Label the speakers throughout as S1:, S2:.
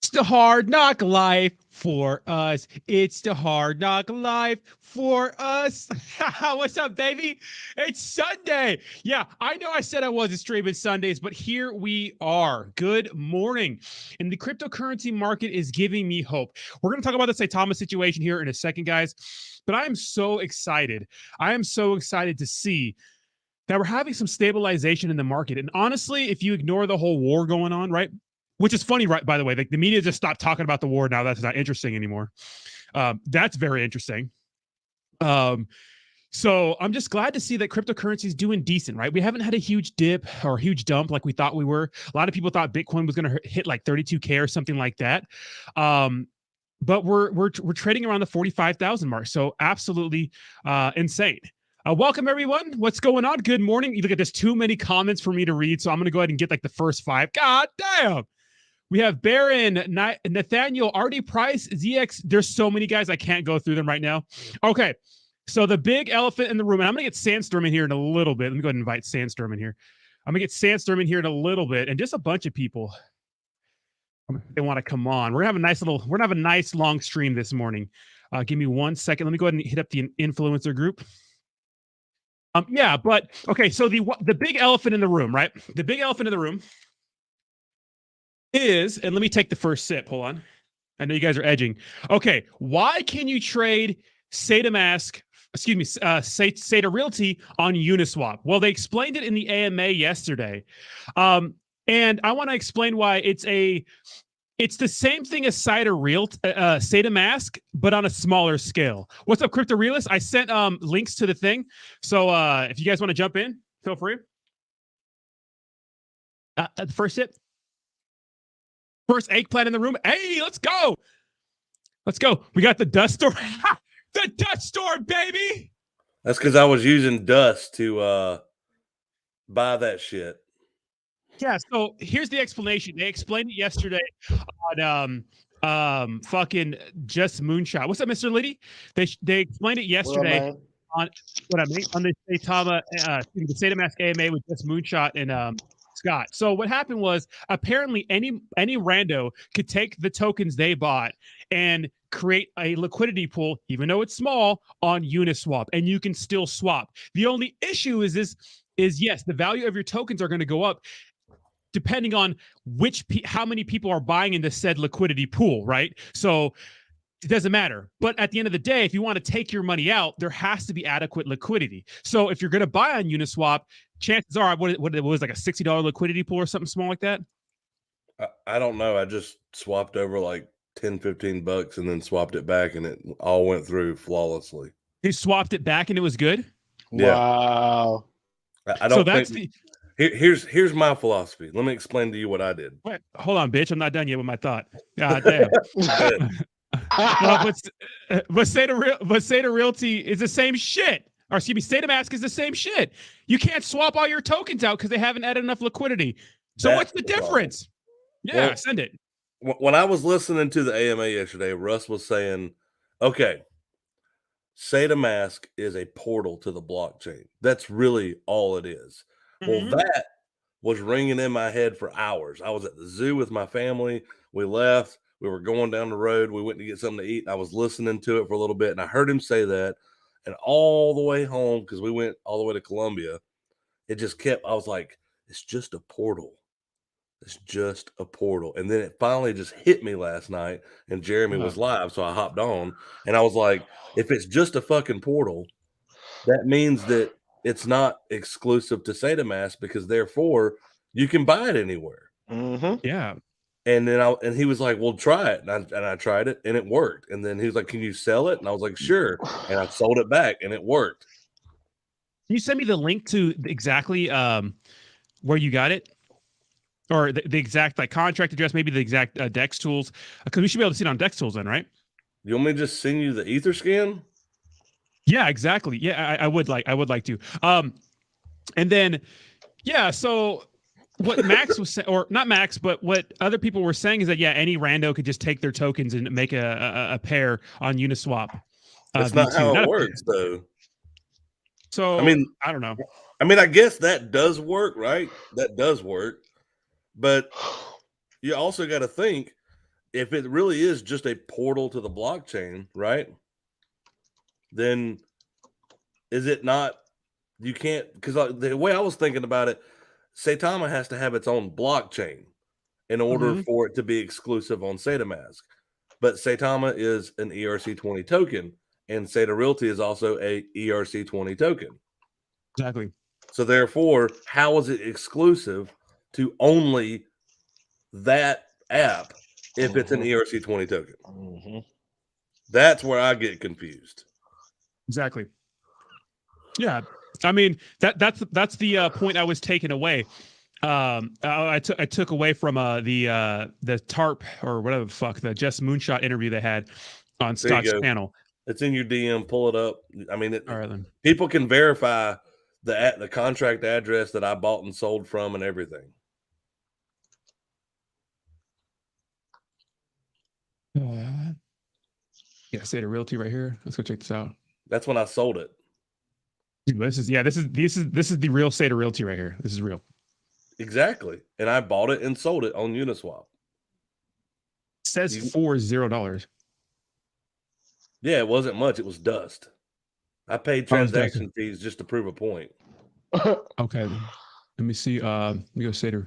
S1: It's the hard knock life for us. It's the hard knock life for us. What's up, baby? It's Sunday. Yeah, I know I said I wasn't streaming Sundays, but here we are. Good morning. And the cryptocurrency market is giving me hope. We're going to talk about the Saitama situation here in a second, guys. But I am so excited. I am so excited to see that we're having some stabilization in the market. And honestly, if you ignore the whole war going on, right? Which is funny, right? By the way, like the media just stopped talking about the war now. That's not interesting anymore. That's very interesting. So I'm just glad to see that cryptocurrency is doing decent, right? We haven't had a huge dip or a huge dump like we thought we were. A lot of people thought Bitcoin was going to hit like 32K or something like that. But we're trading around the 45,000 mark. So absolutely insane. Welcome everyone. What's going on? Good morning. You look at this, too many comments for me to read, so I'm going to go ahead and get like the first five. God damn. We have Baron, Nathaniel, RD Price, ZX. There's so many guys. I can't go through them right now. Okay. So the big elephant in the room, and I'm going to get Sandstorm in here in a little bit. Let me go ahead and invite Sandstorm in here. I'm going to get Sandstorm in here in a little bit, and just a bunch of people. They want to come on. We're going to have a nice long stream this morning. Give me 1 second. Let me go ahead and hit up the influencer group. Yeah, but okay. So the big elephant in the room, right? The big elephant in the room is, and let me take the first sip. Hold on. I know you guys are edging. Okay. Why can you trade Saitamask, Saita Realty on Uniswap? Well, they explained it in the AMA yesterday. And I want to explain why it's the same thing as Saitamask, but on a smaller scale. What's up, Crypto Realist? I sent links to the thing. So if you guys want to jump in, feel free. The first sip. First eggplant in the room. Hey, let's go. Let's go. We got the dust storm. The dust storm, baby.
S2: That's because I was using dust to buy that shit.
S1: Yeah, so here's the explanation. They explained it yesterday on fucking Just Moonshot. What's up, Mr. Liddy? They explained it yesterday on the Saitama the Saitamask AMA with Just Moonshot and Scott. So what happened was apparently any rando could take the tokens they bought and create a liquidity pool, even though it's small, on Uniswap, and you can still swap. The only issue is yes, the value of your tokens are going to go up depending on how many people are buying into said liquidity pool, right? So it doesn't matter. But at the end of the day, if you want to take your money out, there has to be adequate liquidity. So if you're going to buy on Uniswap, chances are, what it was like a $60 liquidity pool or something small like that?
S2: I don't know. I just swapped over like 10, 15 bucks and then swapped it back, and it all went through flawlessly.
S1: You swapped it back and it was good?
S2: Yeah.
S3: Wow.
S2: I don't think... Here's my philosophy. Let me explain to you what I did.
S1: Wait, hold on, bitch. I'm not done yet with my thought. God damn. But Saita Realty is the same shit. Or excuse me, Saitamask is the same shit. You can't swap all your tokens out because they haven't added enough liquidity. So what's the difference? Yeah, well, send it.
S2: When I was listening to the AMA yesterday, Russ was saying, okay, Saitamask is a portal to the blockchain. That's really all it is. Well, that was ringing in my head for hours. I was at the zoo with my family. We left. We were going down the road. We went to get something to eat. I was listening to it for a little bit, and I heard him say that. And all the way home, because we went all the way to Columbia, it just kept, I was like, it's just a portal. It's just a portal. And then it finally just hit me last night, and Jeremy was live, so I hopped on. And I was like, if it's just a fucking portal, that means that it's not exclusive to Saitamask, because therefore you can buy it anywhere.
S1: Yeah.
S2: And then he was like, well, try it. And I tried it and it worked. And then he was like, can you sell it? And I was like, sure. And I sold it back and it worked.
S1: Can you send me the link to exactly where you got it? Or the exact like contract address, maybe the exact Dex tools? Because we should be able to see it on Dex tools then, right?
S2: You want me to just send you the Etherscan?
S1: Yeah, exactly. Yeah, I would like to. And then, yeah, so what Max was saying, or not Max, but what other people were saying is that, yeah, any rando could just take their tokens and make a pair on Uniswap.
S2: That's not how it works, though.
S1: So, I mean, I don't know.
S2: I mean, I guess that does work, right? That does work. But you also got to think, if it really is just a portal to the blockchain, right? Then is it not? You can't, because the way I was thinking about it, Saitama has to have its own blockchain in order for it to be exclusive on Saitamask. But Saitama is an ERC20 token, and Saita Realty is also a ERC20 token.
S1: Exactly.
S2: So therefore, how is it exclusive to only that app if it's an ERC20 token? That's where I get confused.
S1: Exactly. Yeah. I mean, that's the point I was taking away. I took away from the TARP or whatever the fuck, the Just Moonshot interview they had on Scott's channel.
S2: It's in your DM. Pull it up. I mean,
S1: all right, then.
S2: People can verify the contract address that I bought and sold from and everything.
S1: Yeah, Saita Realty right here. Let's go check this out.
S2: That's when I sold it.
S1: Dude, this is the real Saita Realty right here. This is real.
S2: Exactly. And I bought it and sold it on Uniswap.
S1: It says for $0.
S2: Yeah, it wasn't much. It was dust. I paid transaction fees just to prove a point.
S1: Okay. Let me see. Let me go Saita.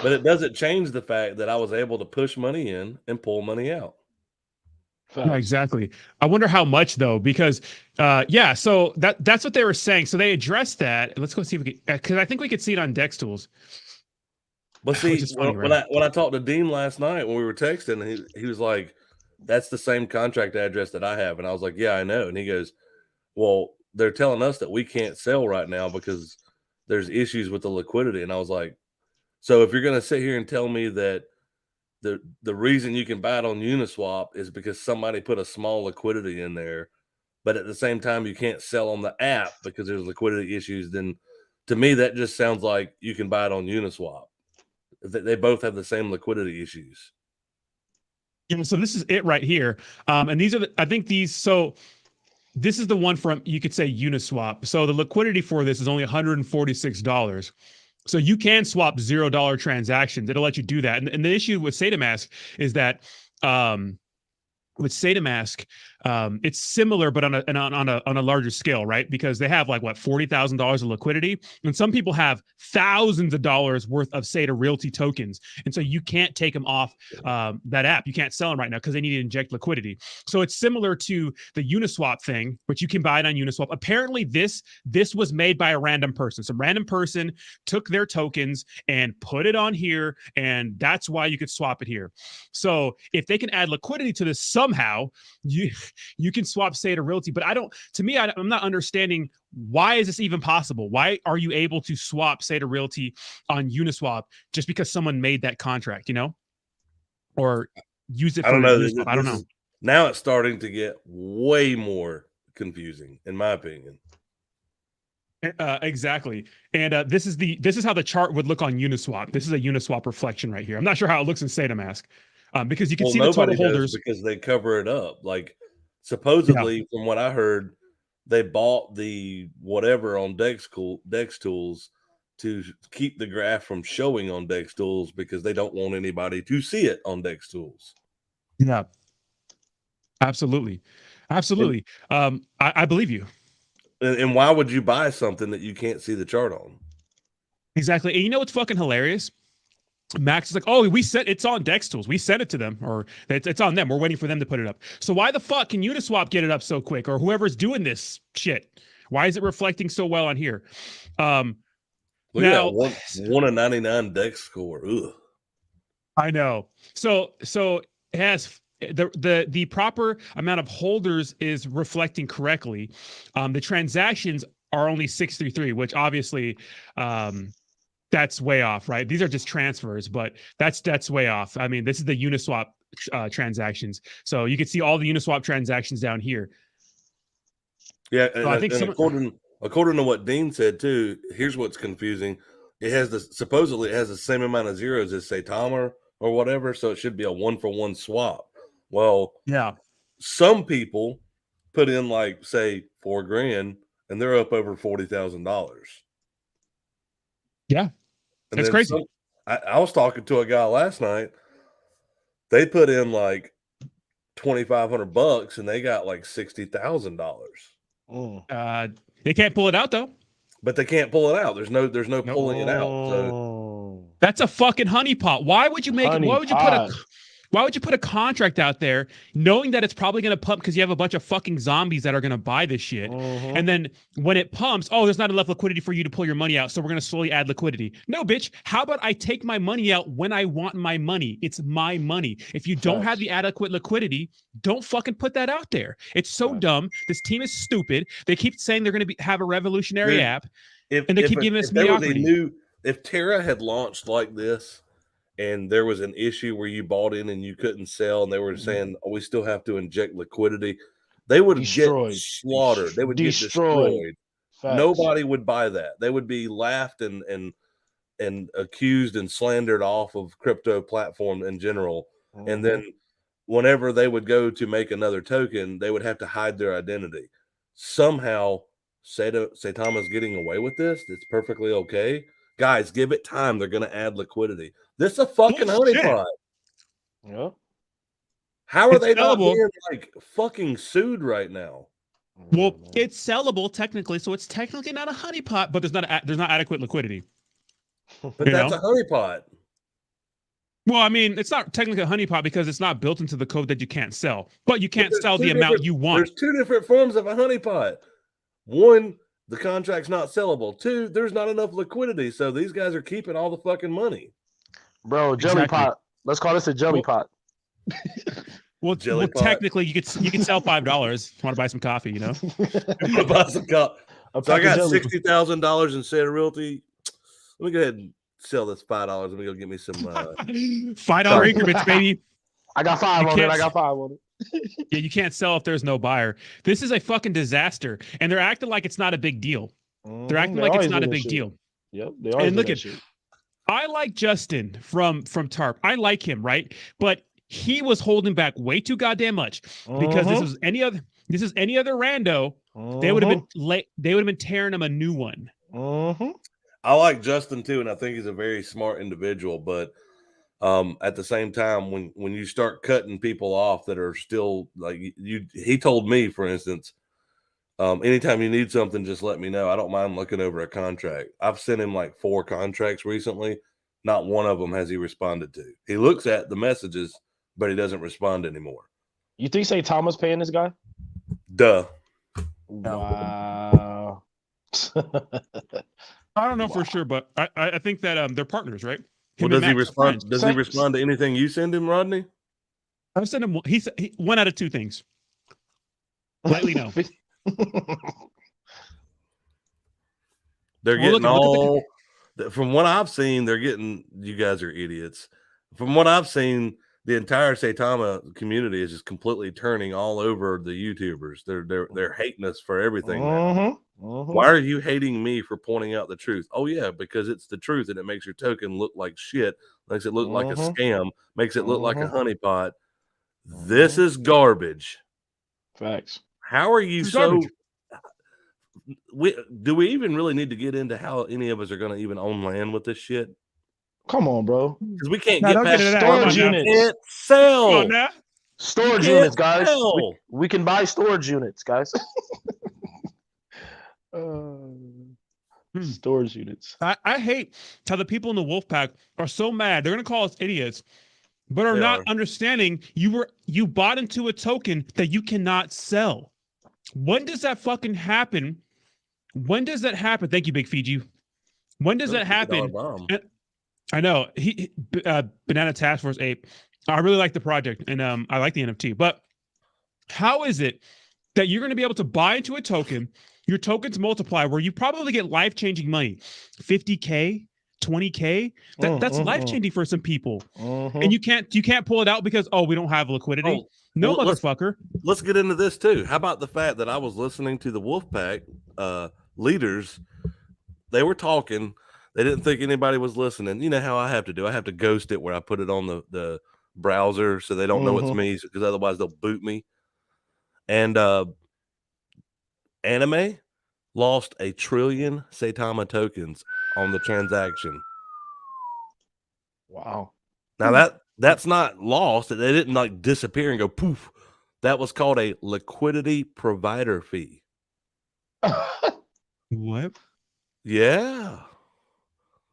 S2: But it doesn't change the fact that I was able to push money in and pull money out.
S1: Yeah, exactly. I wonder how much though, because yeah, so that's what they were saying. So they addressed that. Let's go see if we can, because I think we could see it on Dex Tools.
S2: But see, when I talked to Dean last night when we were texting, he was like, "That's the same contract address that I have," and I was like, "Yeah, I know." And he goes, "Well, they're telling us that we can't sell right now because there's issues with the liquidity." And I was like, "So if you're going to sit here and tell me that the reason you can buy it on Uniswap is because somebody put a small liquidity in there, but at the same time you can't sell on the app because there's liquidity issues, then to me that just sounds like you can buy it on Uniswap. They both have the same liquidity issues."
S1: Yeah, so this is it right here. And these are I think these, so this is the one from, you could say, Uniswap. So the liquidity for this is only $146. So you can swap $0 transactions. It'll let you do that. And the issue with Saitamask is that with Saitamask, it's similar, but on a larger scale, right? Because they have like what, $40,000 of liquidity, and some people have thousands of dollars worth of Saita Realty tokens, and so you can't take them off that app. You can't sell them right now because they need to inject liquidity. So it's similar to the Uniswap thing, but you can buy it on Uniswap. Apparently, this was made by a random person. Some random person took their tokens and put it on here, and that's why you could swap it here. So if they can add liquidity to this somehow, you can swap Saita Realty. But I'm not understanding, why is this even possible? Why are you able to swap Saita Realty on Uniswap just because someone made that contract, or use it for Uniswap? I don't know.
S2: Now it's starting to get way more confusing, in my opinion.
S1: Exactly. And this is how the chart would look on Uniswap. This is a Uniswap reflection right here. I'm not sure how it looks in Saitamask, because you can see the total holders
S2: because they cover it up. Like, supposedly, from what I heard, they bought the whatever on Dex Tools to keep the graph from showing on Dex Tools because they don't want anybody to see it on Dex Tools.
S1: Yeah, absolutely. I believe you.
S2: And why would you buy something that you can't see the chart on?
S1: Exactly. And you know what's fucking hilarious? Max is like, "Oh, it's on Dex Tools. We sent it to them, or it's on them. We're waiting for them to put it up." So why the fuck can Uniswap get it up so quick, or whoever's doing this shit? Why is it reflecting so well on here?
S2: Look now, at that 1 of 99 Dex score. Ugh.
S1: I know. So it has the proper amount of holders is reflecting correctly. The transactions are only 633, which obviously that's way off, right? These are just transfers, but that's way off. I mean, this is the Uniswap transactions. So you can see all the Uniswap transactions down here.
S2: Yeah, so I think according to what Dean said too, here's what's confusing. Supposedly it has the same amount of zeros as Saitama or whatever, so it should be a 1-for-1 swap. Well,
S1: yeah,
S2: some people put in like, say, $4,000 and they're up over $40,000.
S1: Yeah. That's crazy.
S2: I was talking to a guy last night They put in like $2,500 and they got like $60,000.
S1: They can't pull it out though.
S2: But they can't pull it out. There's no pulling it out. So
S1: that's a fucking honeypot. Why would you make it? Why would you put a contract out there knowing that it's probably going to pump because you have a bunch of fucking zombies that are going to buy this shit? And then when it pumps, oh, there's not enough liquidity for you to pull your money out. So we're going to slowly add liquidity. No, bitch. How about I take my money out when I want my money? It's my money. If you don't have the adequate liquidity, don't fucking put that out there. It's so dumb. This team is stupid. They keep saying they're going to have a revolutionary app. And they keep giving us mediocrity.
S2: If Terra had launched like this, and there was an issue where you bought in and you couldn't sell, and they were saying, oh, we still have to inject liquidity, they would get slaughtered. They would get destroyed. Nobody would buy that. They would be laughed and accused and slandered off of crypto platform in general. And then whenever they would go to make another token, they would have to hide their identity. Somehow, Saitama's getting away with this. It's perfectly okay. Guys, give it time. They're going to add liquidity. This is a fucking honeypot.
S3: Yeah.
S2: How are they not being like fucking sued right now?
S1: Well, it's sellable technically, so it's technically not a honeypot, but there's not adequate liquidity.
S2: But that's a honeypot.
S1: Well, I mean, it's not technically a honeypot because it's not built into the code that you can't sell, but you can't sell the amount you want.
S2: There's two different forms of a honeypot. One, the contract's not sellable. Two, there's not enough liquidity, so these guys are keeping all the fucking money.
S3: Bro, jelly pot. Let's call this a jelly pot.
S1: Well, technically, you could sell $5. Want to buy some coffee? You know,
S2: buy some coffee. So I got $60,000 in Saita Realty. Let me go ahead and sell this $5. Let me go get me some
S1: $5 increments, baby.
S3: I got 5 on it. I got 5 on it.
S1: Yeah, you can't sell if there's no buyer. This is a fucking disaster, and they're acting like it's not a big deal. They're acting like it's not a big deal.
S3: Yep. They always
S1: and look at shit. I like Justin from TARP. I like him, right? But he was holding back way too goddamn much because this is any other rando. They would have been tearing him a new one.
S2: I like Justin too, and I think he's a very smart individual. But at the same time, when you start cutting people off that are still like he told me, for instance, anytime you need something, just let me know. I don't mind looking over a contract. I've sent him like 4 contracts recently. Not one of them has he responded to. He looks at the messages, but he doesn't respond anymore.
S3: You think Saitama's paying this guy?
S2: Duh.
S3: Wow.
S1: I don't know for sure, but I think that they're partners, right?
S2: Well, does he respond? Does he respond to anything you send him, Rodney?
S1: I've sent him. He 1 out of 2 things. Lightly no.
S2: They're getting all. From what I've seen, they're getting. You guys are idiots. From what I've seen, the entire Saitama community is just completely turning all over the YouTubers. They're hating us for everything. Why are you hating me for pointing out the truth? Oh yeah, because it's the truth and it makes your token look like shit, makes it look like a scam, makes it look like a honeypot. This is garbage.
S3: Facts.
S2: How are you so? Do we even really need to get into how any of us are going to even own land with this shit?
S3: Come on, bro.
S2: Because we can't get past
S3: storage units.
S2: Can't sell.
S3: Storage units, guys. We can buy storage units, guys. Storage units.
S1: I hate how the people in the wolf pack are so mad. They're going to call us idiots, but are not understanding you bought into a token that you cannot sell. When does that fucking happen? When does that happen? Thank you, Big Fiji. When does that happen? I know Banana Task Force Ape. I really like the project and I like the NFT. But how is it that you're going to be able to buy into a token? Your tokens multiply where you probably get life-changing money, 50K, 20K. That's life-changing for some people, and you can't pull it out because we don't have liquidity. No, motherfucker.
S2: Let's get into this too. How about the fact that I was listening to the Wolfpack leaders? They were talking. They didn't think anybody was listening. You know how I have to do. I have to ghost it where I put it on the browser so they don't know it's me, because otherwise they'll boot me. And Anime lost 1 trillion Saitama tokens on the transaction.
S3: Wow.
S2: Now That's not lost. They didn't like disappear and go poof. That was called a liquidity provider fee.
S1: What?
S2: Yeah.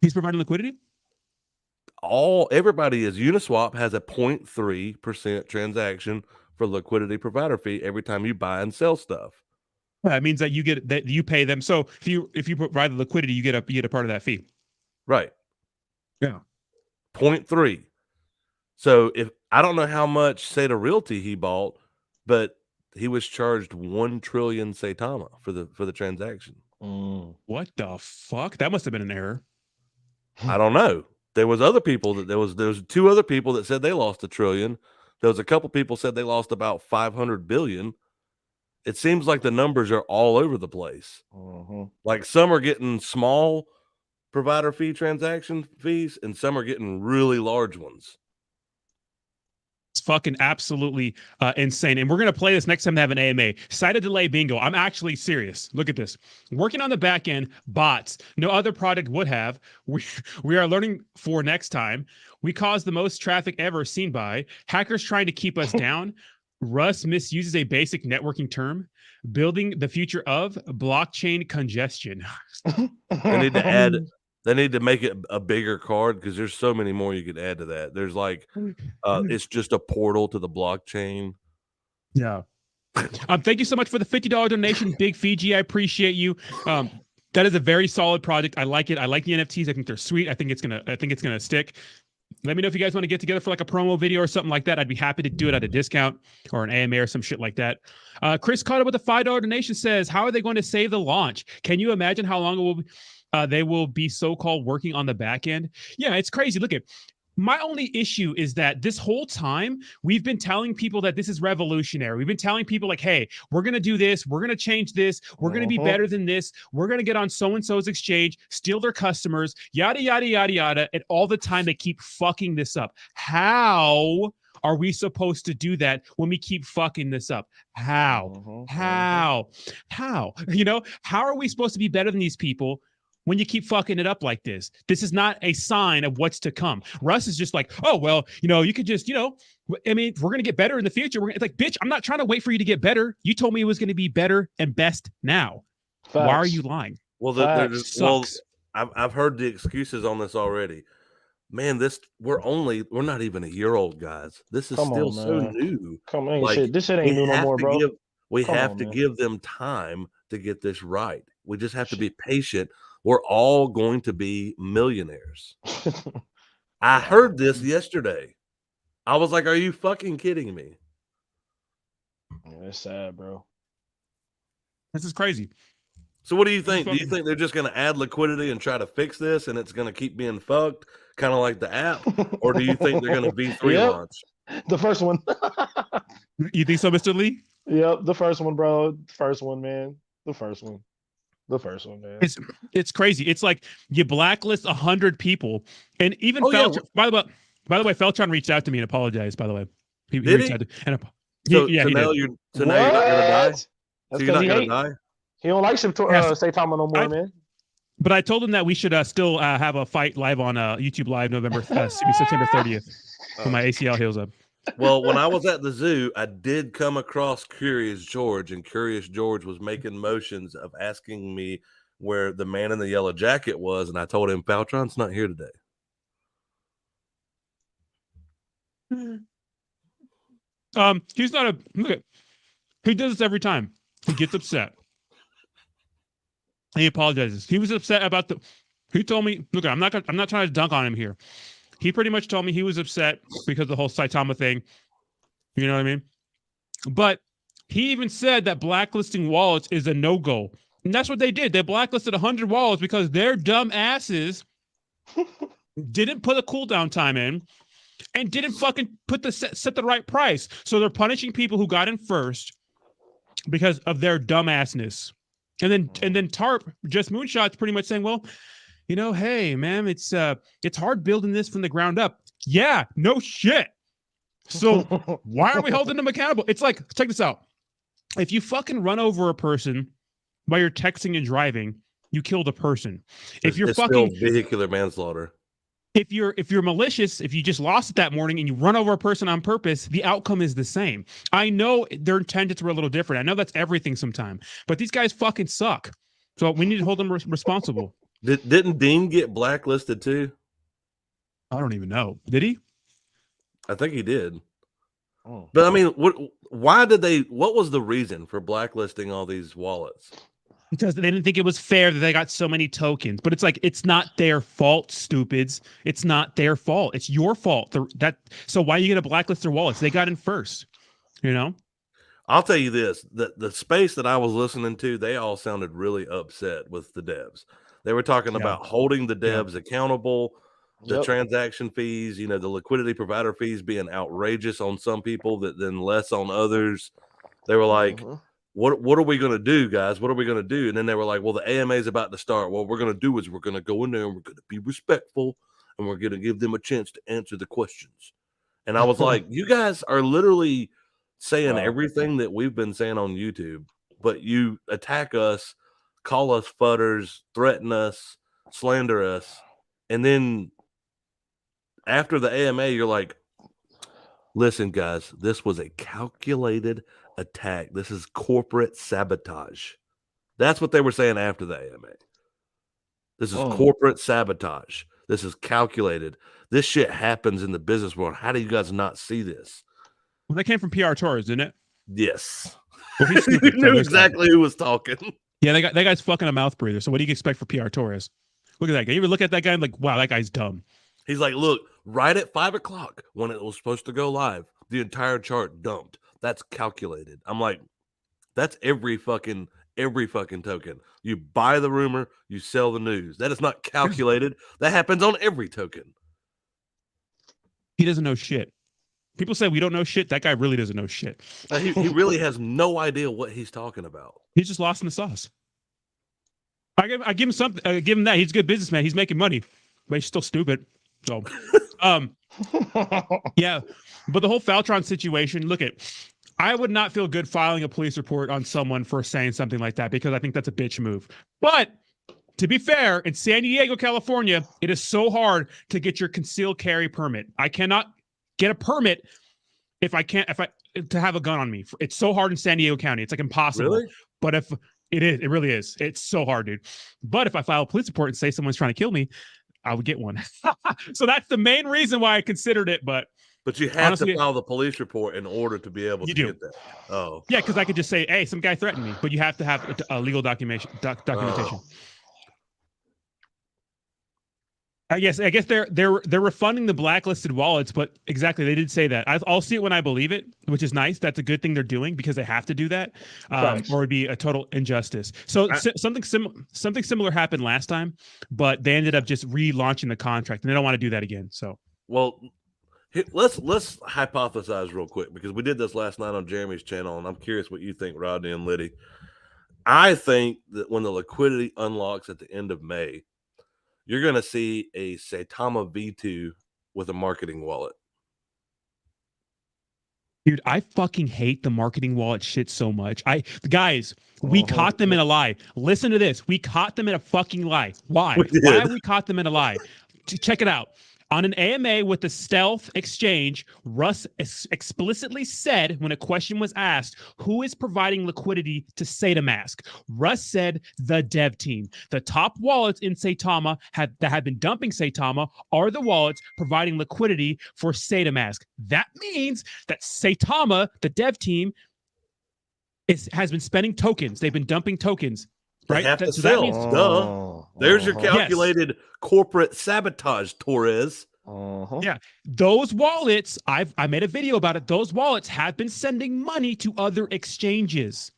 S1: He's providing liquidity?
S2: Everybody is Uniswap has a 0.3% transaction for liquidity provider fee every time you buy and sell stuff.
S1: That means that you pay them. So if you provide the liquidity, you get a part of that fee.
S2: Right.
S1: Yeah.
S2: 0.3. So if I don't know how much Saita Realty he bought, but he was charged 1 trillion Saitama for the transaction.
S1: What the fuck? That must have been an error.
S2: I don't know. There was two other people that said they lost 1 trillion. There was a couple people said they lost about 500 billion. It seems like the numbers are all over the place. Like some are getting small provider fee transaction fees, and some are getting really large ones.
S1: It's fucking absolutely insane. And we're going to play this next time they have an AMA. Saita delay bingo. I'm actually serious. Look at this. Working on the back end, bots. No other product would have. We are learning for next time. We caused the most traffic ever seen by hackers trying to keep us down. Russ misuses a basic networking term. Building the future of blockchain congestion.
S2: They need to make it a bigger card because there's so many more you could add to that. There's like, it's just a portal to the blockchain.
S1: Yeah. Thank you so much for the $50 donation, Big Fiji. I appreciate you. That is a very solid project. I like it. I like the NFTs. I think they're sweet. I think it's gonna stick. Let me know if you guys want to get together for like a promo video or something like that. I'd be happy to do it at a discount or an AMA or some shit like that. Chris Carter with a $5 donation says, how are they going to save the launch? Can you imagine how long it will be? They will be so-called working on the back end. Yeah, it's crazy. Look at my only issue is that this whole time we've been telling people that this is revolutionary. We've been telling people like, hey, we're going to do this. We're going to change this. We're going to be better than this. We're going to get on so-and-so's exchange, steal their customers, yada, yada, yada, yada. And all the time they keep fucking this up. How are we supposed to do that when we keep fucking this up? How? You know, how are we supposed to be better than these people when you keep fucking it up like this? This is not a sign of what's to come. Russ is just like, oh, well, you know, you could just, you know, I mean, we're going to get better in the future. It's like, bitch, I'm not trying to wait for you to get better. You told me it was going to be better and best now. Facts. Why are you lying?
S2: Well, I've heard the excuses on this already. Man, we're not even a year old, guys. This is still so new.
S3: Come on, like, this shit ain't new no more, bro.
S2: We have to give them time to get this right. We just have to be patient. We're all going to be millionaires. I heard this yesterday. I was like, are you fucking kidding me?
S3: Yeah, it's sad, bro.
S1: This is crazy.
S2: So what do you think? Do you think they're just going to add liquidity and try to fix this and it's going to keep being fucked, kind of like the app? Or do you think they're going to V3 launch?
S3: The first one.
S1: You think so, Mr. Lee?
S3: Yep, the first one, bro. First one, man. The first one, man.
S1: It's crazy. It's like you blacklist 100 people, and even Feltron. By the way, Feltron reached out to me and apologized. By the way, he reached out to, and
S2: now you're not gonna die. So you're not gonna die.
S3: He don't like Saitama no more, man.
S1: But I told him that we should still have a fight live on YouTube Live September 30th when my ACL heals up.
S2: Well, when I was at the zoo, I did come across Curious George, and Curious George was making motions of asking me where the man in the yellow jacket was, and I told him Faltron's not here today.
S1: He's not he does this every time. He gets upset. He apologizes. He was upset about he told me, look, I'm not trying to dunk on him here. He pretty much told me he was upset because of the whole Saitama thing. You know what I mean? But he even said that blacklisting wallets is a no-go. And that's what they did. They blacklisted 100 wallets because their dumb asses didn't put a cooldown time in and didn't fucking set the right price. So they're punishing people who got in first because of their dumbassness. And then TARP, just Moonshot's pretty much saying, well, you know, hey, man, it's hard building this from the ground up. Yeah, no shit. So why are we holding them accountable? It's like, check this out. If you fucking run over a person while you're texting and driving, you killed a person. If you're
S2: it's
S1: fucking
S2: still vehicular manslaughter.
S1: If you're malicious, if you just lost it that morning and you run over a person on purpose, the outcome is the same. I know their intentions were a little different. I know that's everything sometime, but these guys fucking suck. So we need to hold them responsible.
S2: Didn't Dean get blacklisted too?
S1: I don't even know. Did he?
S2: I think he did.
S3: Oh.
S2: But I mean, what was the reason for blacklisting all these wallets?
S1: Because they didn't think it was fair that they got so many tokens. But it's like, it's not their fault, stupids. It's not their fault. It's your fault. So why are you going to blacklist their wallets? They got in first, you know?
S2: I'll tell you this, the space that I was listening to, they all sounded really upset with the devs. They were talking about holding the devs accountable, the transaction fees, the liquidity provider fees being outrageous on some people then less on others. They were like, what are we going to do, guys? What are we going to do? And then they were like, well, the AMA is about to start. What we're going to do is we're going to go in there and we're going to be respectful and we're going to give them a chance to answer the questions. And I was like, you guys are literally saying everything that we've been saying on YouTube, but you attack us, call us fudders, threaten us, slander us. And then after the AMA, you're like, listen, guys, this was a calculated attack. This is corporate sabotage. That's what they were saying after the AMA. This is corporate sabotage. This is calculated. This shit happens in the business world. How do you guys not see this?
S1: Well, that came from PR Torres, didn't it?
S2: Yes.
S1: Well, he's stupid,
S2: you knew exactly who was talking.
S1: Yeah, that guy's fucking a mouth breather. So what do you expect for PR Torres? Look at that guy. You ever look at that guy and like, wow, that guy's dumb.
S2: He's like, look, right at 5:00 when it was supposed to go live, the entire chart dumped. That's calculated. I'm like, that's every fucking token. You buy the rumor, you sell the news. That is not calculated. That happens on every token.
S1: He doesn't know shit. People say we don't know shit. That guy really doesn't know shit.
S2: He really has no idea what he's talking about.
S1: He's just lost in the sauce. I give him something. I give him that. He's a good businessman. He's making money, but he's still stupid. So, yeah. But the whole Faltron situation, I would not feel good filing a police report on someone for saying something like that because I think that's a bitch move. But to be fair, in San Diego, California, it is so hard to get your concealed carry permit. I cannot get a permit to have a gun on me. It's so hard in San Diego County. It's like impossible.
S2: Really?
S1: But it really is. It's so hard, dude. But if I file a police report and say someone's trying to kill me, I would get one. So that's the main reason why I considered it. But
S2: you have to file the police report in order to be able to get that. Oh,
S1: yeah, because I could just say, "Hey, some guy threatened me," but you have to have a legal documentation. I guess they're refunding the blacklisted wallets, but exactly, they did say that. I'll see it when I believe it, which is nice. That's a good thing they're doing because they have to do that, or it'd be a total injustice. So something similar happened last time, but they ended up just relaunching the contract, and they don't want to do that again. So,
S2: well, let's hypothesize real quick because we did this last night on Jeremy's channel, and I'm curious what you think, Rodney and Liddy. I think that when the liquidity unlocks at the end of May, you're going to see a Saitama V2 with a marketing wallet.
S1: Dude, I fucking hate the marketing wallet shit so much. Guys, we caught them in a lie. Listen to this. We caught them in a fucking lie. Why? Why have we caught them in a lie? Check it out. On an AMA with the Stealth exchange, Russ explicitly said when a question was asked, who is providing liquidity to Saitamask? Russ said the dev team. The top wallets in Saitama that have been dumping Saitama are the wallets providing liquidity for Saitamask. That means that Saitama, the dev team, has been spending tokens. They've been dumping tokens. Right?
S2: They have to sell. Duh. There's your calculated corporate sabotage, Torres.
S1: Yeah. Those wallets, I made a video about it. Those wallets have been sending money to other exchanges.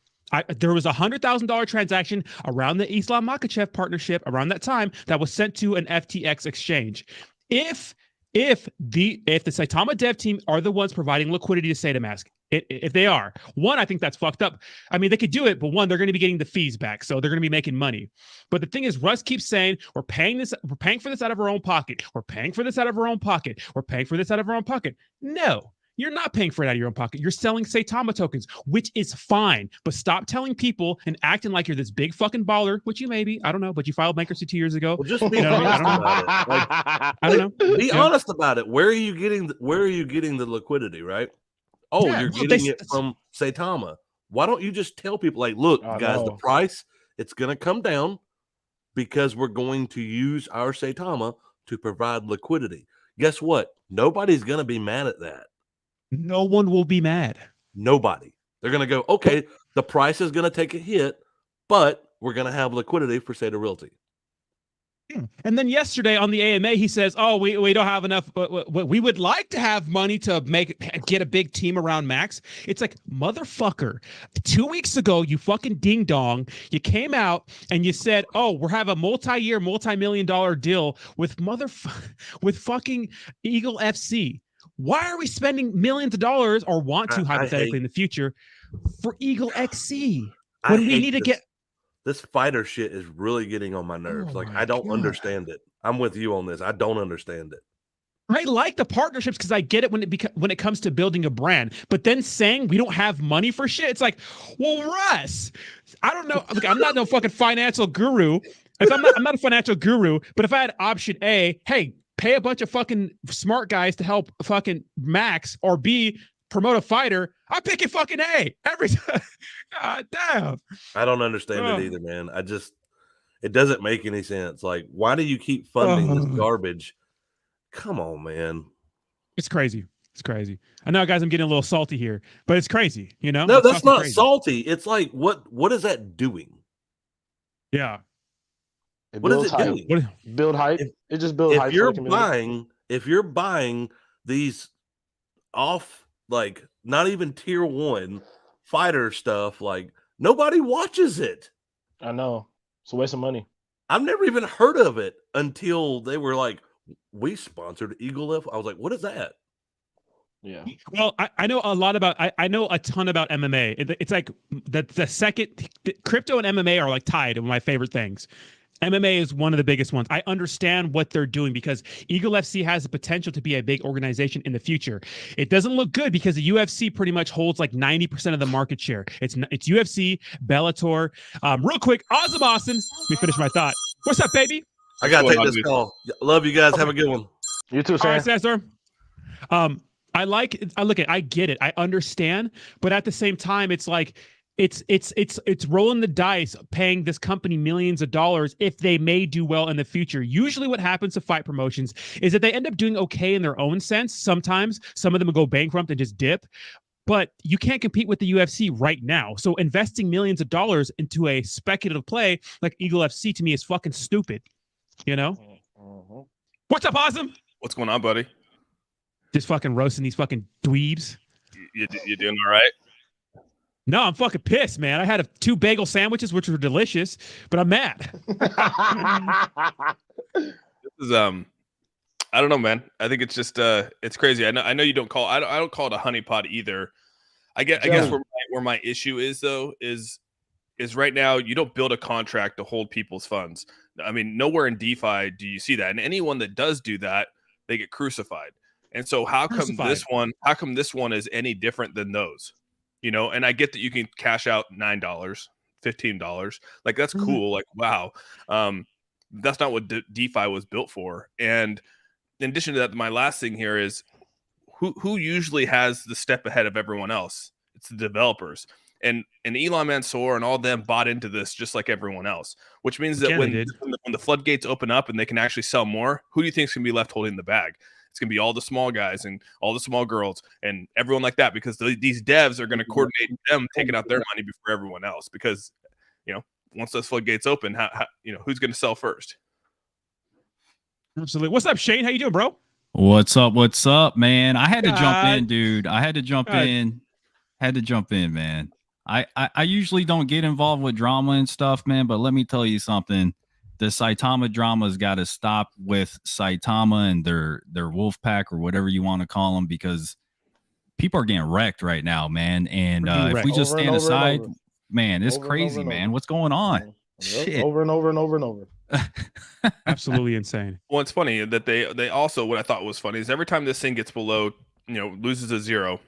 S1: There was $100,000 transaction around the Islam Makhachev partnership around that time that was sent to an FTX exchange. If the Saitama dev team are the ones providing liquidity to Saitamask, if they are, one, I think that's fucked up. I mean, they could do it, but one, they're going to be getting the fees back, so they're going to be making money. But the thing is, Russ keeps saying, we're paying for this out of our own pocket. We're paying for this out of our own pocket. We're paying for this out of our own pocket. No, You're not paying for it out of your own pocket. You're selling Saitama tokens, which is fine. But stop telling people and acting like you're this big fucking baller, which you may be. I don't know, but you filed bankruptcy 2 years ago.
S2: Well, just be honest about it. Like,
S1: I don't know.
S2: Be honest about it. Where are you getting the liquidity, right? Oh, you're getting it from Saitama. Why don't you just tell people, like, look, guys, the price, it's going to come down because we're going to use our Saitama to provide liquidity. Guess what? Nobody's going to be mad at that.
S1: No one will be mad.
S2: Nobody. They're going to go, okay, the price is going to take a hit, but we're going to have liquidity for Saita Realty.
S1: And then yesterday on the AMA, he says, oh, we don't have enough, but we would like to have money to get a big team around Max. It's like, motherfucker, 2 weeks ago, you fucking ding dong, you came out and you said, oh, we're having a multi-year, multi-million-dollar deal with fucking Eagle FC. Why are we spending millions of dollars, or want to hypothetically in the future, for Eagle XC when we need to get?
S2: This fighter shit is really getting on my nerves. I don't understand it. I'm with you on this. I don't understand it.
S1: I like the partnerships because I get it when it comes to building a brand. But then saying we don't have money for shit, it's like, well, Russ, I don't know. Look, I'm not no fucking financial guru. I'm not a financial guru. But if I had option A, hey, pay a bunch of fucking smart guys to help fucking Max, or B, promote a fighter, I'm picking fucking A every time. God damn.
S2: I don't understand it either, man. It doesn't make any sense. Like, why do you keep funding this garbage? Come on, man.
S1: It's crazy. It's crazy. I know, guys, I'm getting a little salty here, but it's crazy, you know?
S2: No, that's not salty. It's like, what is that doing?
S1: Yeah.
S2: What is it doing?
S3: Build hype. It just builds hype.
S2: If you're buying these off, like, not even tier 1 fighter stuff, like, nobody watches it.
S3: I know. It's a waste of money.
S2: I've never even heard of it until they were like, we sponsored Eagle F. I was like, what is that?
S3: Yeah.
S1: Well, I know a lot about, I know a ton about MMA. It's like the second, crypto and MMA are like tied in my favorite things. MMA is one of the biggest ones. I understand what they're doing because Eagle FC has the potential to be a big organization in the future. It doesn't look good because the UFC pretty much holds like 90% of the market share. It's UFC, Bellator. Real quick, Awesome Austin. Let me finish my thought. What's up, baby?
S2: I gotta take this call. Love you guys. Have a good one.
S3: You too, Sam.
S1: All right, Sandstorm. I get it. I understand, but at the same time, it's like it's rolling the dice, paying this company millions of dollars if they may do well in the future. Usually what happens to fight promotions is that they end up doing okay in their own sense. Sometimes some of them go bankrupt and just dip, but you can't compete with the UFC right now. So investing millions of dollars into a speculative play like Eagle FC to me is fucking stupid. You know? What's up, Awesome?
S4: What's going on, buddy?
S1: Just fucking roasting these fucking dweebs.
S4: You doing all right?
S1: No, I'm fucking pissed, man. I had 2 bagel sandwiches, which were delicious, but I'm mad.
S4: This is I don't know, man. I think it's just it's crazy. I know you don't call. I don't call it a honeypot either. I guess where my issue is though is right now you don't build a contract to hold people's funds. I mean, nowhere in DeFi do you see that, and anyone that does do that, they get crucified. And so how come this one is any different than those? You know, and I get that you can cash out $9, $15. Like, that's cool. Like, wow. That's not what DeFi was built for. And in addition to that, my last thing here is who usually has the step ahead of everyone else? It's the developers. And Elon Mansour and all them bought into this just like everyone else, which means that when the floodgates open up and they can actually sell more, who do you think is going to be left holding the bag? It's going to be all the small guys and all the small girls and everyone like that, because these devs are going to coordinate them taking out their money before everyone else. Because, you know, once those floodgates open, who's going to sell first?
S1: Absolutely. What's up, Shane? How you doing, bro?
S5: What's up, man? I had to jump in, dude. I had to jump in. Man. I usually don't get involved with drama and stuff, man, but let me tell you something. The Saitama drama's got to stop with Saitama and their wolf pack or whatever you want to call them, because people are getting wrecked right now, man. And if we just stand aside, man, it's crazy, man. What's going on? Shit.
S3: Over and over.
S1: Absolutely insane.
S4: Well, it's funny that they also, what I thought was funny is every time this thing gets below loses a zero.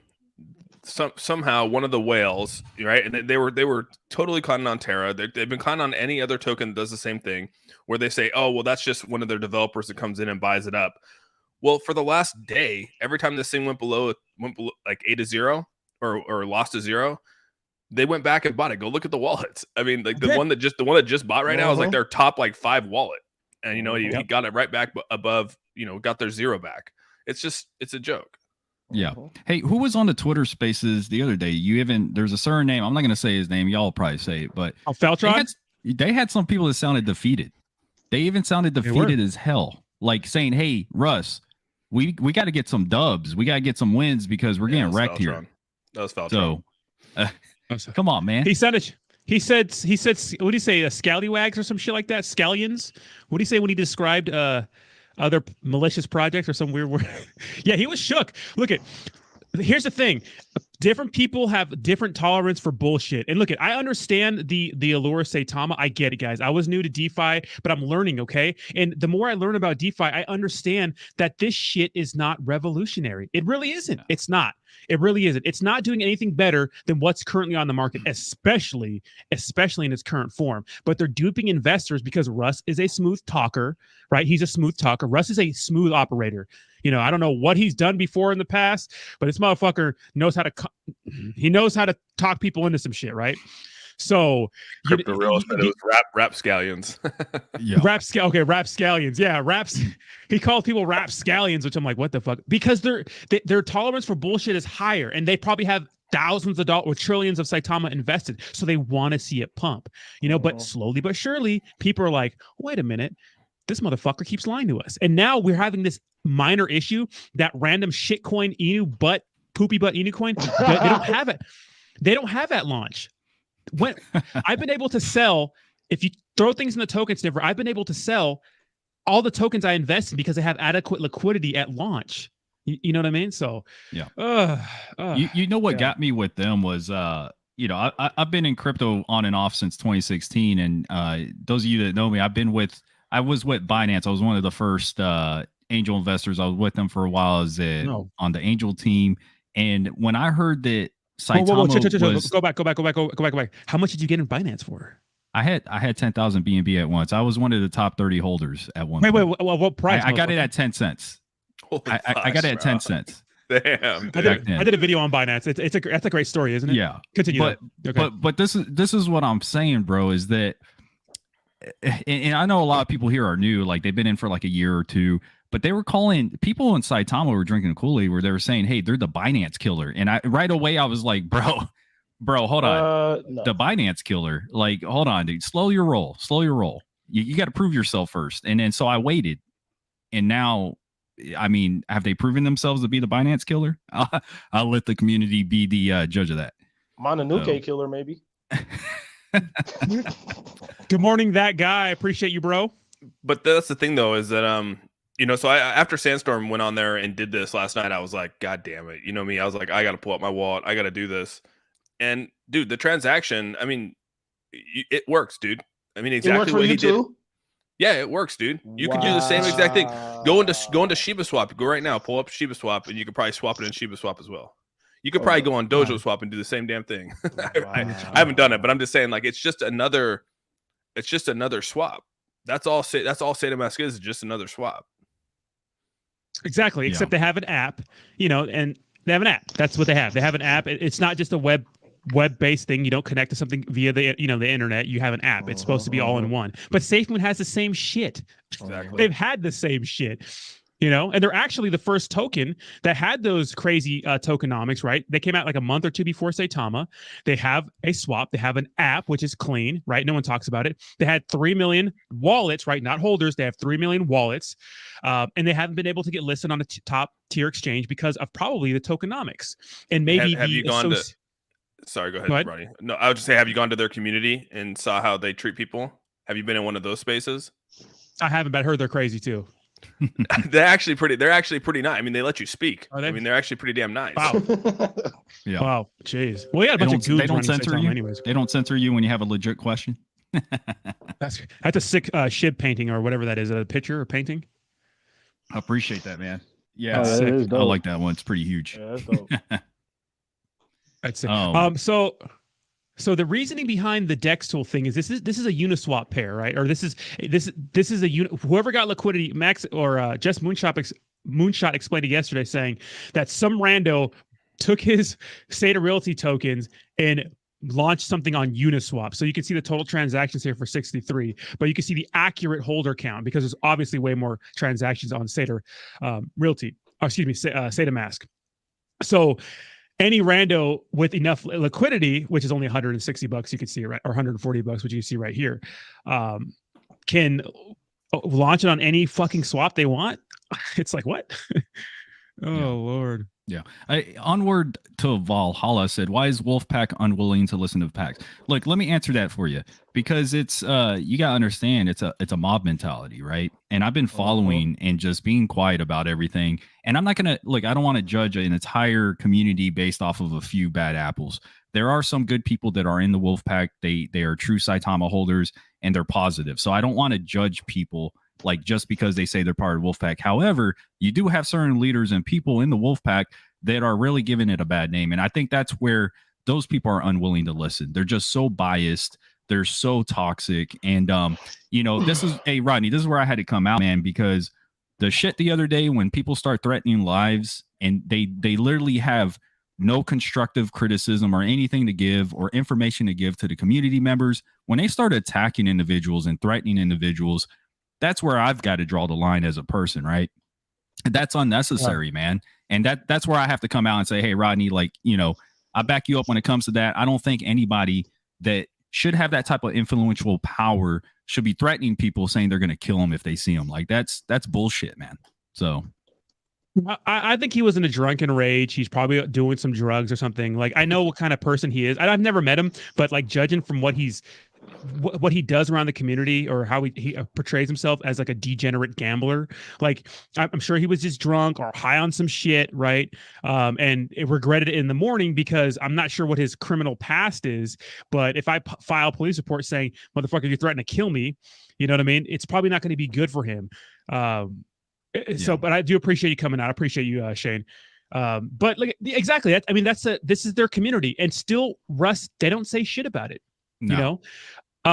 S4: Somehow one of the whales, right? And they were totally counting on Terra. They've been counting on any other token that does the same thing, where they say, oh, well, that's just one of their developers that comes in and buys it up. Well, for the last day, every time this thing went below like 8-0 or lost a 0, they went back and bought it. Go look at the wallets. I mean, like the one that just bought right now is like their top like 5 wallet, and he got it right back above. Got their 0 back. It's a joke.
S5: Yeah. Hey, who was on the Twitter Spaces the other day? There's a certain name. I'm not going to say his name. Y'all will probably say it, but
S1: Feltron.
S5: They had some people that sounded defeated. They even sounded defeated as hell, like saying, "Hey, Russ, we got to get some dubs. We got to get some wins because we're getting wrecked here."
S4: That was Feltron.
S5: So, come on, man.
S1: He said, what do you say? Scallywags or some shit like that? Scallions? What do you say when he described other malicious projects or some weird word? Yeah, he was shook. Here's the thing. Different people have different tolerance for bullshit. And I understand the allure of Saitama. I get it, guys. I was new to DeFi, but I'm learning, okay? And the more I learn about DeFi, I understand that this shit is not revolutionary. It really isn't. It's not. It really isn't. It's not doing anything better than what's currently on the market, especially in its current form. But they're duping investors because Russ is a smooth talker, right? He's a smooth talker. Russ is a smooth operator. I don't know what he's done before in the past, but this motherfucker knows how to talk people into some shit, right? So
S4: Crypto real estate, it was rapscallions.
S5: Yeah.
S1: Rapscallions. Yeah, he called people rapscallions, which I'm like, what the fuck? Because their tolerance for bullshit is higher, and they probably have thousands of dollars or trillions of Saitama invested, so they want to see it pump. But slowly but surely, people are like, wait a minute, this motherfucker keeps lying to us, and now we're having this minor issue that random shitcoin poopy butt Inu coin. They don't have it. They don't have at launch. When I've been able to sell, if you throw things in the token sniffer, I've been able to sell all the tokens I invest in because they have adequate liquidity at launch. You know what I mean? So
S5: yeah. What got me with them was I've been in crypto on and off since 2016, and those of you that know me, I was with Binance. I was one of the first angel investors. I was with them for a while as on the angel team, and when I heard that Saitama was...
S1: Go back. How much did you get in Binance for?
S5: I had 10,000 BNB at once. I was one of the top 30 holders at one point.
S1: Wait, what price?
S5: I got it at 10 cents. I got it at 10 cents.
S4: Damn.
S1: I did a video on Binance. That's a great story, isn't it?
S5: Yeah.
S1: Continue.
S5: But this is what I'm saying, bro, is that, and I know a lot of people here are new, like they've been in for like a year or two, but they were calling people in Saitama were drinking Kool-Aid where they were saying, hey, they're the Binance killer. And right away I was like, bro, hold on. No. The Binance killer. Like, hold on, dude. Slow your roll. You got to prove yourself first. And then so I waited. And now, I mean, have they proven themselves to be the Binance killer? I'll let the community be the judge of that.
S3: Mononuke killer, maybe.
S1: Good morning, that guy. Appreciate you, bro.
S4: But that's the thing, though, is that so after Sandstorm went on there and did this last night, I was like, God damn it. You know me, I was like, I got to pull up my wallet. I got to do this. And dude, the transaction, I mean, it works, dude. I mean, exactly what he did. Yeah, it works, dude. You can do the same exact thing. Go into Shiba Swap. Go right now, pull up Shiba Swap, and you could probably swap it in Shiba Swap as well. You could probably go on Dojo Swap and do the same damn thing. I haven't done it, but I'm just saying, like, it's just another swap. That's all Saitamask is just another swap.
S1: Exactly. Except they have an app, and they have an app. That's what they have. They have an app. It's not just a web-based thing. You don't connect to something via the internet. You have an app. It's supposed to be all in one. But SafeMoon has the same shit.
S4: Exactly.
S1: They've had the same shit. And they're actually the first token that had those crazy tokenomics, right? They came out like a month or two before Saitama. They have a swap. They have an app, which is clean, right? No one talks about it. They had 3 million wallets, right? Not holders. They have 3 million wallets. And they haven't been able to get listed on a top tier exchange because of probably the tokenomics. And maybe
S4: have you gone to... Sorry, go ahead, Ronnie. No, I would just say, have you gone to their community and saw how they treat people? Have you been in one of those spaces?
S1: I haven't, but I heard they're crazy too.
S4: They're actually pretty nice. I mean, they let you speak. I mean, they're actually pretty damn nice.
S1: Wow.
S5: Yeah.
S1: Wow. Jeez. Well, yeah, a bunch of goons.
S5: They don't censor you.
S1: Anyways.
S5: They don't censor you when you have a legit question.
S1: That's a sick SHIB painting or whatever that is. A picture or painting.
S5: I appreciate that, man. Yeah, I like that one. It's pretty huge.
S3: Yeah, that's dope.
S1: That's sick. So the reasoning behind the Dex tool thing is this is a Uniswap pair, right? Or this is a whoever got liquidity, Max or Just Moonshot explained it yesterday, saying that some rando took his Saita Realty tokens and launched something on Uniswap. So you can see the total transactions here for 63, but you can see the accurate holder count because there's obviously way more transactions on Saita Realty. Saitamask. So any rando with enough liquidity, which is only $160, you can see right, or $140, which you see right here, can launch it on any fucking swap they want. It's like, what? Lord.
S5: Yeah. Onward to Valhalla said, why is Wolfpack unwilling to listen to packs? Look, let me answer that for you, because it's you gotta understand it's a mob mentality, right? And I've been following and just being quiet about everything. And I'm not gonna I don't want to judge an entire community based off of a few bad apples. There are some good people that are in the Wolfpack. They are true Saitama holders and they're positive. So I don't want to judge people like just because they say they're part of Wolfpack. However, you do have certain leaders and people in the Wolfpack that are really giving it a bad name. And I think that's where those people are unwilling to listen. They're just so biased. They're so toxic. And, this is, hey, Rodney, this is where I had to come out, man, because the shit the other day when people start threatening lives and they literally have no constructive criticism or anything to give or information to give to the community members, when they start attacking individuals and threatening individuals, that's where I've got to draw the line as a person, right? That's unnecessary, man. And that's where I have to come out and say, hey, Rodney, I back you up when it comes to that. I don't think anybody that should have that type of influential power should be threatening people saying they're going to kill them if they see them. Like that's bullshit, man. So
S1: I think he was in a drunken rage. He's probably doing some drugs or something. Like, I know what kind of person he is. I've never met him, but like judging from what he does around the community or how he portrays himself as like a degenerate gambler, like I'm sure he was just drunk or high on some shit, right? And it regretted it in the morning because I'm not sure what his criminal past is. But if I file a police report saying, motherfucker, you're threatening to kill me, you know what I mean? It's probably not going to be good for him. So, but I do appreciate you coming out. I appreciate you, Shane. But like exactly, this is their community, and still, Russ, they don't say shit about it. No. You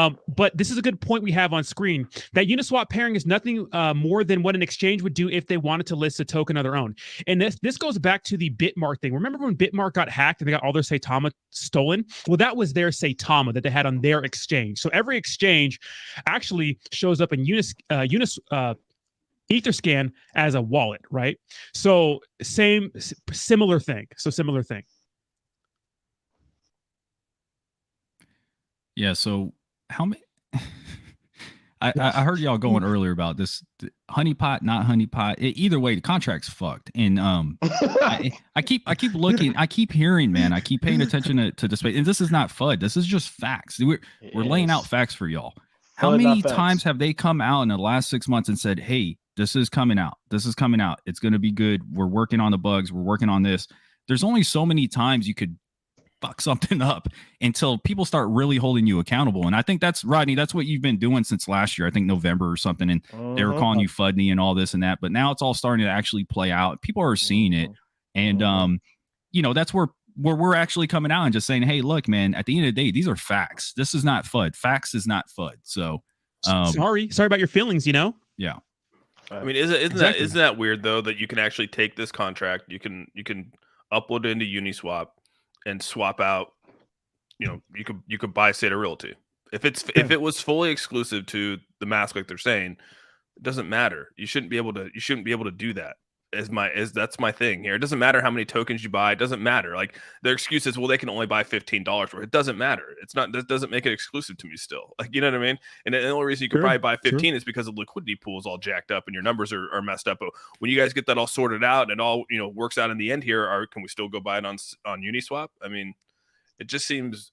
S1: know, but this is a good point we have on screen. That Uniswap pairing is nothing more than what an exchange would do if they wanted to list a token of their own. And this goes back to the Bitmark thing. Remember when Bitmark got hacked and they got all their Saitama stolen? Well, that was their Saitama that they had on their exchange. So every exchange actually shows up in Etherscan as a wallet, right? So similar thing.
S5: Yeah. So how many? I heard y'all going earlier about this honeypot, not honeypot. Either way, the contract's fucked. And I keep looking. I keep hearing, man. I keep paying attention to this space. And this is not FUD. This is just facts. We're laying out facts for y'all. How many times have they come out in the last 6 months and said, hey, this is coming out. This is coming out. It's going to be good. We're working on the bugs. We're working on this. There's only so many times you could fuck something up until people start really holding you accountable. And I think that's, Rodney, that's what you've been doing since last year. I think November or something. And they were calling you Fudney and all this and that. But now it's all starting to actually play out. People are seeing it. And, that's where we're actually coming out and just saying, hey, look, man, at the end of the day, these are facts. This is not FUD. Facts is not FUD. So
S1: sorry about your feelings,
S5: Yeah.
S4: I mean, isn't that weird though that you can actually take this contract, you can upload it into Uniswap and swap out, you could buy Saita Realty. If it was fully exclusive to the mask like they're saying, it doesn't matter. You shouldn't be able to do that. That's my thing here. It doesn't matter how many tokens you buy. It doesn't matter. Like their excuse is, well, they can only buy $15 for it. It doesn't matter. That doesn't make it exclusive to me still. Like, you know what I mean? And the only reason you could probably buy 15 is because the liquidity pool is all jacked up and your numbers are messed up. But when you guys get that all sorted out and all, works out in the end here, can we still go buy it on Uniswap? I mean, it just seems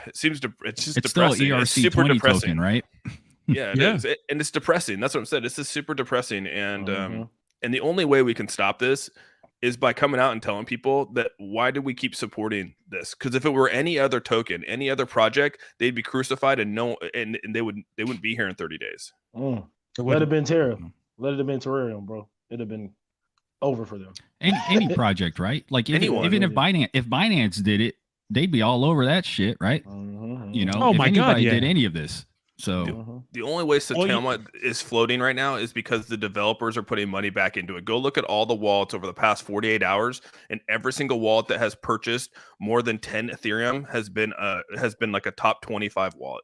S4: it's just
S5: it's
S4: depressing.
S5: Still ERC
S4: it's super
S5: 20
S4: depressing,
S5: token, right?
S4: Yeah, it is. And it's depressing. That's what I'm saying. This is super depressing. And and the only way we can stop this is by coming out and telling people that why do we keep supporting this? Because if it were any other token, any other project, they'd be crucified and they wouldn't be here in 30 days.
S3: It would have been terrible. Let it have been Terrareum, bro. It'd have been over for them.
S5: Any project, right? Like even if Binance did it, they'd be all over that shit, right? You know, if anybody did any of this. So
S4: the only way Saitama is floating right now is because the developers are putting money back into it. Go look at all the wallets over the past 48 hours, and every single wallet that has purchased more than 10 Ethereum has been like a top 25 wallet.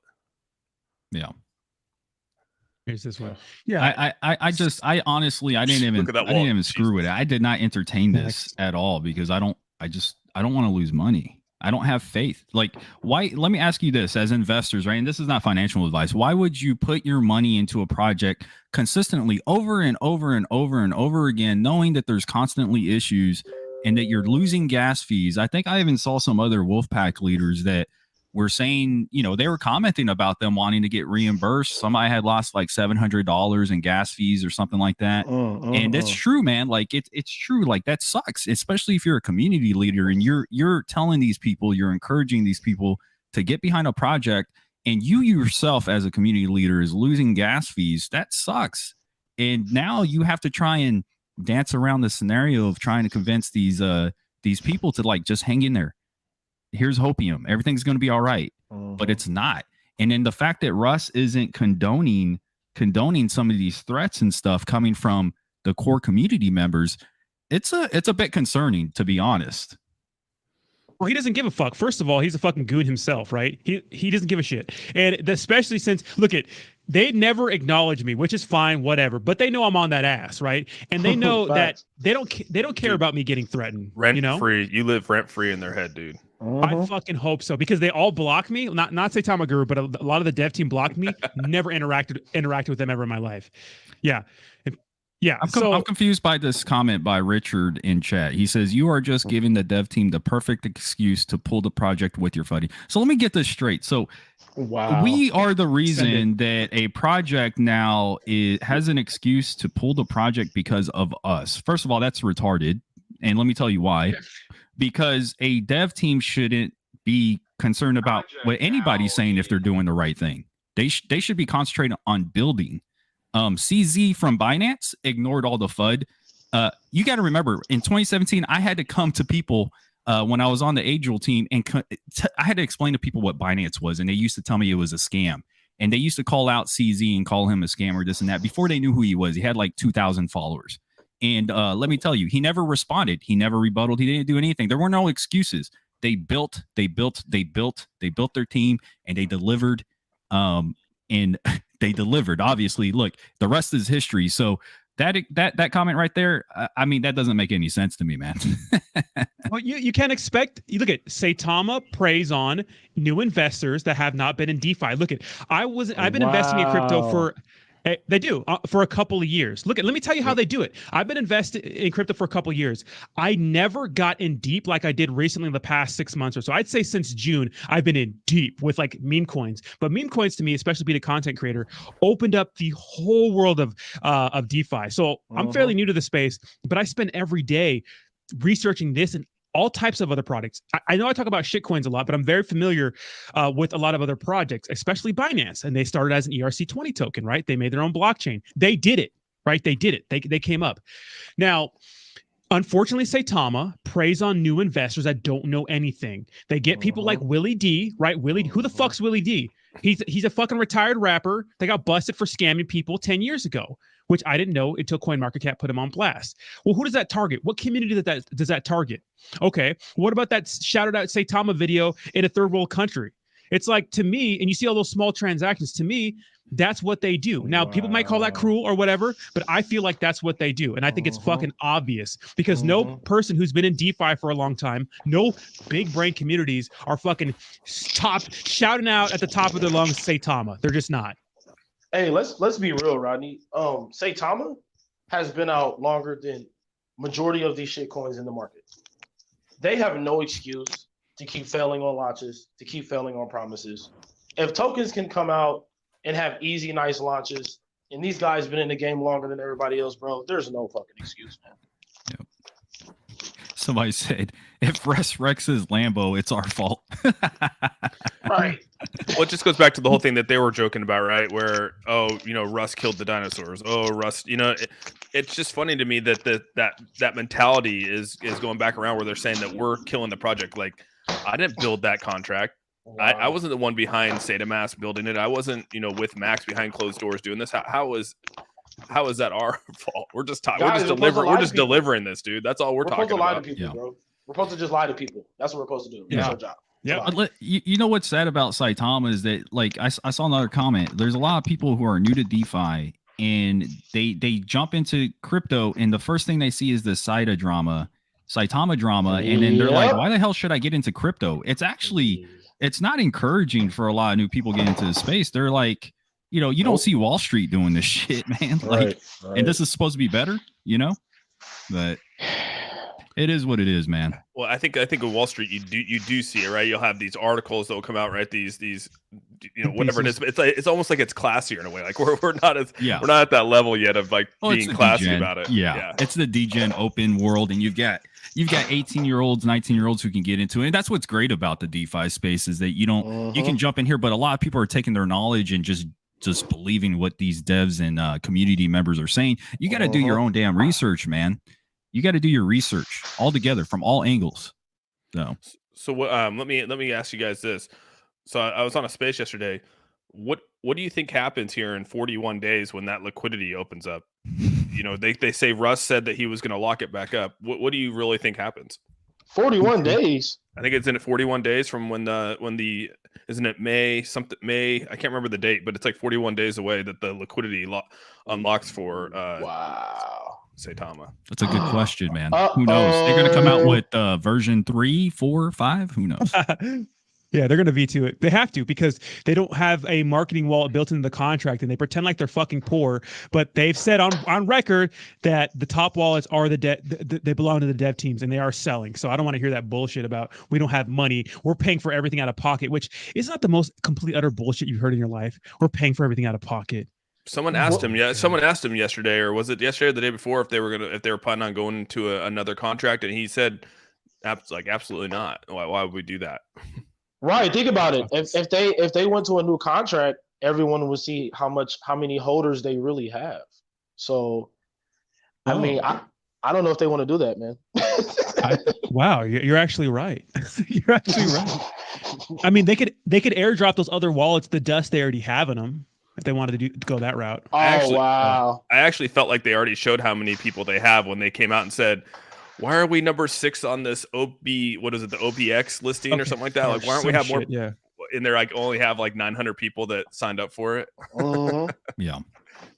S5: Yeah.
S1: Here's this one. Yeah.
S5: I honestly I didn't even screw with it. I did not entertain this at all because I don't want to lose money. I don't have faith. Like, why? Let me ask you this as investors, right? And this is not financial advice. Why would you put your money into a project consistently over and over and over and over again, knowing that there's constantly issues and that you're losing gas fees? I think I even saw some other Wolfpack leaders that were saying, you know, they were commenting about them wanting to get reimbursed. Somebody had lost like $700 in gas fees or something like that. And it's true, man. Like it's true. Like that sucks, especially if you're a community leader and you're telling these people, you're encouraging these people to get behind a project, and you yourself as a community leader is losing gas fees. That sucks. And now you have to try and dance around the scenario of trying to convince these people to like just hang in there. Here's hopium. Everything's going to be all right, but it's not. And then the fact that Russ isn't condoning some of these threats and stuff coming from the core community members, it's a bit concerning, to be honest.
S1: Well, he doesn't give a fuck. First of all, he's a fucking goon himself, right? He doesn't give a shit. And especially since, look at, they never acknowledge me, which is fine, whatever. But they know I'm on that ass, right? And they know that they don't care about me getting threatened.
S4: Free. You live rent free in their head, dude.
S1: I fucking hope so, because they all block me. Not Saitama Guru, but a lot of the dev team blocked me. Never interacted with them ever in my life. Yeah. Yeah,
S5: I'm confused by this comment by Richard in chat. He says, you are just giving the dev team the perfect excuse to pull the project with your fuddy. So let me get this straight. So we are the reason that a project now has an excuse to pull the project because of us. First of all, that's retarded. And let me tell you why. Because a dev team shouldn't be concerned about what anybody's saying if they're doing the right thing. They should be concentrating on building. CZ from Binance ignored all the FUD. You got to remember, in 2017, I had to come to people when I was on the Agile team, and I had to explain to people what Binance was, and they used to tell me it was a scam. And they used to call out CZ and call him a scammer, this and that, before they knew who he was. He had like 2,000 followers. And let me tell you, he never responded. He never rebutted. He didn't do anything. There were no excuses. They built their team, and they delivered. They delivered. Obviously, look, the rest is history. So that comment right there, I mean, that doesn't make any sense to me, man.
S1: Well, you can't expect. You look at Saitama preys on new investors that have not been in DeFi. Look at I've been investing in crypto for. They do for a couple of years. Let me tell you how they do it. I've been invested in crypto for a couple of years. I never got in deep like I did recently in the past 6 months or so. I'd say since June, I've been in deep with like meme coins. But meme coins to me, especially being a content creator, opened up the whole world of DeFi. So I'm fairly new to the space, but I spend every day researching this and all types of other products. I know I talk about shitcoins a lot, but I'm very familiar with a lot of other projects, especially Binance. And they started as an ERC20 token, right? They made their own blockchain. They did it, right? They did it. They came up. Now, unfortunately, Saitama preys on new investors that don't know anything. They get people like Willie D, right? Who the fuck's Willie D? He's a fucking retired rapper that got busted for scamming people 10 years ago, which I didn't know until CoinMarketCap put him on blast. Well, who does that target? What community does that target? Okay, what about that shouted out Saitama video in a third world country? It's like, to me, and you see all those small transactions, to me, that's what they do. Now, people might call that cruel or whatever, but I feel like that's what they do. And I think it's fucking obvious, because no person who's been in DeFi for a long time, no big brain communities are fucking shouting out at the top of their lungs, Saitama. They're just not.
S3: Hey, let's be real, Rodney. Saitama has been out longer than majority of these shit coins in the market. They have no excuse to keep failing on launches, to keep failing on promises. If tokens can come out and have easy, nice launches, and these guys been in the game longer than everybody else, bro, there's no fucking excuse, man.
S5: Yep. Somebody said, if Russ wrecks Lambo, it's our fault.
S3: Right.
S4: Well, it just goes back to the whole thing that they were joking about, right? Where, Russ killed the dinosaurs. Oh, Russ, it's just funny to me that that mentality is going back around where they're saying that we're killing the project. Like, I didn't build that contract. Wow. I wasn't the one behind Saitamask building it. I wasn't, with Max behind closed doors doing this. How is that our fault? We're just talking. We're just delivering. We're just delivering this, dude. That's all we're talking about.
S3: We're supposed to lie to people, bro. We're supposed to just lie to people. That's what we're supposed to do. That's our job.
S1: Yeah.
S5: You know what's sad about Saitama is that, like, I saw another comment. There's a lot of people who are new to DeFi and they jump into crypto, and the first thing they see is the Saitama drama, and then they're like, why the hell should I get into crypto? It's not encouraging for a lot of new people getting into the space. They're like, you don't see Wall Street doing this shit, man. Like, right. And this is supposed to be better, but it is what it is, man.
S4: Well, I think with Wall Street, you do see it, right? You'll have these articles that will come out, right? These whatever it is. It's almost like it's classier in a way. Like we're not at that level yet of like being classy about it.
S5: Yeah. It's the degen open world, and you've got 18-year-olds, 19-year-olds who can get into it. And that's what's great about the DeFi space is that you can jump in here, but a lot of people are taking their knowledge and just believing what these devs and community members are saying. You got to do your own damn research, man. You got to do your research all together from all angles.
S4: So let me ask you guys this. So I was on a space yesterday. What do you think happens here in 41 days when that liquidity opens up? They say Russ said that he was going to lock it back up. What do you really think happens?
S3: 41 days.
S4: I think it's in 41 days from when the isn't it May? I can't remember the date, but it's like 41 days away that the liquidity unlocks for
S3: wow.
S4: Saitama.
S5: That's a good question, man. Who knows? They're going to come out with version 3, 4, 5. Who knows?
S1: Yeah, they're going to veto it. They have to because they don't have a marketing wallet built into the contract, and they pretend like they're fucking poor. But they've said on record that the top wallets are they belong to the dev teams, and they are selling. So I don't want to hear that bullshit about we don't have money. We're paying for everything out of pocket, which is not the most complete utter bullshit you've heard in your life. We're paying for everything out of pocket.
S4: Someone asked him. Yeah, someone asked him yesterday, or was it yesterday or the day before, if they were planning on going into another contract, and he said, absolutely not. Why would we do that?
S3: Right. Think about it. If they went to a new contract, everyone would see how many holders they really have. So, I mean, I don't know if they want to do that, man.
S1: Wow, you're actually right. You're actually right. I mean, they could airdrop those other wallets the dust they already have in them if they wanted to go that route.
S3: Wow.
S4: I actually felt like they already showed how many people they have when they came out and said, why are we number 6 on this the OPX listing or something like that? Like, why aren't we have more?
S1: Yeah.
S4: And they're like only have like 900 people that signed up for it.
S5: Yeah.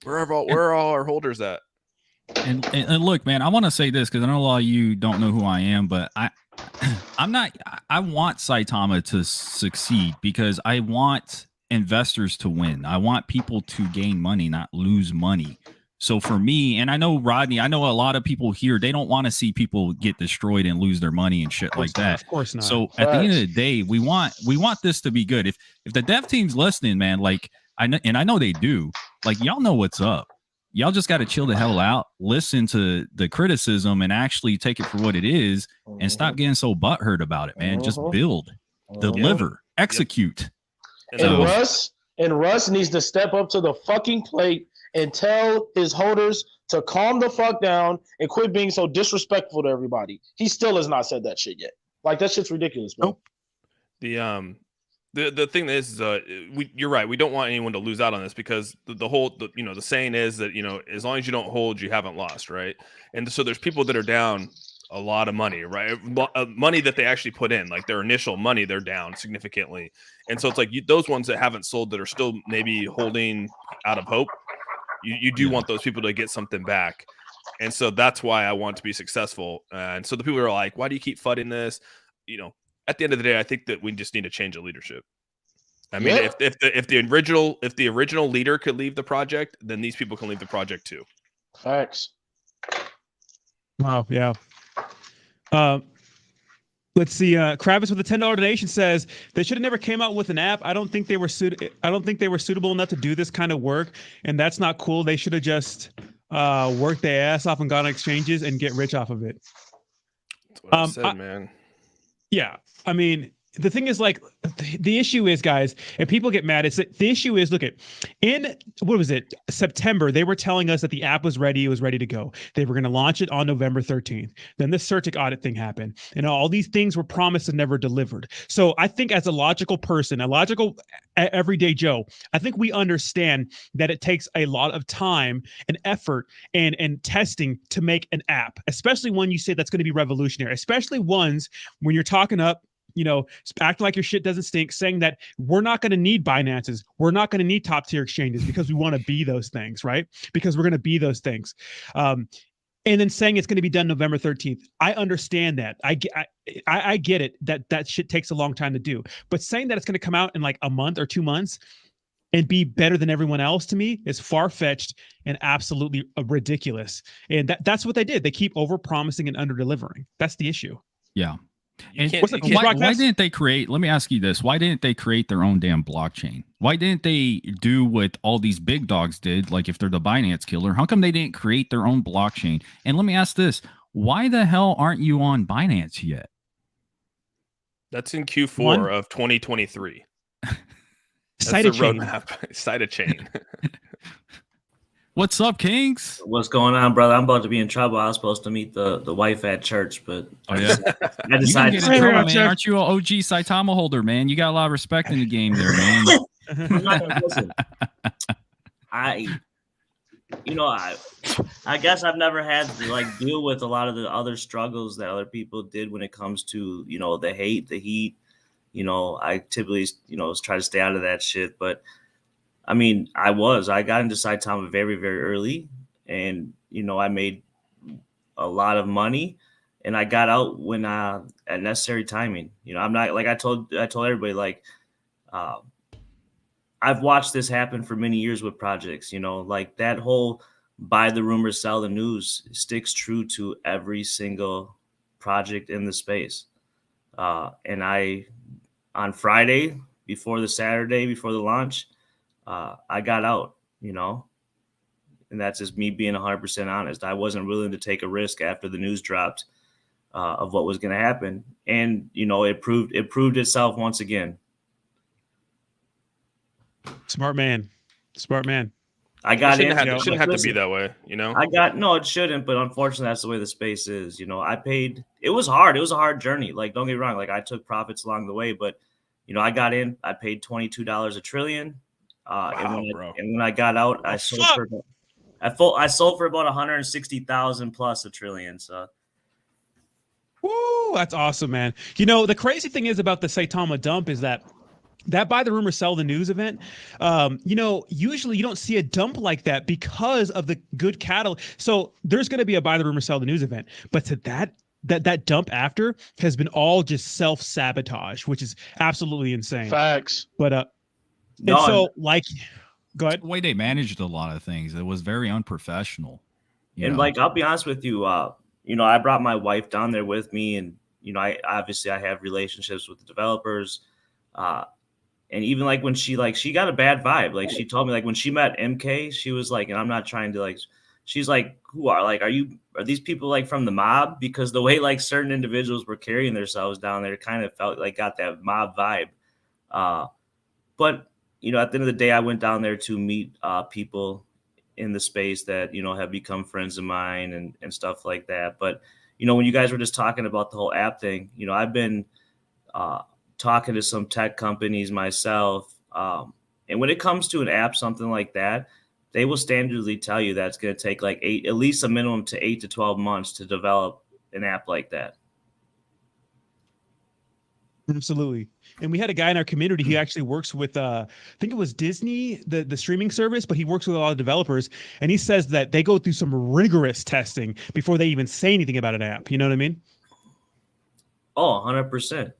S4: Where are all our holders at?
S5: And look, man, I want to say this because I know a lot of you don't know who I am, but I want Saitama to succeed because I want investors to win. I want people to gain money, not lose money. So for me, and I know Rodney, I know a lot of people here, they don't want to see people get destroyed and lose their money and shit like that.
S1: Of course not.
S5: So at the end of the day, we want this to be good. If the dev team's listening, man, like I know they do, like y'all know what's up. Y'all just got to chill the hell out, listen to the criticism and actually take it for what it is and stop getting so butthurt about it, man. Just build, deliver, execute.
S3: And Russ needs to step up to the fucking plate and tell his holders to calm the fuck down and quit being so disrespectful to everybody. He still has not said that shit yet. Like, that shit's ridiculous, bro.
S4: Nope. The thing is, you're right. We don't want anyone to lose out on this because the saying is that, as long as you don't hold, you haven't lost, right? And so there's people that are down a lot of money, right? Money that they actually put in, like their initial money, they're down significantly. And so it's like those ones that haven't sold that are still maybe holding out of hope. You do want those people to get something back. And so that's why I want to be successful. And so the people are like, why do you keep fighting this? At the end of the day, I think that we just need to change the leadership. I mean, if the original leader could leave the project, then these people can leave the project too.
S3: Facts.
S1: Wow. Yeah. Let's see. Kravis with a $10 donation says they should have never came out with an app. I don't think they were suitable enough to do this kind of work, and that's not cool. They should have just worked their ass off and gone on exchanges and get rich off of it.
S4: That's what I said, man.
S1: Yeah. I mean, the thing is, like, the issue is, guys, and people get mad. It's that the issue is, look at, in what was it, September, they were telling us that the app was ready, it was ready to go. They were going to launch it on November 13th. Then the CERTIC audit thing happened, and all these things were promised and never delivered. So I think, as a logical person, a logical everyday Joe, I think we understand that it takes a lot of time and effort and testing to make an app, especially when you say that's going to be revolutionary, especially ones when you're talking up, acting like your shit doesn't stink, saying that we're not going to need Binances, we're not going to need top tier exchanges because we want to be those things, right? Because we're going to be those things. And then saying it's going to be done November 13th. I understand that. I get it, that shit takes a long time to do. But saying that it's going to come out in like a month or 2 months and be better than everyone else, to me, is far-fetched and absolutely ridiculous. And that's what they did. They keep over-promising and under-delivering. That's the issue.
S5: Yeah. And
S1: why
S5: didn't they create, let me ask you this, why didn't they create their own damn blockchain? Why didn't they do what all these big dogs did? Like, if they're the Binance killer, how come they didn't create their own blockchain? And let me ask this, why the hell aren't you on Binance yet?
S4: That's in Q4 of 2023. That's
S1: Saita
S4: the roadmap. Saita chain.
S5: What's up, Kings?
S6: What's going on, brother? I'm about to be in trouble. I was supposed to meet the wife at church, but
S5: I decided
S6: to
S5: get in trouble, man. Aren't you an OG Saitama holder, man? You got a lot of respect in the game there, man.
S6: I'm not gonna listen. I guess I've never had to deal with a lot of the other struggles that other people did when it comes to the hate, the heat. I typically try to stay out of that shit, but I mean, I got into Saitama very, very early, and I made a lot of money, and I got out when at necessary timing. I'm not, like I told everybody, I've watched this happen for many years with projects. Like that whole buy the rumor, sell the news sticks true to every single project in the space. And on Friday before the Saturday before the launch, I got out, and that's just me being 100% honest. I wasn't willing to take a risk after the news dropped of what was going to happen, and it proved itself once again.
S1: Smart man.
S6: I got
S4: it shouldn't have to be that way,
S6: it shouldn't, but unfortunately that's the way the space is. I paid. It was hard. It was a hard journey. Like, don't get me wrong. Like, I took profits along the way, but I got in. I paid $22 a trillion. And when I got out, I sold for about 160,000 plus a trillion. So,
S1: woo, that's awesome, man. The crazy thing is about the Saitama dump is that buy the rumor, sell the news event. Usually you don't see a dump like that because of the good cattle. So there's going to be a buy the rumor, sell the news event, but to that dump after has been all just self-sabotage, which is absolutely insane.
S3: Facts.
S1: But go ahead.
S5: The way they managed a lot of things, it was very unprofessional.
S6: I'll be honest with you, I brought my wife down there with me, and I have relationships with the developers, and even when she got a bad vibe. She told me when she met MK, she was like, and I'm not trying to she's like, who are these people from the mob? Because the way certain individuals were carrying themselves down there kind of felt got that mob vibe. But at the end of the day, I went down there to meet people in the space that, have become friends of mine and stuff like that. But, when you guys were just talking about the whole app thing, I've been talking to some tech companies myself. And when it comes to an app, something like that, they will standardly tell you that it's going to take at least a minimum to 8 to 12 months to develop an app like that.
S1: Absolutely. And we had a guy in our community who actually works with, I think it was Disney, the streaming service, but he works with a lot of developers. And he says that they go through some rigorous testing before they even say anything about an app. You know what I mean?
S6: Oh, 100%.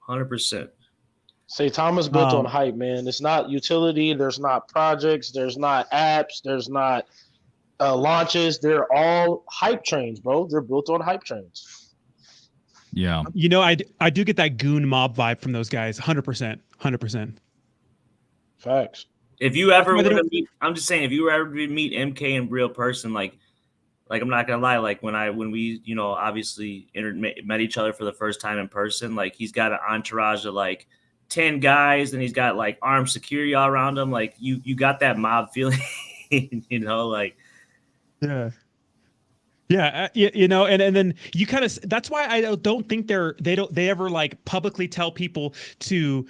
S6: 100%.
S3: Saitama's built on hype, man. It's not utility. There's not projects. There's not apps. There's not launches. They're all hype trains, bro. They're built on hype trains.
S5: Yeah.
S1: I do get that goon mob vibe from those guys. 100%. Facts.
S6: If you ever want to meet, I'm just saying, if you ever meet MK in real person, Like, I'm not gonna lie. Like when we, you know, obviously met each other for the first time in person, like he's got an entourage of like 10 guys and he's got like armed security all around him. Like you got that mob feeling, you know, like.
S1: Yeah. Yeah, you know, and then you kind of, that's why I don't think they ever like publicly tell people to,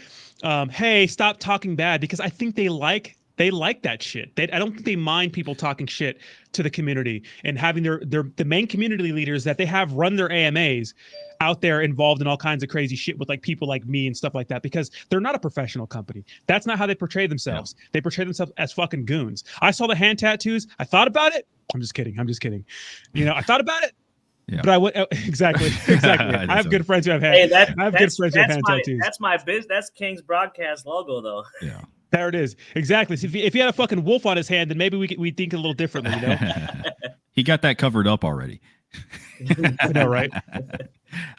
S1: hey, stop talking bad, because I think they like that shit. I don't think they mind people talking shit to the community and having the main community leaders that they have run their AMAs out there involved in all kinds of crazy shit with like people like me and stuff like that, because they're not a professional company. That's not how they portray themselves. Yeah. They portray themselves as fucking goons. I saw the hand tattoos. I thought about it. I'm just kidding. You know, I thought about it. Yeah. But I would exactly. I have good friends who have had. Hey, I have good friends who have hand tattoos.
S6: That's my business. That's King's broadcast logo, though.
S1: Yeah. There it is. Exactly. So if he had a fucking wolf on his hand, then maybe we think a little differently, you know?
S5: He got that covered up already.
S1: I know, right?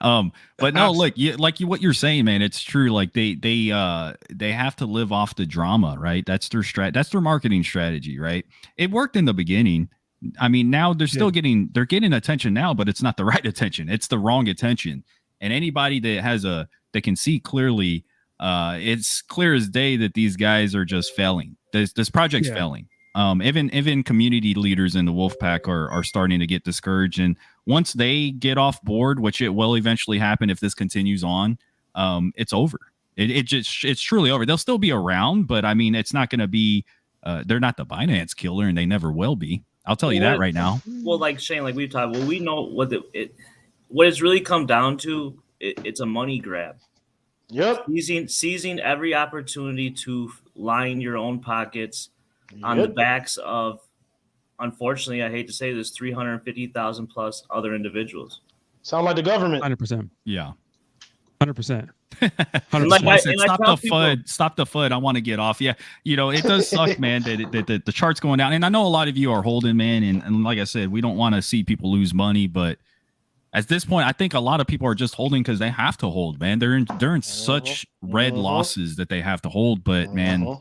S5: But no, look, what you're saying, man, it's true. Like they have to live off the drama, right? That's their marketing strategy, right? It worked in the beginning. I mean, now they're getting attention now, but it's not the right attention. It's the wrong attention. And anybody that can see clearly, it's clear as day that these guys are just failing. This project's failing. Even community leaders in the Wolfpack are starting to get discouraged. And once they get off board, which it will eventually happen if this continues on, it's over. It's truly over. They'll still be around, but I mean, it's not going to be. They're not the Binance killer, and they never will be. I'll tell you that right now.
S6: Well, like Shane, like we've talked. Well, we know what it's really come down to. It's a money grab.
S3: Yep.
S6: Seizing every opportunity to line your own pockets on the backs of, unfortunately, I hate to say this, 350,000 plus other individuals.
S3: Sound like the government.
S1: 100%.
S5: Yeah.
S1: 100%.
S5: Stop the FUD. I want to get off. Yeah. You know, it does suck, man, that the chart's going down. And I know a lot of you are holding, man. And like I said, we don't want to see people lose money, but at this point, I think a lot of people are just holding because they have to hold, man. They're in such red losses that they have to hold. But man,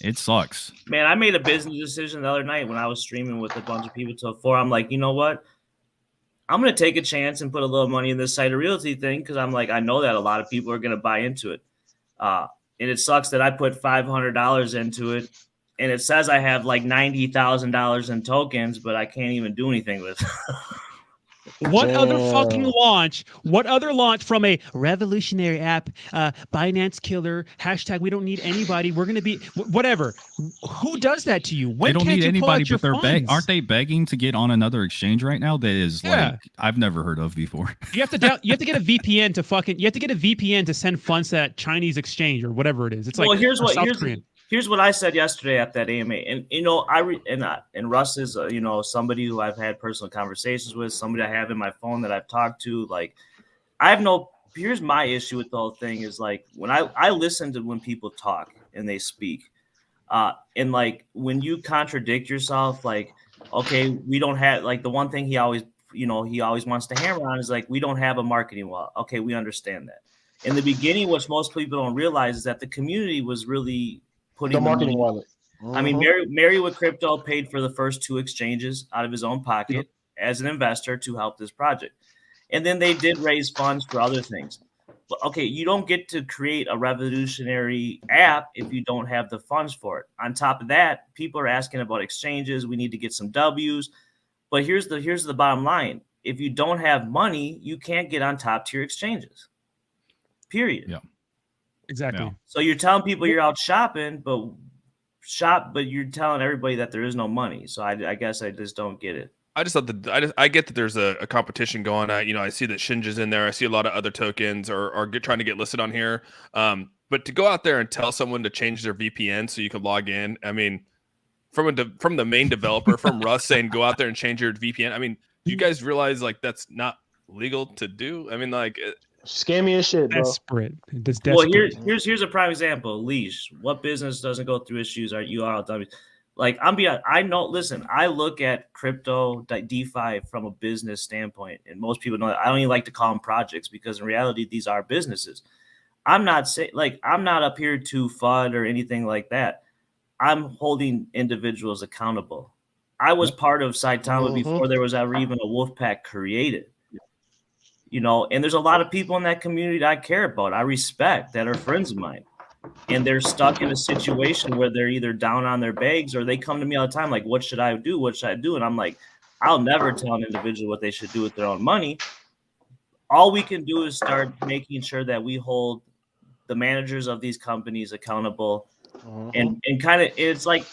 S5: it sucks.
S6: Man, I made a business decision the other night when I was streaming with a bunch of people till 4. I'm like, you know what? I'm going to take a chance and put a little money in this Saita Realty thing, because I'm like, I know that a lot of people are going to buy into it. And it sucks that I put $500 into it, and it says I have like $90,000 in tokens, but I can't even do anything with it.
S1: What other launch from a revolutionary app, Binance killer, hashtag we don't need anybody, we're going to be whatever. Who does that to you? When
S5: they don't need anybody, but aren't they begging to get on another exchange right now? That is like I've never heard of before.
S1: You have to get a VPN to send funds to that Chinese exchange or whatever it is. It's like
S6: Here's what I said yesterday at that AMA, and you know, and Russ is you know, somebody who I've had personal conversations with, somebody I have in my phone that I've talked to. Like, here's my issue with the whole thing is like when I listen to when people talk and they speak, and like when you contradict yourself, like, okay, we don't have, like, the one thing he always wants to hammer on is like, we don't have a marketing wall. Okay, we understand that. In the beginning, what most people don't realize is that the community was really putting
S3: the marketing wallet.
S6: I mean, Mary with Crypto paid for the first 2 exchanges out of his own pocket as an investor to help this project. And then they did raise funds for other things. But okay, you don't get to create a revolutionary app if you don't have the funds for it. On top of that, people are asking about exchanges. We need to get some W's. But here's the bottom line. If you don't have money, you can't get on top tier exchanges. Period.
S5: Yeah.
S1: Exactly.
S5: Yeah.
S6: So you're telling people you're out shopping, but you're telling everybody that there is no money. So I guess I just don't get it.
S4: I just thought I get that there's a competition going on. You know, I see that Shinja's in there. I see a lot of other tokens are trying to get listed on here. But to go out there and tell someone to change their VPN so you can log in, I mean, from the main developer, from Russ saying go out there and change your VPN. I mean, do you guys realize like that's not legal to do? I mean, like.
S3: Scammy as shit, bro.
S1: Desperate.
S6: Well, here's a prime example. Leash. What business doesn't go through issues? Are you all done? Like, I know. Listen, I look at crypto DeFi from a business standpoint, and most people know that. I don't even like to call them projects because in reality, these are businesses. I'm not up here to FUD or anything like that. I'm holding individuals accountable. I was part of Saitama
S3: Mhm.
S6: before there was ever even a wolf pack created. You know, and there's a lot of people in that community that I care about, I respect, that are friends of mine. And they're stuck in a situation where they're either down on their bags or they come to me all the time like, what should I do? What should I do? And I'm like, I'll never tell an individual what they should do with their own money. All we can do is start making sure that we hold the managers of these companies accountable. And kind of, it's like,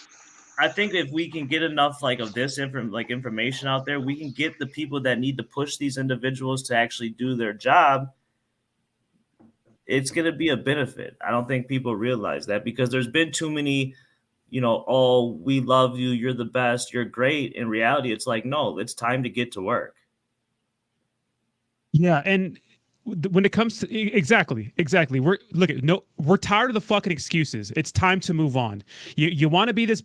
S6: I think if we can get enough like of this information out there, we can get the people that need to push these individuals to actually do their job. It's going to be a benefit. I don't think people realize that, because there's been too many, you know, oh, we love you, you're the best, you're great. In reality, it's like, no, it's time to get to work.
S1: Yeah, and when it comes to exactly, we're tired of the fucking excuses. It's time to move on. You want to be this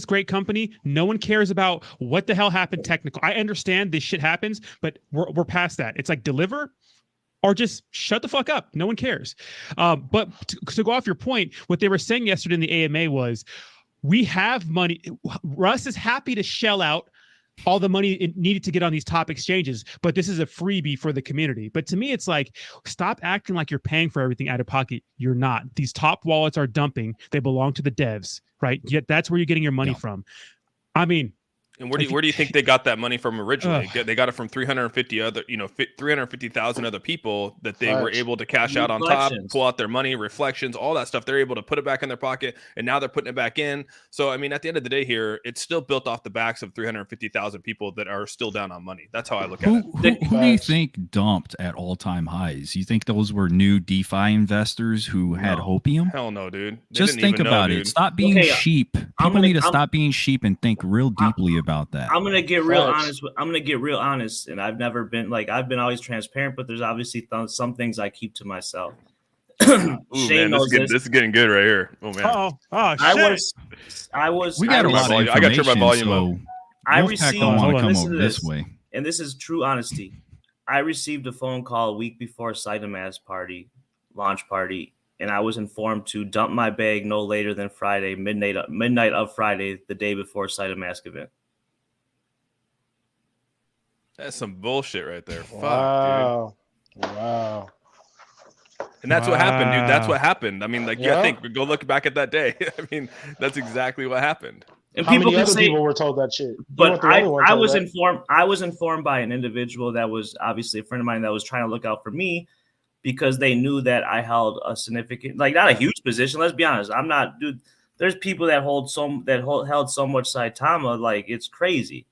S1: great company. No one cares about what the hell happened technical. I understand this shit happens, but we're past that. It's like deliver or just shut the fuck up. No one cares. But to go off your point, what they were saying yesterday in the AMA was, we have money. Russ is happy to shell out all the money it needed to get on these top exchanges, but this is a freebie for the community. But to me, it's like, stop acting like you're paying for everything out of pocket. You're not. These top wallets are dumping. They belong to the devs, right? Yet that's where you're getting your money from. I mean,
S4: and where do you think they got that money from originally? They got it from 350,000 other people that they were able to cash out on top, pull out their money, reflections, all that stuff. They're able to put it back in their pocket, and now they're putting it back in. So, I mean, at the end of the day here, it's still built off the backs of 350,000 people that are still down on money. That's how I look at it.
S5: Who do you think dumped at all-time highs? You think those were new DeFi investors who had hopium?
S4: Hell no, dude.
S5: Just think about it. Stop being sheep. People need to stop being sheep and think real deeply about that.
S6: I'm gonna get real honest. I'm gonna get real honest, and I've never been like, I've been always transparent, but there's obviously some things I keep to myself.
S4: Ooh, man, this is getting good right here. Oh man.
S1: Oh shit.
S6: I was.
S5: We got a lot of information.
S4: I got to turn my volume up.
S6: I received.
S5: Don't want to come over this way.
S6: And this is true honesty. I received a phone call a week before Saitamask launch party, and I was informed to dump my bag no later than Friday, midnight of Friday, the day before Saitamask event.
S4: That's some bullshit right there.
S3: Wow.
S4: Fuck, dude.
S3: Wow.
S4: And that's what happened, dude. That's what happened. I mean, like, I think go look back at that day. I mean, that's exactly what happened.
S6: And
S3: how many other people were told that shit?
S6: But I was informed. I was informed by an individual that was obviously a friend of mine that was trying to look out for me, because they knew that I held a significant, like, not a huge position. Let's be honest. I'm not, dude. There's people that held so much Saitama, like, it's crazy.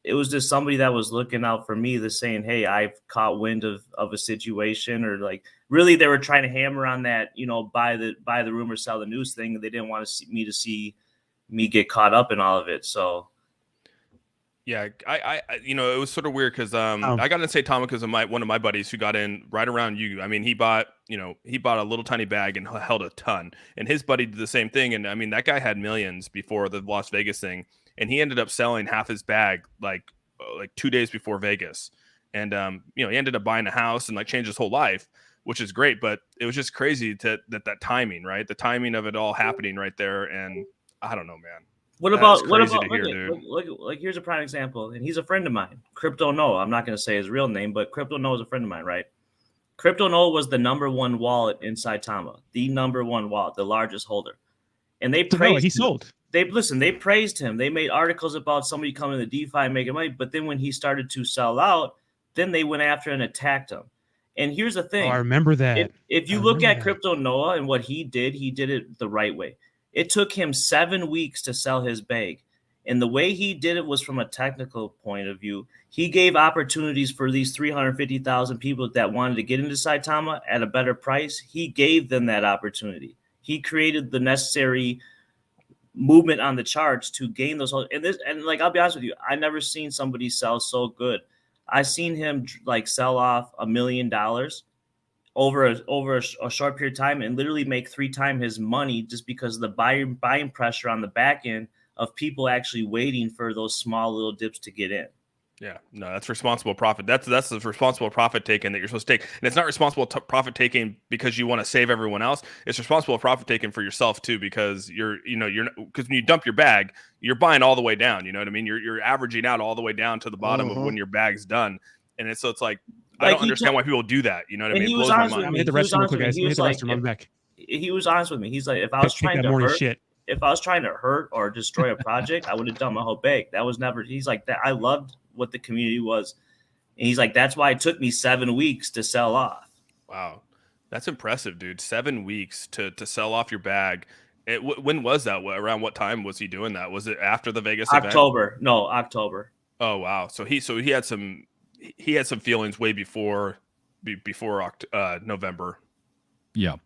S6: It was just somebody that was looking out for me, that's saying, hey, I've caught wind of a situation, or like, really they were trying to hammer on that, you know, buy the rumor, sell the news thing. They didn't want to see me get caught up in all of it. So
S4: yeah, I you know, it was sort of weird because I got in Saitama because of one of my buddies who got in right around you. I mean, he bought a little tiny bag and held a ton, and his buddy did the same thing. And I mean, that guy had millions before the Las Vegas thing. And he ended up selling half his bag like 2 days before Vegas. And, he ended up buying a house and like changed his whole life, which is great. But it was just crazy that timing, right? The timing of it all happening right there. And I don't know, man.
S6: What about here's a prime example. And he's a friend of mine, Crypto Noah. I'm not going to say his real name, but Crypto Noah is a friend of mine, right? Crypto Noah was the number one wallet in Saitama, the number one wallet, the largest holder. And they praised
S1: he sold.
S6: They praised him. They made articles about somebody coming to DeFi and making money. But then when he started to sell out, then they went after and attacked him. And here's the thing.
S1: Oh, I remember that.
S6: If you look at Crypto Noah and what he did it the right way. It took him 7 weeks to sell his bag. And the way he did it was from a technical point of view. He gave opportunities for these 350,000 people that wanted to get into Saitama at a better price. He gave them that opportunity. He created the necessary movement on the charts to gain those. And like, I'll be honest with you, I never seen somebody sell so good. I seen him like sell off $1 million over a short period of time and literally make 3 times his money just because of the buying pressure on the back end of people actually waiting for those small little dips to get in.
S4: Yeah, no, that's responsible profit. That's the responsible profit taking that you're supposed to take, and it's not responsible profit taking because you want to save everyone else. It's responsible profit taking for yourself too, because you're because when you dump your bag, you're buying all the way down. You know what I mean? You're averaging out all the way down to the bottom of when your bag's done, and it's like I don't understand why people do that. You know what I mean? It blows my mind.
S1: I'm gonna hit the restroom real quick, guys. I'm gonna hit the restroom. I'm back.
S6: He was honest with me. He's like, if I was trying to hurt, if I was trying to hurt or destroy a project, I would have done my whole bag. That was never. He's like that. I loved what the community was, and he's like, that's why it took me 7 weeks to sell off.
S4: Wow, that's impressive, dude. 7 weeks to sell off your bag. When was that? Around what time was he doing that? Was it after the Vegas event?
S6: October. No, October.
S4: Oh wow. So he had some feelings way before November.
S5: Yeah.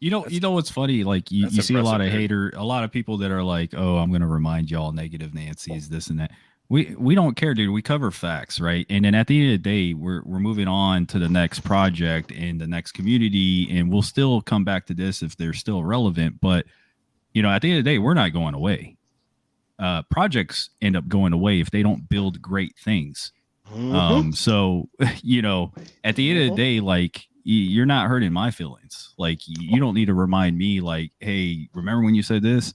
S5: You know what's funny? Like you see a lot of people that are like, oh, I'm going to remind y'all negative Nancy's, this and that. We don't care, dude. We cover facts, right? And then at the end of the day, we're moving on to the next project and the next community, and we'll still come back to this if they're still relevant. But at the end of the day, we're not going away. Projects end up going away if they don't build great things. So at the end of the day, like you're not hurting my feelings. Like you don't need to remind me, like, hey, remember when you said this?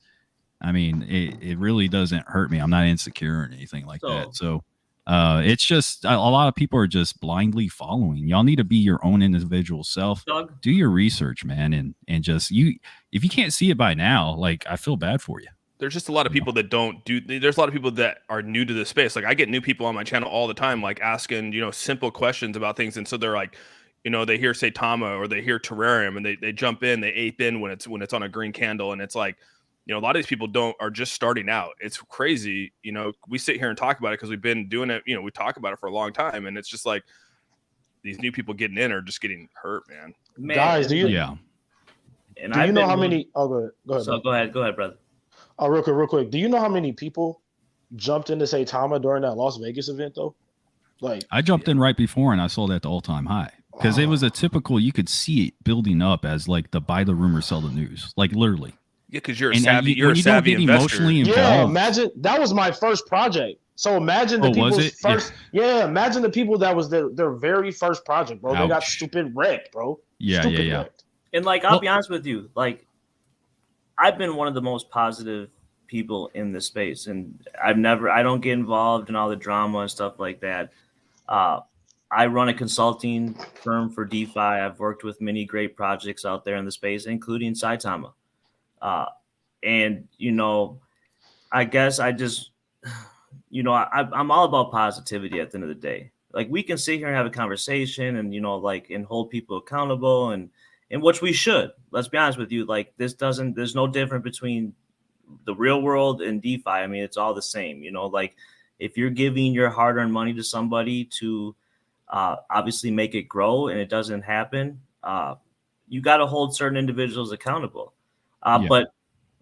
S5: I mean, it really doesn't hurt me. I'm not insecure or anything like that. So it's just a lot of people are just blindly following. Y'all need to be your own individual self.
S6: Doug?
S5: Do your research, man, and just if you can't see it by now, like I feel bad for you.
S4: There's just a lot of people that don't do. There's a lot of people that are new to this space. Like I get new people on my channel all the time, like asking simple questions about things, and so they're like, they hear Saitama or they hear Terrarium, and they jump in, they ape in when it's on a green candle, and it's like. A lot of these people are just starting out. It's crazy. We sit here and talk about it because we've been doing it. We talk about it for a long time, and it's just like these new people getting in are just getting hurt, man.
S3: Guys, do you?
S5: Yeah.
S6: And
S3: do you know how many? Oh, go ahead.
S6: So go ahead, brother.
S3: Oh, real quick. Do you know how many people jumped into Saitama during that Las Vegas event, though? Like
S5: I jumped in right before, and I sold at the all-time high because it was a typical. You could see it building up as like the buy the rumor, sell the news, like literally.
S4: Yeah, because you're a savvy. You're a savvy investor.
S3: Yeah, imagine that was my first project. So imagine the people's first. Yeah, imagine the people that was their very first project, bro. Ouch. They got stupid wrecked, bro.
S5: Yeah.
S6: Wrecked. And like, I'll be honest with you, like, I've been one of the most positive people in this space, and I don't get involved in all the drama and stuff like that. I run a consulting firm for DeFi. I've worked with many great projects out there in the space, including Saitama. And I guess I just, I'm all about positivity at the end of the day. Like we can sit here and have a conversation and, and hold people accountable and which we should. Let's be honest with you. Like there's no difference between the real world and DeFi. I mean, it's all the same, like if you're giving your hard-earned money to somebody to obviously make it grow and it doesn't happen, you got to hold certain individuals accountable. But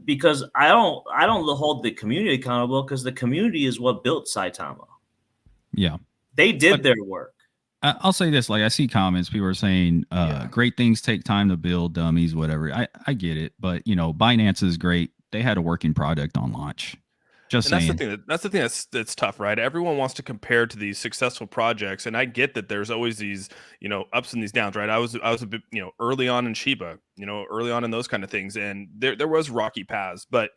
S6: because I don't hold the community accountable because the community is what built Saitama.
S5: Yeah.
S6: They did their work.
S5: I'll say this, like I see comments, people are saying great things take time to build, dummies, whatever. I get it. But Binance is great. They had a working product on launch. Just saying.
S4: That's the thing that's tough, right? Everyone wants to compare to these successful projects, and I get that there's always these, ups and these downs, right? I was a bit, early on in Shiba, early on in those kind of things, and there was rocky paths, but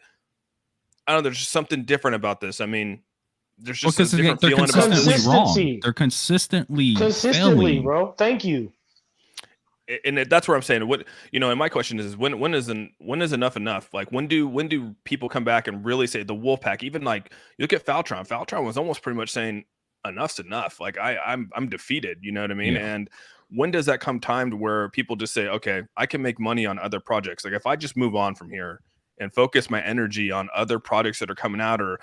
S4: I don't know, there's just something different about this. I mean, there's just a different feeling about this.
S5: Wrong. They're consistently failing,
S3: bro. Thank you.
S4: And that's where I'm saying what and my question is when is enough? Like when do people come back and really say the Wolfpack? Even like you look at Faltron. Faltron was almost pretty much saying enough's enough. Like I'm defeated. You know what I mean? Yeah. And when does that come time to where people just say, okay, I can make money on other projects? Like if I just move on from here and focus my energy on other projects that are coming out or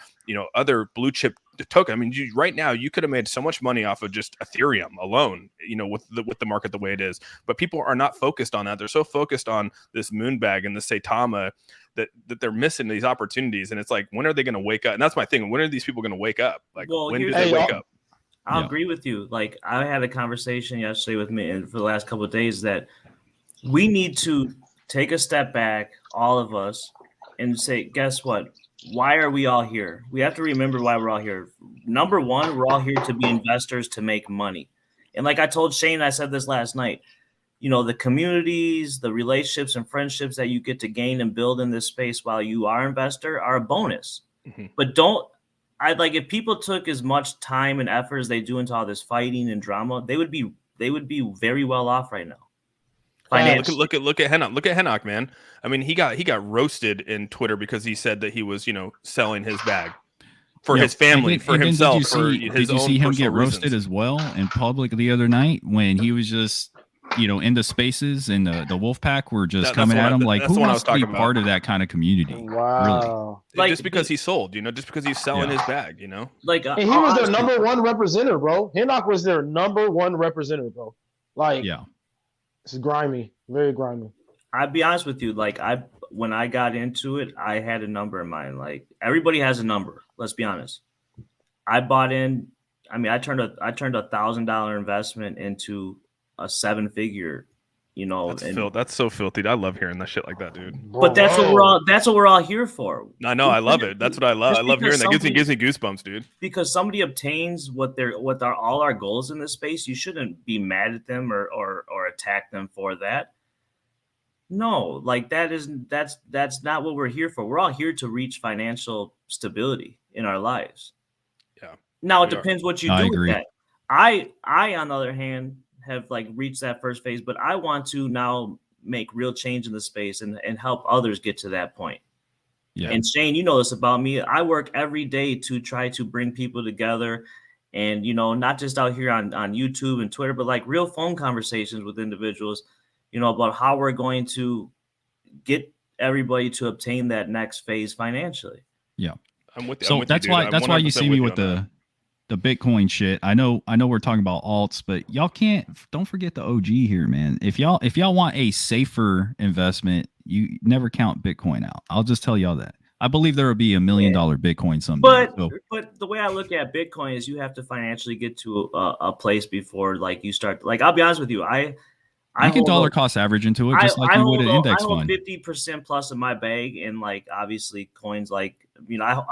S4: other blue chip token. I mean, right now you could have made so much money off of just Ethereum alone, with the market the way it is. But people are not focused on that. They're so focused on this Moonbag and the Saitama that they're missing these opportunities. And it's like, when are they going to wake up? And that's my thing. When are these people going to wake up? Like, when do they wake up?
S6: I'll agree with you. Like, I had a conversation yesterday with me and for the last couple of days that we need to take a step back, all of us, and say, guess what? why are we all here? We have to remember why we're all here. Number one, we're all here to be investors to make money. And like I told Shane, I said this last night, you know, the communities, the relationships and friendships that you get to gain and build in this space while you are an investor are a bonus.
S4: Mm-hmm.
S6: But if people took as much time and effort as they do into all this fighting and drama, they would be very well off right now.
S4: Look at Hennock. Look at Hennock, man. I mean, he got roasted in Twitter because he said that he was, selling his bag for his family, for himself. Did
S5: you see him get roasted as well in public the other night when he was just, into spaces and the wolf pack were just coming at him? Like, who wants to be part of that kind of community?
S3: Wow.
S4: Really? Just because he sold, just because he's selling his bag,
S3: Like, and he was their number one representative, bro. Hennock was their number one representative, bro. Like,
S5: yeah.
S3: It's grimy, very grimy.
S6: I'll be honest with you. Like when I got into it, I had a number in mind. Like everybody has a number. Let's be honest. I bought in. I mean, I turned $1,000 investment into a 7-figure.
S4: That's so filthy. I love hearing that shit like that, dude.
S6: But that's what we're all here for.
S4: I know. I love it. That's what I love. I love hearing that. Gives me goosebumps, dude.
S6: Because somebody obtains what all our goals in this space, you shouldn't be mad at them or attack them for that. No, like that's not what we're here for. We're all here to reach financial stability in our lives.
S4: Yeah.
S6: Now it depends what you do
S5: with
S6: that. I on the other hand have reached that first phase, but I want to now make real change in the space and help others get to that point. Yeah. And Shane, you know this about me. I work every day to try to bring people together and, not just out here on YouTube and Twitter, but real phone conversations with individuals, about how we're going to get everybody to obtain that next phase financially.
S5: Yeah.
S4: I'm with you.
S5: So that's why you see me with the Bitcoin shit. I know we're talking about alts, but y'all don't forget the OG here, man. If y'all want a safer investment, you never count Bitcoin out. I'll just tell y'all that. I believe there will be $1 million Bitcoin someday.
S6: But the way I look at Bitcoin is you have to financially get to a place before you start. I'll be honest with you, I
S5: can dollar cost average into it just like you would an index fund.
S6: I hold 50% plus in my bag, and obviously coins I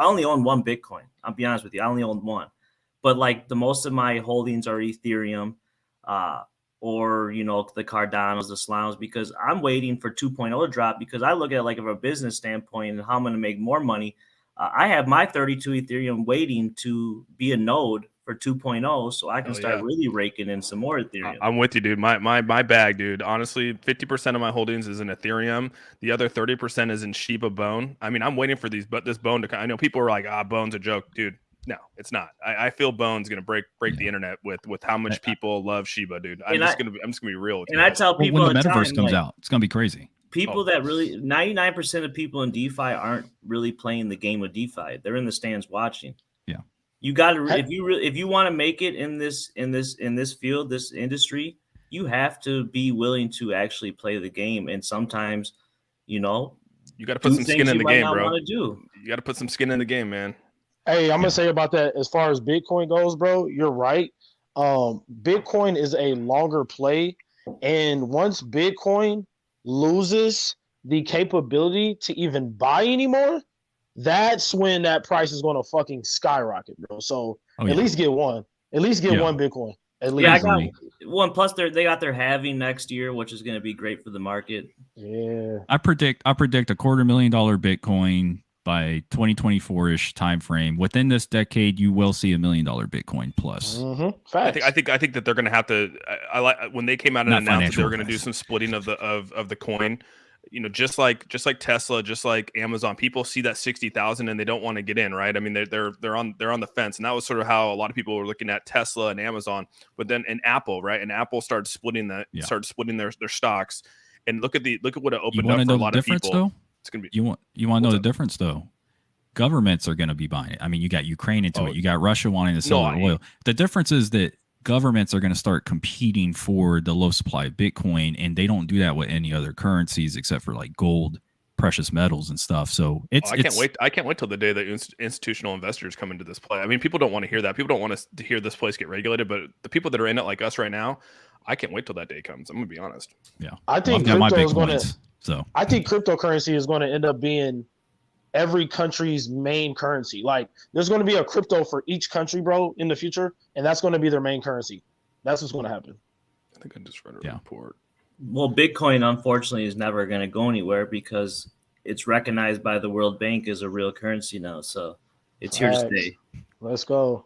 S6: only own one Bitcoin. I'll be honest with you, I only own one. But the most of my holdings are Ethereum, or the Cardanos, the Slimes, because I'm waiting for 2.0 to drop. Because I look at it from a business standpoint and how I'm going to make more money. I have my 32 Ethereum waiting to be a node for 2.0, so I can start really raking in some more Ethereum.
S4: I'm with you, dude. My bag, dude. Honestly, 50% of my holdings is in Ethereum. The other 30% is in Shiba Bone. I mean, I'm waiting for this Bone to. I know people are like, Bone's a joke, dude. No, it's not. I feel Bone's gonna break the internet with how much people love Shiba, dude. I'm just gonna be real with you.
S6: And I tell people
S5: when the metaverse comes out, it's gonna be crazy.
S6: People that really 99% of people in DeFi aren't really playing the game of DeFi. They're in the stands watching.
S5: Yeah.
S6: You got to if you want to make it in this field, this industry, you have to be willing to actually play the game. And sometimes, you
S4: got to put some skin in the game, bro.
S6: You
S4: got to put some skin in the game, man.
S3: Hey, I'm gonna say about that as far as Bitcoin goes, bro. You're right. Bitcoin is a longer play, and once Bitcoin loses the capability to even buy anymore, that's when that price is going to fucking skyrocket, bro. So at least get one. At least get one Bitcoin. At least.
S6: Yeah, I got one. Plus, they got their halving next year, which is going to be great for the market.
S3: Yeah.
S5: I predict $250,000 Bitcoin by 2024-ish time frame. Within this decade, you will see $1 million Bitcoin plus.
S3: Mm-hmm.
S4: I think that they're going to have to. I like when they came out and announced that they were going to do some splitting of the coin. Just like Tesla, just like Amazon, people see that 60,000 and they don't want to get in, right? I mean, they're on the fence, and that was sort of how a lot of people were looking at Tesla and Amazon. But then in Apple, right? And Apple started splitting their stocks. And look at what it opened up for a lot of people.
S5: Though? It's gonna be. You want to know the difference though? Governments are going to be buying it. I mean, you got Ukraine into it. You got Russia wanting to sell oil. The difference is that governments are going to start competing for the low supply of Bitcoin, and they don't do that with any other currencies except for gold, precious metals, and stuff. So
S4: I can't wait till the day that institutional investors come into this play. I mean, people don't want to hear that. People don't want to hear this place get regulated, but the people that are in it like us right now, I can't wait till that day comes. I'm gonna be honest.
S5: Yeah,
S3: I think crypto is going to. So I think cryptocurrency is going to end up being every country's main currency. Like, there's going to be a crypto for each country, bro, in the future, and that's going to be their main currency. That's what's going to happen.
S4: I think I just read a
S5: Yeah.
S4: report.
S6: Well, Bitcoin, unfortunately, is never going to go anywhere because it's recognized by the World Bank as a real currency now. So it's here to stay.
S3: Let's go.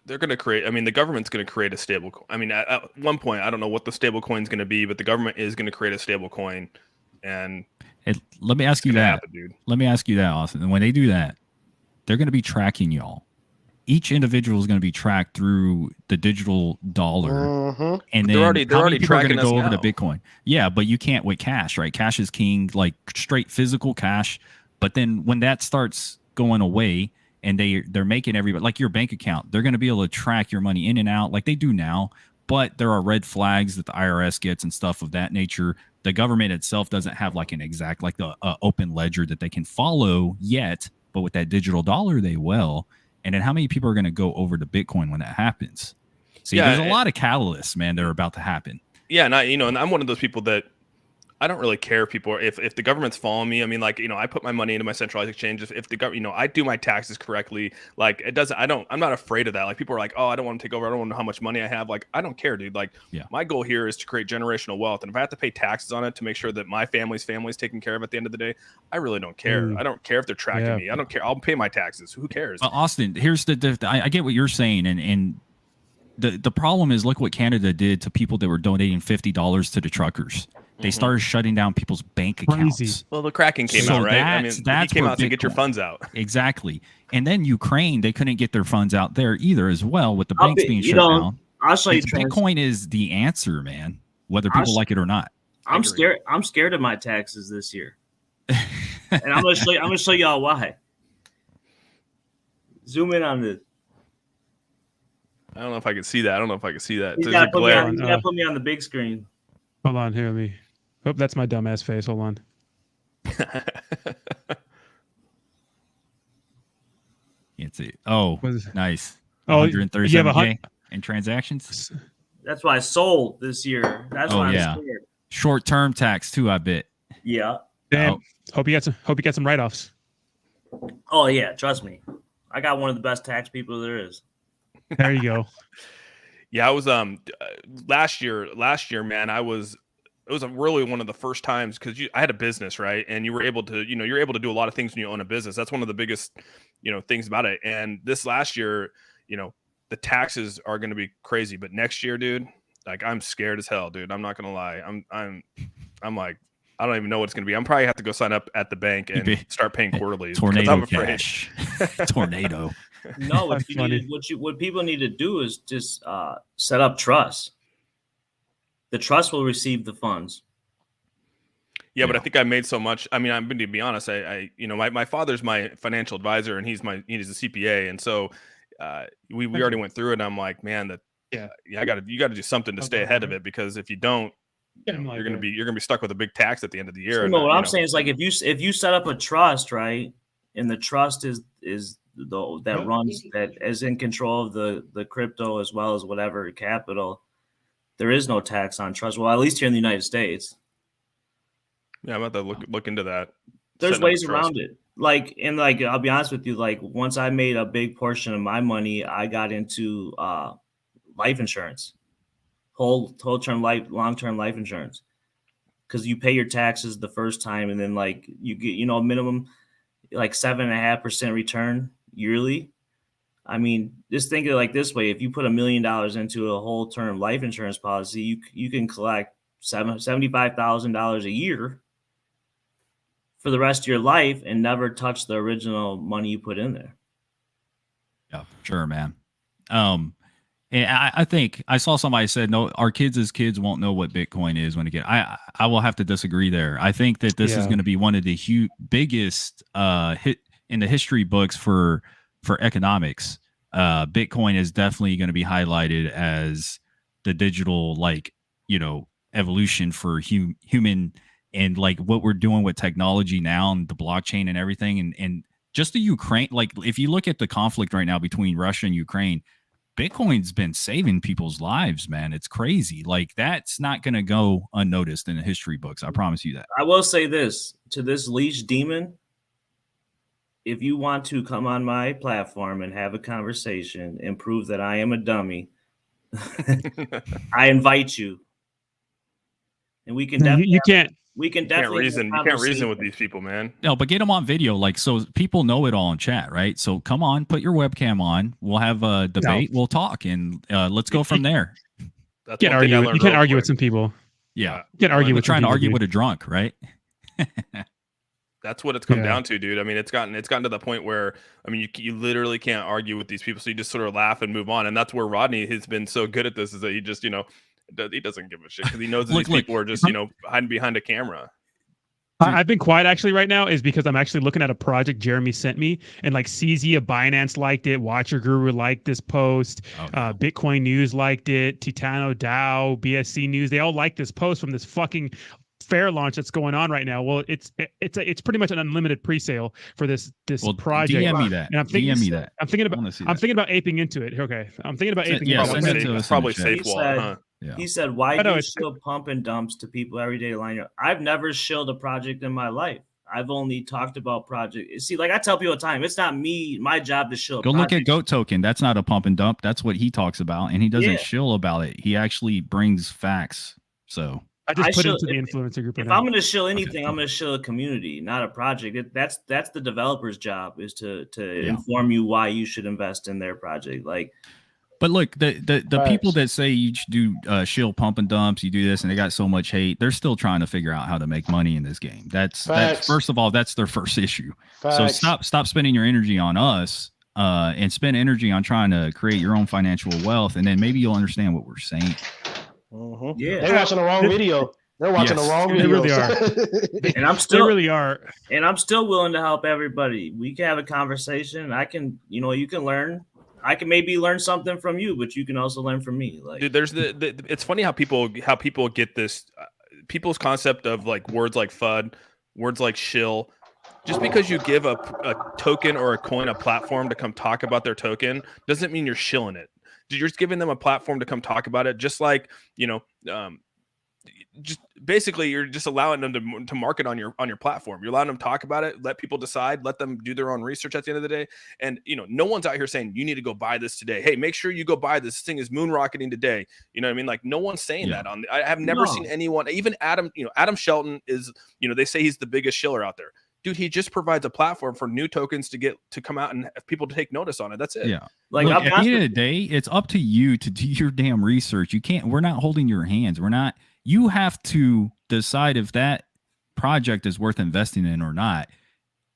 S4: They're going to create, I mean, the government's going to create a stable coin. I mean, at one point, I don't know what the stable coin is going to be, but the government is going to create a stable coin. And
S5: let me ask you that.
S4: Happen, dude.
S5: Let me ask you that, Austin. And when they do that, they're going to be tracking y'all. Each individual is going to be tracked through the digital dollar, and then
S4: they're already
S5: people are going
S4: tracking
S5: to go
S4: us
S5: over
S4: now.
S5: to Bitcoin. Yeah, but you can't with cash, right? Cash is king, like straight physical cash. But then when that starts going away, and they're making everybody like your bank account, they're going to be able to track your money in and out like they do now. But there are red flags that the IRS gets and stuff of that nature. The government itself doesn't have like an exact like the open ledger that they can follow yet. But with that digital dollar, they will. And then how many people are going to go over to Bitcoin when that happens? See, there's a lot of catalysts, man, that are about to happen.
S4: Yeah, and and I'm one of those people that I don't really care if the government's following me. I mean, like, I put my money into my centralized exchange. If the government, I do my taxes correctly. Like, I'm not afraid of that. Like, people are like, oh, I don't want to take over. I don't want to know how much money I have. Like, I don't care, dude. Like, my goal here is to create generational wealth. And if I have to pay taxes on it to make sure that my family's taken care of at the end of the day, I really don't care. I don't care if they're tracking me. I don't care. I'll pay my taxes. Who cares?
S5: Austin, here's I get what you're saying. And the problem is, look what Canada did to people that were donating $50 to the truckers. They started shutting down people's bank accounts.
S1: Crazy.
S4: Well, the Kraken came out, right? I mean, he came out to get your funds out.
S5: Exactly. And then Ukraine, they couldn't get their funds out there either as well with the banks being shut down.
S6: I'll show you.
S5: Bitcoin is the answer, man, whether people like it or not.
S6: I'm scared of my taxes this year. And I'm gonna show y'all why. Zoom in on this.
S4: I don't know if I can see that.
S6: You gotta put me on the big screen.
S1: Hold on, here, let me. Oh, that's my dumbass face. Hold on.
S5: Can't see. Oh, nice.
S1: Oh,
S5: 137K in transactions.
S6: That's why I sold this year. That's why I'm scared.
S5: Short-term tax too, I bet.
S6: Yeah.
S1: Damn. Hope you got some write-offs.
S6: Oh yeah, trust me. I got one of the best tax people there is.
S1: There you go.
S4: Yeah, I was last year, man. It was really one of the first times because I had a business, right? And you were able to, you're able to do a lot of things when you own a business. That's one of the biggest, things about it. And this last year, the taxes are going to be crazy. But next year, dude, like I'm scared as hell, dude. I'm not gonna lie. I'm like, I don't even know what it's going to be. I'm probably have to go sign up at the bank and start paying quarterly.
S5: Tornado
S4: I'm afraid.
S5: cash. Tornado.
S6: No, what people need to do is just set up trust. The trust will receive the funds.
S4: Yeah, but I think I made so much. I mean, I'm going to be honest. My father's my financial advisor, and he's a CPA, and so we already went through it. And I'm like, man, you got to do something to stay ahead of it, because if you don't, you're going to be stuck with a big tax at the end of the year.
S6: So what I'm saying is, like, if you set up a trust, right, and the trust is runs that is in control of the crypto as well as whatever capital, there is no tax on trust. Well, at least here in the United States.
S4: Yeah, I'm about to look into that.
S6: There's ways around it. I'll be honest with you, like, once I made a big portion of my money, I got into life insurance, long-term life insurance, because you pay your taxes the first time, and then like you get minimum like 7.5% return yearly. I mean, just think of it like this way: if you put $1 million into a whole term life insurance policy, you can collect $75,000 a year for the rest of your life and never touch the original money you put in there.
S5: Yeah, sure, man. And I think I saw somebody said, no, our kids as kids won't know what Bitcoin is when it get. I will have to disagree there. I think that this is going to be one of the biggest hit in the history books for economics. Bitcoin is definitely going to be highlighted as the digital, evolution for human, and like what we're doing with technology now and the blockchain and everything. And just the Ukraine, like if you look at the conflict right now between Russia and Ukraine, Bitcoin's been saving people's lives, man. It's crazy. Like, that's not going to go unnoticed in the history books. I promise you that.
S6: I will say this to this leash demon. if you want to come on my platform and have a conversation and prove that I am a dummy, I invite you, and we can
S1: No, you can't.
S6: we can
S4: You can't
S6: definitely
S4: reason. You can't reason with these people, man.
S5: No, but get them on video, like so people know it all in chat, right? So come on, put your webcam on. We'll have a debate. We'll talk, and let's go from there.
S4: That's
S1: You can't argue. You can't argue with some people.
S5: Yeah,
S1: you can't argue with
S5: trying to
S1: people,
S5: argue
S1: dude.
S5: with a drunk, right?
S4: That's what it's come down to, dude. I mean, it's gotten to the point where, I mean, you literally can't argue with these people, so you just sort of laugh and move on. And that's where Rodney has been so good at this, is that he just, he doesn't give a shit because he knows that these people are just, hiding behind a camera.
S1: I've been quiet actually right now is because I'm actually looking at a project Jeremy sent me, and like CZ of Binance liked it, Watcher Guru liked this post, Bitcoin News liked it, Titano DAO, BSC News, they all like this post from this fucking fair launch that's going on right now. Well, it's pretty much an unlimited pre-sale for this project.
S5: DM me that.
S1: And I'm thinking,
S5: DM me that.
S1: I'm thinking about aping into it. Okay, I'm thinking about aping into it.
S4: Probably safe wallet, huh?
S6: Yeah. He said, "Why do you shill pump and dumps to people every day?" Line up. I've never shilled a project in my life. I've only talked about project. See, like I tell people all the time, it's not my job to shill.
S5: Go look at Goat Token. That's not a pump and dump. That's what he talks about, and he doesn't shill about it. He actually brings facts. So
S1: I just put it into the influencer group.
S6: If I'm going to shill anything, I'm going to shill a community, not a project. That's the developer's job, is to inform you why you should invest in their project. Like.
S5: But look, the people that say you should do shill pump and dumps, you do this, and they got so much hate, they're still trying to figure out how to make money in this game. That's first of all, that's their first issue. So stop spending your energy on us and spend energy on trying to create your own financial wealth, and then maybe you'll understand what we're saying.
S3: Mm-hmm. Yeah, they're watching the wrong video. They're watching the wrong video.
S1: They really are.
S6: And I'm still
S1: they really are.
S6: And I'm still willing to help everybody. We can have a conversation. I can, you can learn. I can maybe learn something from you, but you can also learn from me. Like,
S4: dude, there's it's funny how people get this people's concept of like words like FUD, words like shill. Just because you give a token or a coin a platform to come talk about their token doesn't mean you're shilling it. You're just giving them a platform to come talk about it. Just like, just basically you're just allowing them to market on your platform. You're allowing them to talk about it, let people decide, let them do their own research at the end of the day. And no one's out here saying you need to go buy this today. Hey, make sure you go buy this. This thing is moon rocketing today. You know what I mean? Like, no one's saying that I have never seen anyone, even Adam, Adam Shelton is, they say he's the biggest shiller out there. Dude, he just provides a platform for new tokens to come out and have people to take notice on it. That's it.
S5: Yeah. Like, look, at the end of the day, it's up to you to do your damn research. We're not holding your hands. You have to decide if that project is worth investing in or not.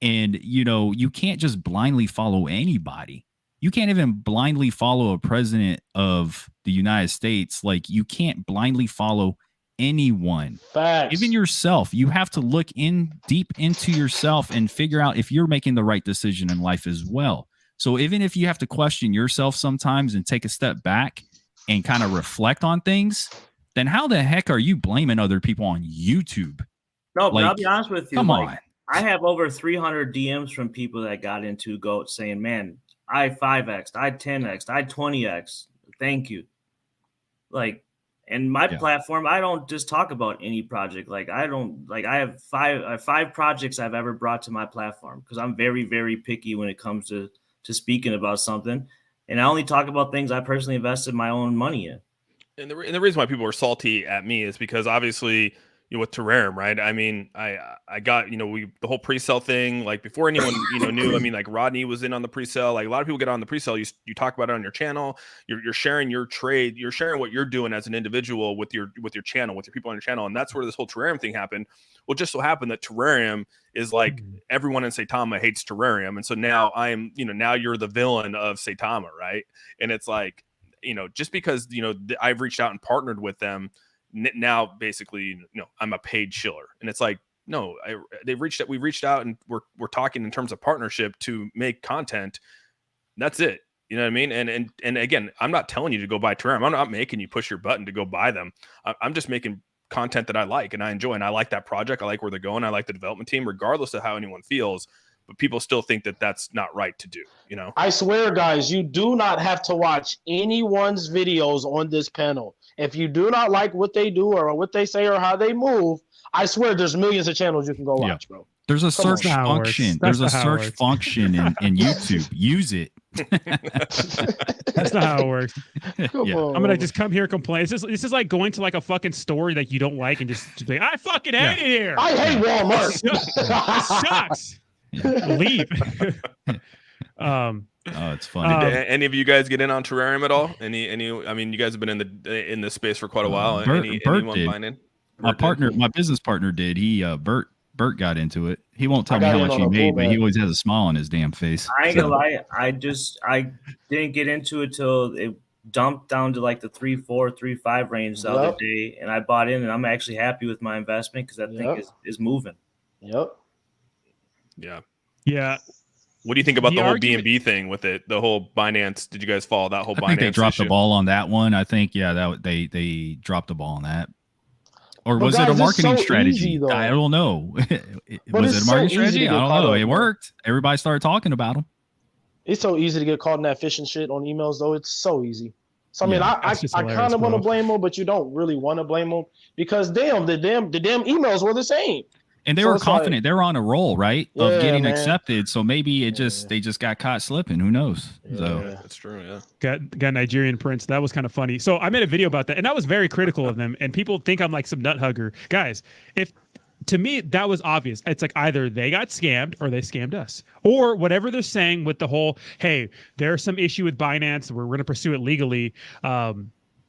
S5: And, you can't just blindly follow anybody. You can't even blindly follow a president of the United States. Like, you can't blindly follow anyone.
S3: Facts.
S5: Even yourself. You have to look deep into yourself and figure out if you're making the right decision in life as well. So even if you have to question yourself sometimes and take a step back and kind of reflect on things, then how the heck are you blaming other people on YouTube?
S6: No, but I'll be honest with you.
S5: Come on.
S6: I have over 300 DMs from people that got into GOAT saying, man, I 5X'd, I 10X'd, I 20X. Thank you. Like, and my platform, I don't just talk about any project. Like, I have five projects I've ever brought to my platform because I'm very, very picky when it comes to speaking about something. And I only talk about things I personally invested my own money in.
S4: And the reason why people are salty at me is because obviously, with Terareum, right? I mean, I got, the whole pre-sale thing, like before anyone, knew, I mean, like Rodney was in on the pre-sale. Like a lot of people get on the pre-sale. You talk about it on your channel. You're sharing your trade. You're sharing what you're doing as an individual with your channel, with your people on your channel. And that's where this whole Terareum thing happened. Well, just so happened that Terareum is like everyone in Saitama hates Terareum. And so now now you're the villain of Saitama, right? And it's like, just because, I've reached out and partnered with them, now basically, I'm a paid shiller. And it's like, no, we reached out and we're talking in terms of partnership to make content. That's it. You know what I mean? And again, I'm not telling you to go buy Terareum. I'm not making you push your button to go buy them. I'm just making content that I like and I enjoy. And I like that project. I like where they're going. I like the development team, regardless of how anyone feels. But people still think that that's not right to do, I
S3: swear, guys, you do not have to watch anyone's videos on this panel. If you do not like what they do or what they say or how they move, I swear there's millions of channels you can go watch, bro.
S5: There's a
S3: Come on.
S5: search
S1: That's not how it works.
S5: function.
S1: That's
S5: There's a
S1: not how it
S5: search
S1: works.
S5: function in YouTube. Use it.
S1: That's not how it works.
S3: Come
S5: Yeah.
S3: on.
S1: I'm gonna just come here and complain. This is like going to like a fucking store that you don't like and just be, I fucking hate it here.
S3: I hate Walmart.
S1: This sucks. Leave.
S5: Oh, it's funny.
S4: Did any of you guys get in on Terrarium at all? Any? I mean, you guys have been in this space for quite a while.
S5: Bert
S4: Anyone
S5: did.
S4: buying in?
S5: My business partner did. Bert got into it. He won't tell
S3: I
S5: me
S3: got
S5: how
S3: in
S5: much
S3: on
S5: he
S3: a
S5: made, but he
S3: pullback.
S5: always has a smile on his damn face.
S6: I ain't gonna lie. I didn't get into it till it dumped down to like the 3.4, 3.5 range the other
S3: Yep.
S6: day, and I bought in, and I'm actually happy with my investment because that
S3: Yep.
S6: thing is moving.
S3: Yep.
S4: Yeah.
S1: Yeah.
S4: What do you think about
S1: The
S4: the whole
S1: argument-
S4: BNB thing with it? The whole Binance. Did you guys follow that whole Binance?
S5: I think they dropped
S4: issue?
S5: the ball on that one. I think they dropped the ball on that. Or
S3: But
S5: was
S3: guys,
S5: it a
S3: it's
S5: marketing
S3: so
S5: strategy?
S3: easy, though.
S5: I don't know. Was
S3: it's
S5: it a marketing
S3: so easy to
S5: strategy?
S3: get
S5: I don't
S3: caught
S5: know.
S3: up,
S5: It
S3: man.
S5: worked. Everybody started talking about them.
S3: It's so easy to get caught in that phishing shit on emails, though. It's so easy. So I mean,
S5: Yeah,
S3: I
S1: that's just
S3: kind
S1: hilarious,
S3: of want to
S1: bro.
S3: blame them, but you don't really want to blame them because the damn emails were the same.
S5: And they
S3: So
S5: were
S3: it's like-
S5: confident. They were on a roll, right?
S3: Yeah,
S5: of getting
S3: man.
S5: accepted. So maybe they just got caught slipping. Who knows? So
S3: Yeah.
S4: That's true. Yeah.
S1: Got Nigerian Prince. That was kind of funny. So I made a video about that, and I was very critical of them. And people think I'm like some nut hugger, guys. If to me that was obvious, it's like either they got scammed or they scammed us, or whatever they're saying with the whole, hey, there's some issue with Binance. We're going to pursue it legally.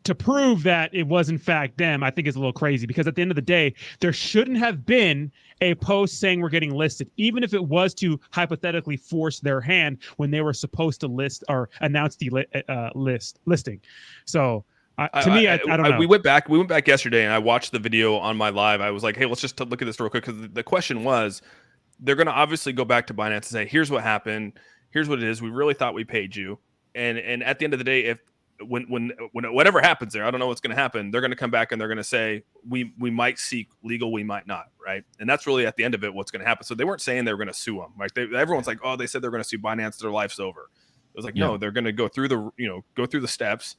S1: To prove that it was in fact them, I think is a little crazy because at the end of the day, there shouldn't have been a post saying we're getting listed, even if it was to hypothetically force their hand when they were supposed to list or announce the listing. So to me, I don't know.
S4: We went back yesterday and I watched the video on my live. I was like, hey, let's just look at this real quick. Because the question was, they're going to obviously go back to Binance and say, here's what happened. Here's what it is. We really thought we paid you. And at the end of the day, when whatever happens there, I don't know what's going to happen. They're going to come back and they're going to say, we might seek legal, we might not. Right. And that's really at the end of it, what's going to happen. So they weren't saying they were going to sue them. Like everyone's like, oh, they said they're going to sue Binance. Their life's over. It was like, no, they're going to go through the steps,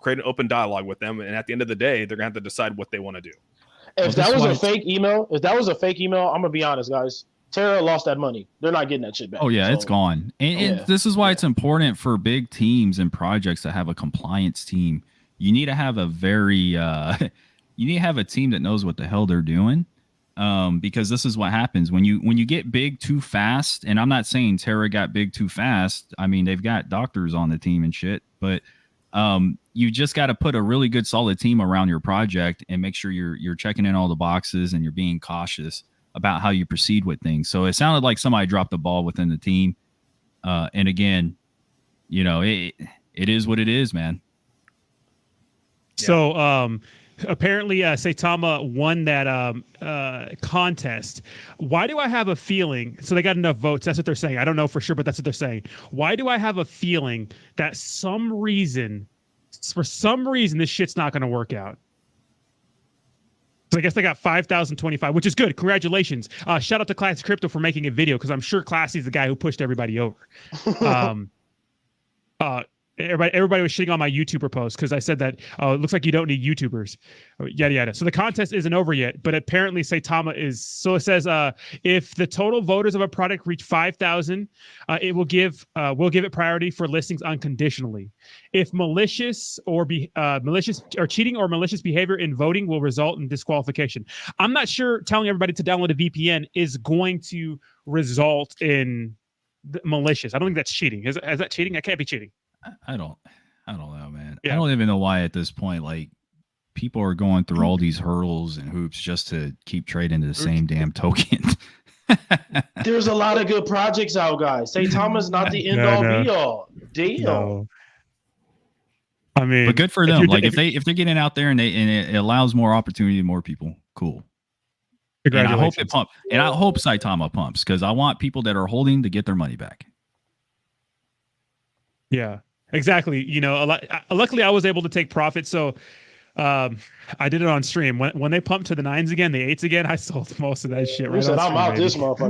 S4: create an open dialogue with them. And at the end of the day, they're going to have to decide what they want to do.
S3: If that was a fake email, I'm gonna be honest, guys. Terra lost that money. They're not getting that shit back.
S5: oh yeah,
S3: So,
S5: it's gone. And this is why it's important for big teams and projects to have a compliance team. You need to have a team that knows what the hell they're doing. Because this is what happens when you get big too fast. And I'm not saying Terra got big too fast. I mean, they've got doctors on the team and shit, but you just got to put a really good solid team around your project and make sure you're checking in all the boxes and you're being cautious about how you proceed with things. So it sounded like somebody dropped the ball within the team. And again, it is what it is, man.
S1: So apparently Saitama won that contest. Why do I have a feeling? So they got enough votes. That's what they're saying. I don't know for sure, but that's what they're saying. Why do I have a feeling that for some reason, this shit's not going to work out? So I guess they got 5,025, which is good. Congratulations. Shout out to Classy Crypto for making a video because I'm sure Classy's the guy who pushed everybody over. Everybody was shitting on my YouTuber post because I said that it looks like you don't need YouTubers, yada yada. So the contest isn't over yet, but apparently Saitama is. So it says if the total voters of a product reach 5,000, it will give it priority for listings unconditionally. If malicious or cheating or malicious behavior in voting will result in disqualification. I'm not sure telling everybody to download a VPN is going to result in malicious. I don't think that's cheating. Is that cheating? That can't be cheating.
S5: I don't know, man.
S1: Yeah.
S5: I don't even know why at this point, like, people are going through all these hurdles and hoops just to keep trading the same damn token.
S3: There's a lot of good projects out, guys. Saitama's not the end all be all. Damn.
S1: No. I mean,
S5: But good for them. Like if they're getting out there and it allows more opportunity to more people, cool. And I hope it pump. And I hope Saitama pumps because I want people that are holding to get their money back.
S1: Yeah, exactly. Luckily I was able to take profit. So I did it on stream. When they pumped to the 9s again, the 8s again, I sold most of that shit.
S3: You
S1: Right
S3: said,
S1: on
S3: I'm
S1: stream,
S3: out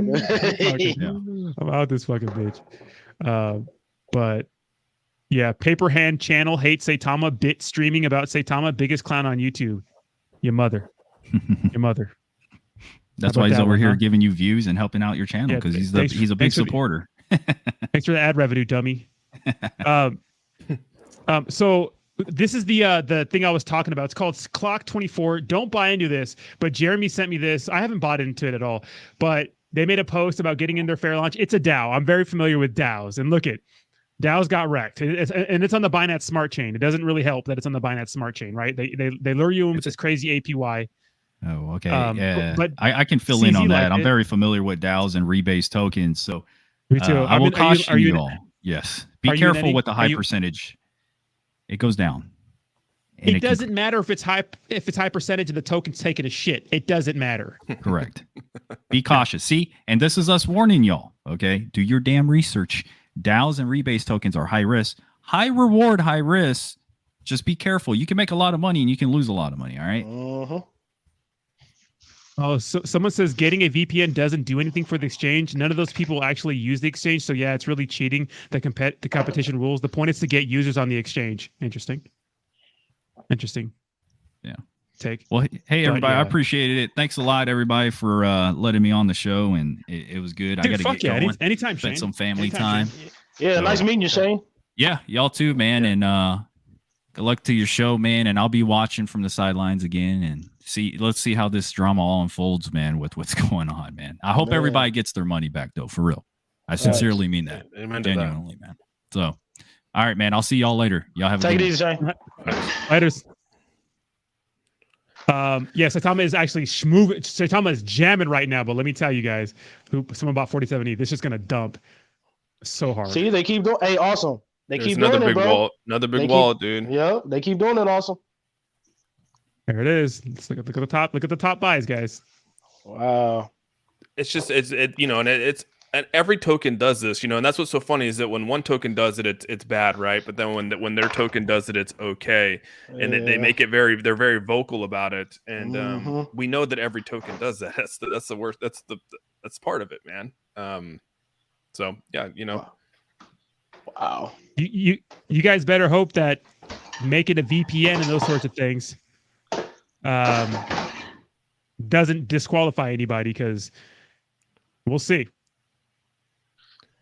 S1: baby.
S3: this motherfucker.
S1: I'm out this fucking bitch. But yeah, Paper Hand channel hates Saitama. Bit streaming about Saitama. Biggest clown on YouTube. Your mother. Your mother.
S5: That's why he's over here giving you views and helping out your channel because he's a big supporter.
S1: Thanks for the ad revenue, dummy. So this is the thing I was talking about. It's called Clock 24. Don't buy into this, but Jeremy sent me this. I haven't bought into it at all, but they made a post about getting in their fair launch. It's a DAO. I'm very familiar with DAOs, and look at DAOs got wrecked, and it's on the Binance Smart Chain. It doesn't really help that it's on the Binance Smart Chain, right? They lure you in with this crazy APY.
S5: Oh, okay. Yeah, but I can fill in on that. I'm very familiar with DAOs and rebase tokens, so
S1: me too.
S5: I will caution you all. Yes, be careful with the high percentage. It goes down.
S1: It doesn't matter if it's high percentage and the token's taking a shit. It doesn't matter.
S5: Correct. Be cautious. See, and this is us warning y'all. Okay, do your damn research. DAOs and rebase tokens are high risk, high reward, high risk. Just be careful. You can make a lot of money and you can lose a lot of money. All right.
S1: Oh, so someone says getting a VPN doesn't do anything for the exchange. None of those people actually use the exchange. So yeah, it's really cheating the competition rules. The point is to get users on the exchange. Interesting.
S5: Yeah.
S1: Take.
S5: Well, hey everybody, I appreciated it. Thanks a lot, everybody, for letting me on the show, and it was good.
S1: Dude,
S5: I got to get going.
S1: Anytime,
S5: Spend
S1: Shane.
S5: some family time.
S3: Yeah, so, nice meeting you, Shane.
S5: Yeah, y'all too, man, and good luck to your show, man. And I'll be watching from the sidelines again, and let's see how this drama all unfolds, man, with what's going on, man. I hope everybody gets their money back, though, for real. I sincerely mean that. Genuinely, man. So, all right, man. I'll see y'all later. Y'all have a good
S3: one. Take it easy, Shane.
S1: Later. Yeah, Saitama is actually schmooving. Saitama is jamming right now, but let me tell you guys, someone bought 47E. This is gonna dump so hard.
S3: See, they keep doing. Hey, awesome. They keep
S4: another
S3: doing
S4: big
S3: it, bro.
S4: wallet, another big wallet, dude.
S3: Yeah, they keep doing it. Awesome.
S1: There it is. Let's look at the top. Look at the top buys, guys.
S3: Wow.
S4: It's just you know, and every token does this, you know, and that's what's so funny is that when one token does it, it's bad, right? But then when their token does it, it's okay, and they make it they're very vocal about it, and we know that every token does that. That's the worst. That's part of it, man. So yeah, you know.
S3: Wow.
S1: You guys better hope that making a VPN and those sorts of things doesn't disqualify anybody, because we'll see.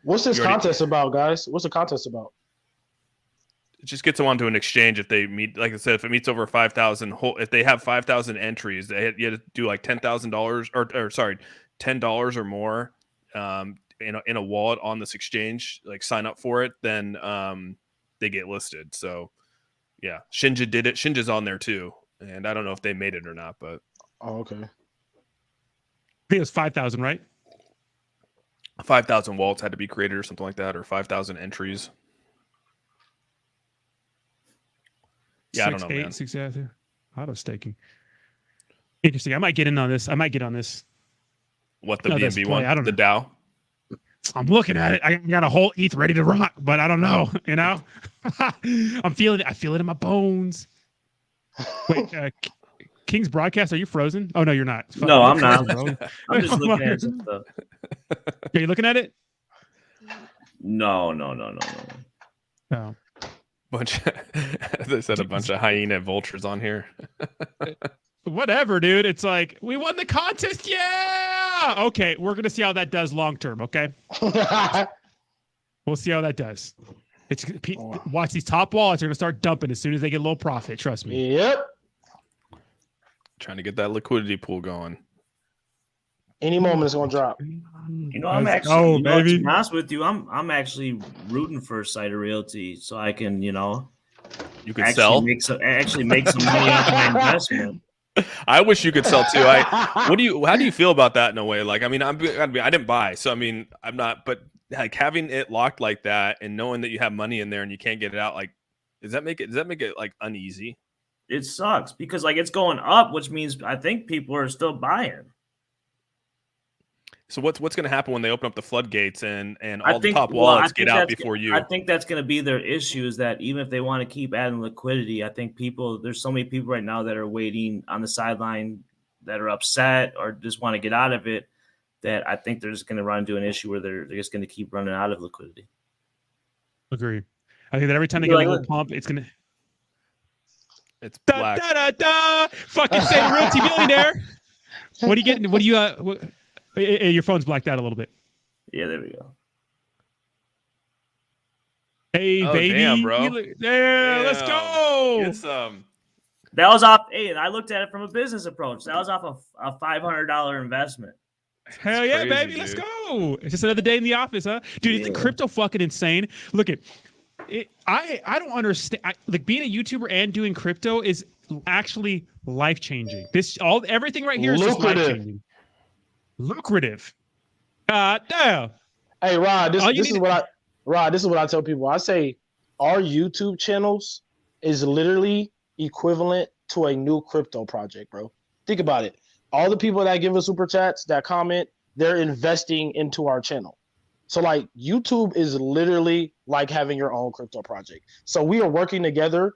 S3: What's this contest about, guys? What's the contest about?
S4: It just gets them onto an exchange if they meet, like I said, if it meets over 5,000, if they have 5,000 entries, you have to do like $10,000 or sorry, $10 or more in a wallet on this exchange, like sign up for it, then they get listed. So yeah, Shinja did it. Shinja's on there too, and I don't know if they made it or not, but
S3: okay. I
S1: think it was 5,000, right?
S4: 5,000 wallets had to be created or something like that, or 5,000 entries. Yeah, I don't know, man.
S1: 6 auto staking. Interesting. I might get in on this.
S4: What, the BNB one?
S1: I don't know.
S4: The DAO?
S1: I'm looking at it. I got a whole ETH ready to rock, but I don't know. You know, I'm feeling it. I feel it in my bones. Wait, King's broadcast. Are you frozen? Oh no, you're not.
S6: No, I'm not. I'm just looking at some stuff.
S1: Are you looking at it?
S6: No.
S1: Oh.
S4: They said a bunch of hyena vultures on here.
S1: Whatever, dude. It's like, we won the contest. Yeah. Okay, we're gonna see how that does long term. Okay. We'll see how that does. Watch these top wallets are gonna start dumping as soon as they get a little profit. Trust me.
S3: Yep.
S4: Trying to get that liquidity pool going.
S3: Any moment it's gonna drop.
S6: You know, I'm actually to be honest with you, I'm actually rooting for Saita Realty so I can, you can
S4: sell,
S6: make some money off my investment.
S4: I wish you could sell too. How do you feel about that in a way? Like, I mean, I didn't buy, so I mean, I'm not, but like having it locked like that and knowing that you have money in there and you can't get it out, like, does that make it like uneasy?
S6: It sucks because like it's going up, which means I think people are still buying.
S4: So what's going to happen when they open up the floodgates and all the top wallets get out before you?
S6: I think that's going to be their issue, is that even if they want to keep adding liquidity, I think there's so many people right now that are waiting on the sideline that are upset or just want to get out of it, that I think they're just going to run into an issue where they're just going to keep running out of liquidity.
S1: Agree. I think that every time they get a little pump, it's going to...
S4: It's black.
S1: Fucking say Realty millionaire. What are you getting? What do you? Your phone's blacked out a little bit.
S6: Yeah, there we go.
S1: Hey, baby,
S4: damn, bro.
S1: There, let's go.
S4: Get some.
S6: That was off. Hey, I looked at it from a business approach. That was off a $500 investment.
S1: Hell yeah,
S4: crazy,
S1: baby,
S4: dude.
S1: let's go. It's just another day in the office, huh? Dude,
S6: Yeah.
S1: crypto fucking insane. Look at it. I don't understand. Like being a YouTuber and doing crypto is actually life changing. Everything right here is just life changing. Lucrative. Damn.
S3: Hey, Rod, this is what I tell people. I say our YouTube channels is literally equivalent to a new crypto project, bro. Think about it. All the people that give us super chats, that comment, they're investing into our channel. So like YouTube is literally like having your own crypto project. So we are working together.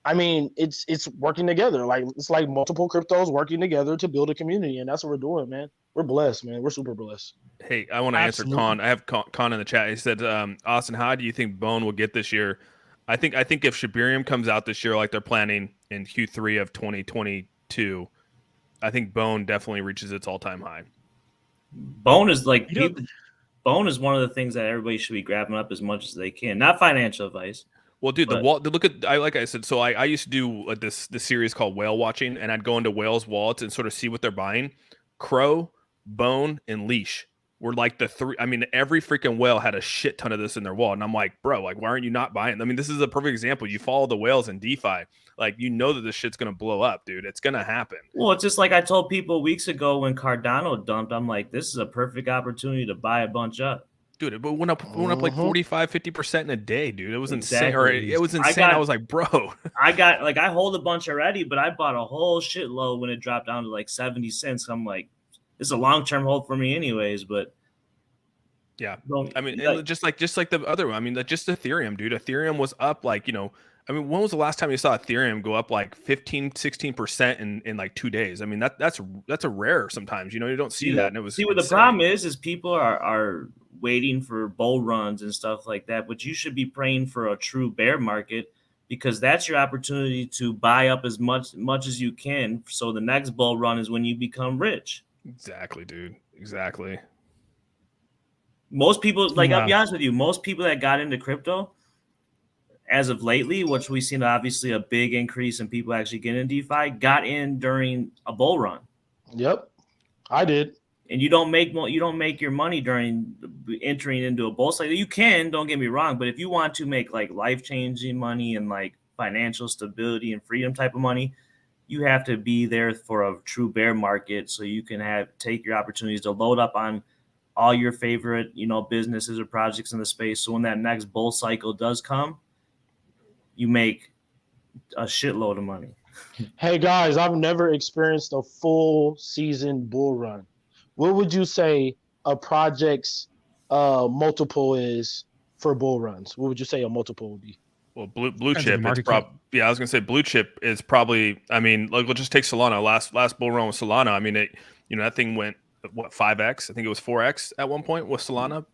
S3: I mean, it's working together. Like it's like multiple cryptos working together to build a community, and that's what we're doing, man. We're blessed, man. We're super blessed.
S4: Hey, I want to answer Con. I have Con in the chat. He said, Austin, how do you think Bone will get this year? I think if Shibarium comes out this year like they're planning in Q3 of 2022, I think Bone definitely reaches its all-time high.
S6: Bone is like Bone is one of the things that everybody should be grabbing up as much as they can. Not financial advice.
S4: Well, dude, look at like I said. So I used to do this series called Whale Watching, and I'd go into whales' wallets and sort of see what they're buying. Crow, Bone, and Leash were like the three. I mean, every freaking whale had a shit ton of this in their wallet, and I'm like, bro, like, why aren't you not buying? I mean, this is a perfect example. You follow the whales in DeFi, like you know that this shit's gonna blow up, dude. It's gonna happen.
S6: Well, it's just like I told people weeks ago when Cardano dumped. I'm like, this is a perfect opportunity to buy a bunch up.
S4: Dude, it went up like 45-50% in a day, dude. It was insane.
S6: Exactly.
S4: It was insane. I was like, bro.
S6: I hold a bunch already, but I bought a whole shitload when it dropped down to like 70 cents. I'm like, it's a long-term hold for me anyways, but
S4: yeah. I mean, just like the other one. I mean, just Ethereum, dude. Ethereum was up like, I mean, when was the last time you saw Ethereum go up like 15-16% in like 2 days? I mean, that's a rare sometimes, you don't see that. And it was
S6: what the problem is people are waiting for bull runs and stuff like that, but you should be praying for a true bear market because that's your opportunity to buy up as much as you can. So the next bull run is when you become rich.
S4: Exactly, dude. Exactly.
S6: Most people, I'll be honest with you, most people that got into crypto as of lately, which we've seen obviously a big increase in people actually getting in DeFi, got in during a bull run.
S3: Yep, I did.
S6: And you don't make your money during entering into a bull cycle. You can, don't get me wrong, but if you want to make like life-changing money and like financial stability and freedom type of money, you have to be there for a true bear market so you can take your opportunities to load up on all your favorite, businesses or projects in the space. So when that next bull cycle does come, you make a shitload of money.
S3: Hey guys, I've never experienced a full season bull run. What would you say a project's multiple is for bull runs? What would you say a multiple would be?
S4: Well, blue chip. I was gonna say blue chip is probably. I mean, like, we'll just take Solana. Last bull run with Solana. I mean, that thing went 5x. I think it was 4x at one point with Solana.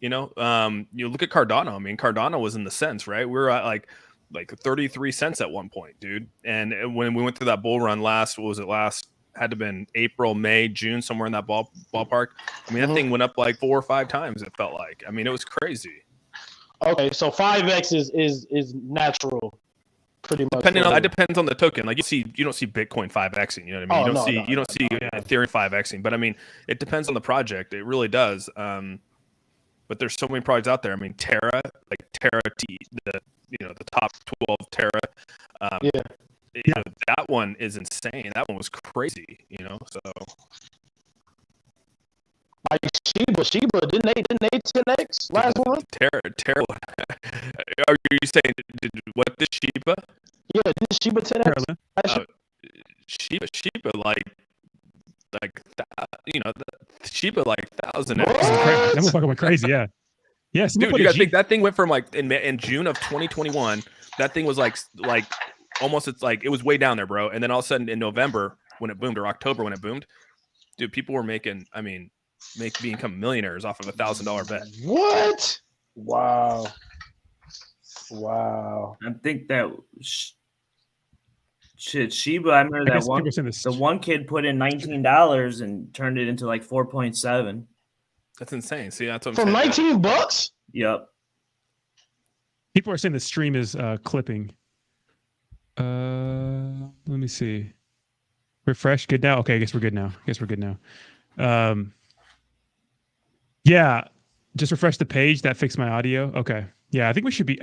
S4: You look at Cardano. I mean, Cardano was in the cents, right? We were at like 33 cents at one point, dude. And when we went through that bull run had to have been April, May, June, somewhere in that ballpark. I mean, that thing went up like 4 or 5 times, it felt like. I mean, it was crazy.
S3: Okay, so 5x is natural, pretty much.
S4: It depends on the token. Like you don't see Bitcoin 5xing, you know what I mean? You don't see Ethereum 5xing, but I mean, it depends on the project. It really does. But there's so many projects out there. I mean, Terra, the top 12 Terra. That one is insane. That one was crazy, so.
S3: Like Shiba, didn't they 10x last one?
S4: Terra. Are you saying what the Shiba?
S3: Yeah, didn't Shiba 10x?
S4: Shiba like Shiba like 1,000x.
S1: That motherfucker went crazy, yeah. Yes,
S4: dude, you gotta think that thing went from like in June of 2021. That thing was like almost, it's like it was way down there, bro. And then all of a sudden in November when it boomed, or October when it boomed, dude, people were become millionaires off of $1,000 bet.
S3: What? Wow.
S6: I think that Shit, Shiba. I remember
S1: I
S6: that
S1: guess
S6: one.
S1: people saying this.
S6: The one kid put in $19 and turned it into like 4.7.
S4: That's insane. See, that's what I'm
S3: From
S4: saying.
S3: $19?
S6: Yep.
S1: People are saying the stream is clipping. Let me see. Refresh. Good now. Okay, I guess we're good now. Yeah, just refresh the page. That fixed my audio. Okay. Yeah, I think we should be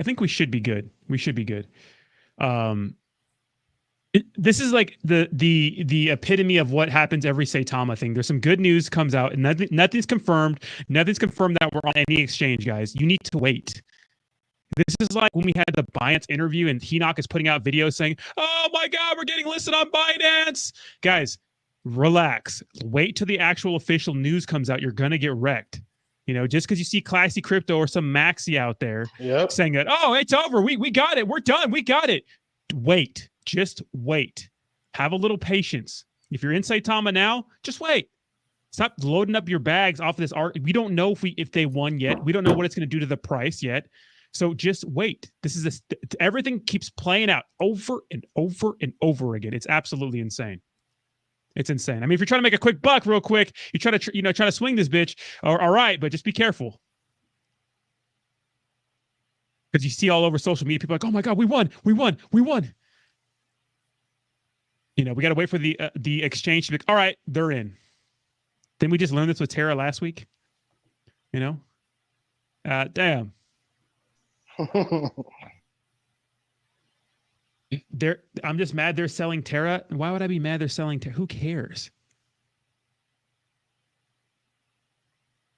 S1: good. We should be good. This is like the epitome of what happens every Saitama thing. There's some good news comes out, and nothing's confirmed. Nothing's confirmed that we're on any exchange, guys. You need to wait. This is like when we had the Binance interview, and Hinock is putting out videos saying, "Oh my God, we're getting listed on Binance." Guys, relax. Wait till the actual official news comes out. You're gonna get wrecked. You know, just because you see Classy Crypto or some Maxi out there saying that, "Oh, it's over. We got it. We're done. We got it." Wait. Just wait. Have a little patience. If you're in Saitama now, just wait. Stop loading up your bags off of this art. We don't know if they won yet. We don't know what it's going to do to the price yet. So just wait. Everything keeps playing out over and over and over again. It's absolutely insane. It's insane. I mean, if you're trying to make a quick buck real quick, you try to swing this bitch. All right, but just be careful. Because you see all over social media, people are like, "Oh my God, we won. You know, we got to wait for the exchange to be, all right, they're in. Didn't we just learn this with Terra last week? You know? Damn. I'm just mad they're selling Terra. Why would I be mad they're selling Terra? Who cares?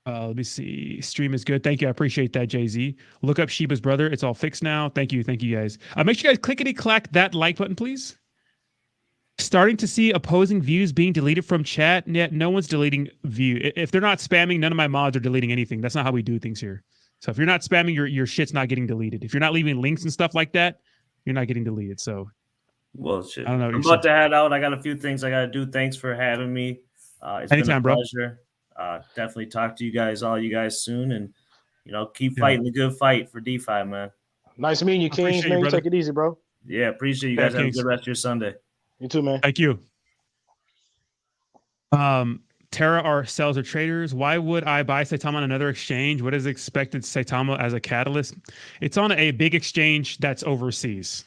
S1: Let me see. Stream is good. Thank you. I appreciate that, Jay-Z. Look up Sheba's brother. It's all fixed now. Thank you, guys. Make sure you guys clickety-clack that like button, please. Starting to see opposing views being deleted from chat, yet no one's deleting view. If they're not spamming, none of my mods are deleting anything. That's not how we do things here. So if you're not spamming, your shit's not getting deleted. If you're not leaving links and stuff like that, you're not getting deleted. So,
S6: well, shit.
S1: I don't know.
S6: I'm about to head out. I got a few things I got to do. Thanks for having me. It's
S1: Anytime,
S6: been a pleasure. Definitely talk to all you guys soon, and keep fighting the good fight for DeFi, man.
S3: Nice meeting you, Kings. Man, you take it easy, bro.
S6: Yeah, appreciate you guys. Have a good rest of your Sunday.
S3: You too, man.
S1: Thank you. Terra are sellers or traders. Why would I buy Saitama on another exchange? What is expected Saitama as a catalyst? It's on a big exchange that's overseas.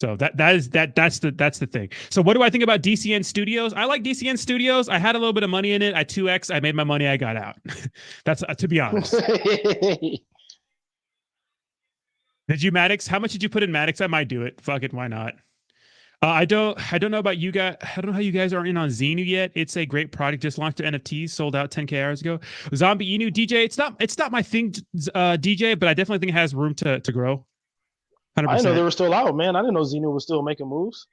S1: So that's the thing. So what do I think about DCN Studios? I like DCN Studios. I had a little bit of money in it. I 2x. I made my money. I got out. That's to be honest. Did you Maddox? How much did you put in Maddox? I might do it. Fuck it. Why not? I don't know about you guys. I don't know how you guys aren't in on Xenu yet. It's a great product. Just launched their NFTs, sold out 10K hours ago. Zombie Inu DJ. It's not my thing, DJ, but I definitely think it has room to grow. 100%.
S3: I didn't know they were still out, man. I didn't know Xenu was still making moves.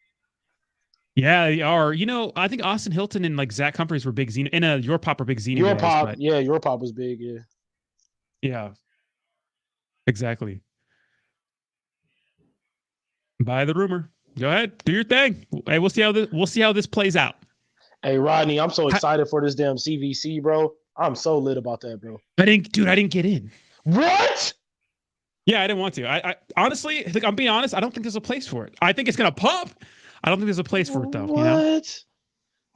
S1: Yeah, they are. I think Austin Hilton and like Zach Humphreys were big Xenu, and Your Pop are big Xenu.
S3: Your Pop, yeah, Your Pop was big, yeah.
S1: Yeah, exactly. Buy the rumor. Go ahead, do your thing. Hey, we'll see how this plays out.
S3: Hey, Rodney, I'm so excited for this damn CVC, bro. I'm so lit about that, bro.
S1: I didn't get in.
S3: What?
S1: Yeah, I didn't want to. I honestly, I'm being honest. I don't think there's a place for it. I think it's gonna pump. I don't think there's a place for it though.
S3: What?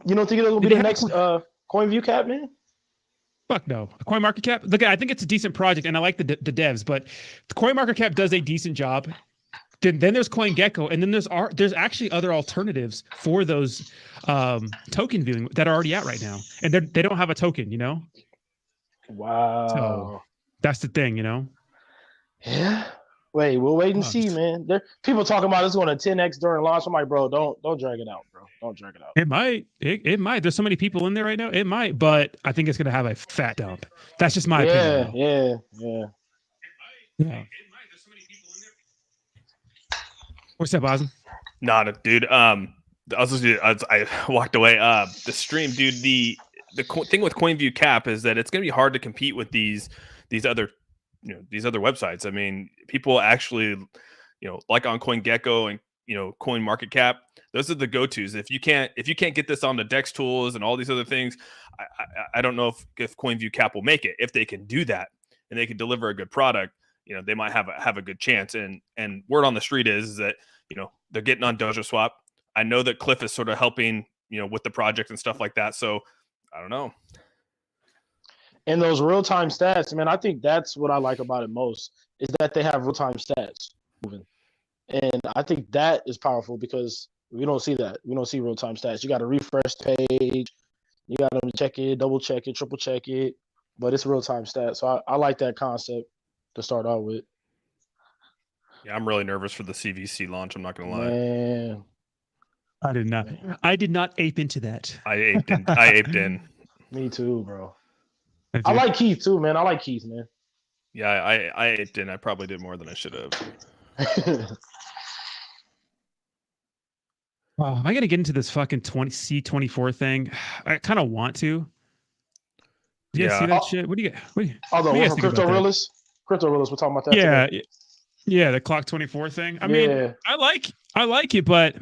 S3: You don't think it'll be the next CoinView cap, man?
S1: Fuck no. CoinMarketCap. Look, I think it's a decent project, and I like the devs, but the CoinMarketCap does a decent job. Then there's CoinGecko, and then there's actually other alternatives for those token viewing that are already out right now, and they don't have a token,
S3: Wow.
S1: So that's the thing,
S3: Yeah. Wait, we'll wait and see, man. There people talking about it's going to 10x during launch. I'm like, bro, don't drag it out, bro. Don't drag it out.
S1: It might. It might. There's so many people in there right now. It might, but I think it's gonna have a fat dump. That's just my opinion.
S3: Yeah.
S1: What's up, Bosm?
S4: Nah, dude. I walked away. The stream, dude. The thing with CoinView Cap is that it's going to be hard to compete with these other websites. I mean, people actually, like on CoinGecko and CoinMarketCap, those are the go-tos. If you can't get this on the Dex tools and all these other things, I don't know if CoinView Cap will make it. If they can do that and they can deliver a good product, they might have a good chance. And word on the street is that They're getting on Dojo Swap. I know that Cliff is sort of helping, with the project and stuff like that. So I don't know.
S3: And those real-time stats, man, I think that's what I like about it most, is that they have real-time stats moving. And I think that is powerful because we don't see that. We don't see real-time stats. You got to refresh the page. You got to check it, double check it, triple check it. But it's real-time stats. So I like that concept to start out with.
S4: Yeah, I'm really nervous for the CVC launch. I'm not going to lie.
S3: Man.
S1: I did not ape into that.
S4: I aped in.
S3: Me too, bro. I like Keith too, man. I like Keith, man.
S4: Yeah, I aped in. I probably did more than I should have.
S1: Am I gonna get into this fucking C24 thing? I kind of want to. You guys see that shit? What do you guys think
S3: Crypto Realist? Crypto Realist, we're talking about that.
S1: Yeah,
S3: today.
S1: yeah, the Clock 24 thing. I mean, I like it, but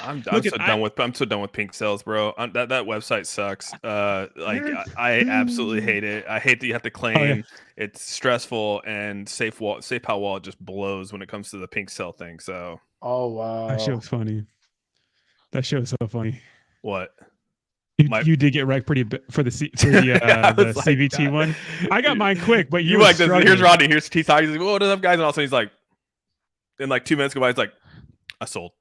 S4: I'm so done with pink cells, bro. That website sucks. I absolutely hate it. I hate that you have to claim. Oh, yeah. It's stressful, and SafePal wallet just blows when it comes to the pink cell thing. So.
S3: Oh wow,
S1: that shit was funny. That shit was so funny.
S4: What?
S1: You did get wrecked pretty bit for the the CVT like, one. I got mine quick, but you like this.
S4: Here's Rodney. He's talking. He's like, "What up, guys?" And also he's like, in like 2 minutes go by, he's like, "I sold."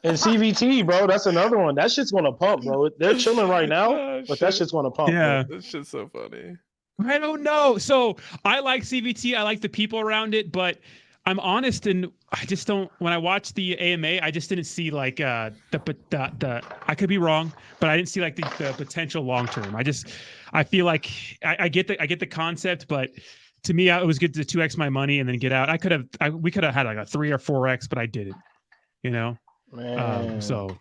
S3: And CVT, bro, that's another one. That shit's gonna pump, bro. They're chilling right now, but that shit's gonna pump.
S1: Yeah,
S4: bro. That shit's so funny.
S1: I don't know. So I like CVT. I like the people around it, but I'm honest, and I just don't. When I watched the AMA, I just didn't see like the. I could be wrong, but I didn't see like the potential long term. I feel like I get the concept, but to me, it was good to 2x my money and then get out. We could have had like a 3 or 4x, but I didn't. So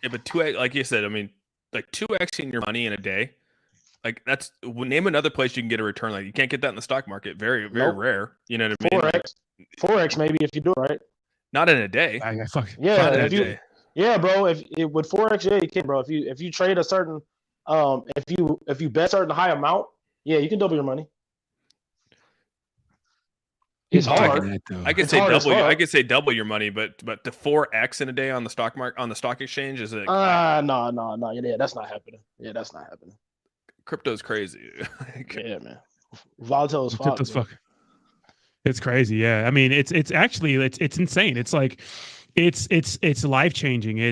S4: yeah, but 2x, like you said, I mean, like 2xing your money in a day, like that's name another place you can get a return. Like you can't get that in the stock market. Very, very rare. You know what I mean?
S3: 4x maybe if you do it right.
S4: Not in a day.
S3: Yeah, bro. If with 4x, yeah, you can, bro. If you trade a certain, if you bet certain high amount, yeah, you can double your money. It's hard.
S4: I could say double. I could say double your money, but the 4x in a day on the stock market on the stock exchange is it?
S3: No. Yeah, that's not happening. Yeah, that's not happening.
S4: Crypto's crazy.
S3: Yeah, man. Volatile as fuck.
S1: It's crazy. Yeah. I mean, it's actually insane. It's like, it's life changing.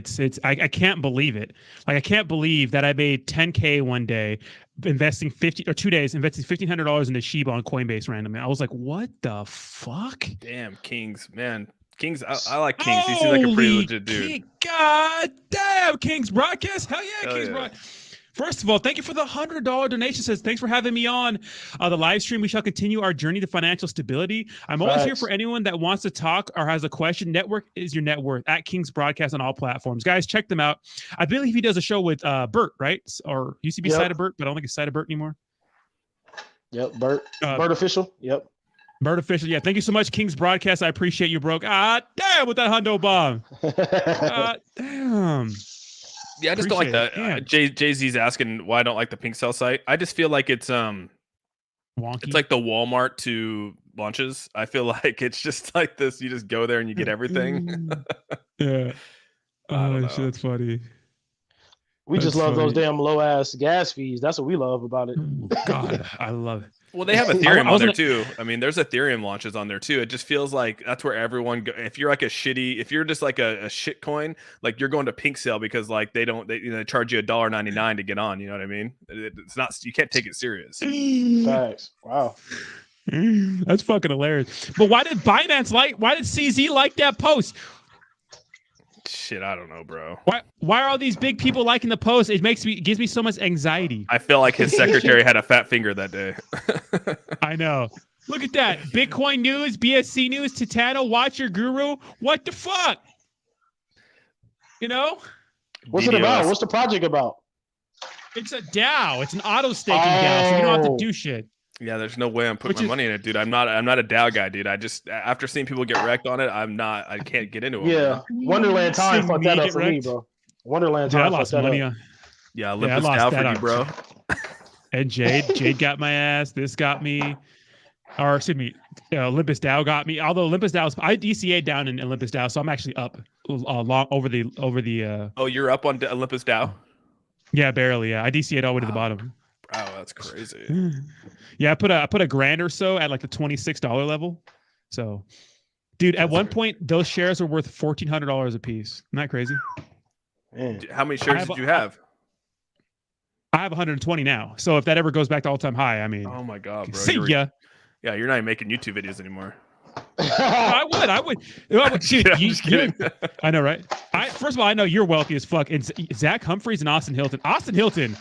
S1: I can't believe it. Like, I can't believe that I made 10K one day investing 2 days, investing $1,500 into Shiba on Coinbase randomly. I was like, what the fuck?
S4: Damn, Kings, man. Kings, I like Kings. He seems like a pretty legit dude.
S1: God damn, Kings broadcast. Hell yeah, Kings broadcast. First of all, thank you for the $100 donation. Says, thanks for having me on the live stream. We shall continue our journey to financial stability. I'm always here for anyone that wants to talk or has a question. Network is your net worth at Kings Broadcast on all platforms. Guys, check them out. I believe he does a show with Bert, right? Or used to be Saita Bert, but I don't think it's Saita Bert anymore.
S3: Yep, Bert. Bert Official. Yep.
S1: Bert Official. Yeah, thank you so much, Kings Broadcast. I appreciate you, bro. Damn, with that hundo bomb. Damn.
S4: Yeah, I just don't like that. Yeah. Jay-Z's asking why I don't like the pink cell site. I just feel like it's wonky. It's like the Walmart to launches. I feel like it's just like this. You just go there and you get everything.
S1: Yeah. Oh, shit, that's funny.
S3: We just love those damn low ass gas fees. That's what we love about it.
S1: God, I love it.
S4: Well, they have Ethereum on there too. I mean, there's Ethereum launches on there too. It just feels like that's where everyone go. If you're like if you're just like a shit coin, like you're going to pink sale because like they charge you $1.99 to get on. You know what I mean? It's not, you can't take it serious.
S3: Facts. Wow.
S1: That's fucking hilarious. But why did Binance why did CZ like that post?
S4: Shit, I don't know, bro.
S1: Why are all these big people liking the post? It gives me so much anxiety.
S4: I feel like his secretary had a fat finger that day.
S1: I know. Look at that. Bitcoin news, BSC news, Titano, watch your guru. What the fuck? You know?
S3: What's it about? What's the project about?
S1: It's a DAO. It's an auto staking DAO, so you don't have to do shit.
S4: Yeah, there's no way I'm putting my money in it, dude. I'm not a DAO guy, dude. I just, after seeing people get wrecked on it, I can't get into it.
S3: Yeah, Wonderland Time fucked that up for me, bro. Wonderland Time
S1: fucked that up.
S4: Yeah, Olympus DAO for you, bro.
S1: And Jade got my ass. This got me. or excuse me, Olympus Dow got me. Although Olympus Dow, I DCA down in Olympus Dow, so I'm actually up long over the.
S4: Oh, you're up on Olympus Dow?
S1: Yeah, barely. Yeah, I DCA'd all the way to the bottom.
S4: Wow, that's crazy.
S1: Yeah, I put a grand or so at like the $26 level. So, dude, at one point those shares were worth $1,400 a piece. Isn't that crazy?
S3: Man.
S4: How many shares did you have?
S1: I have 120 now. So if that ever goes back to all-time high, I mean,
S4: Oh my god, bro!
S1: see ya.
S4: Yeah, you're not even making YouTube videos anymore.
S1: I would. Dude,
S4: I'm just kidding.
S1: I know, right? First of all, I know you're wealthy as fuck. And Zach Humphreys and Austin Hilton. Austin Hilton,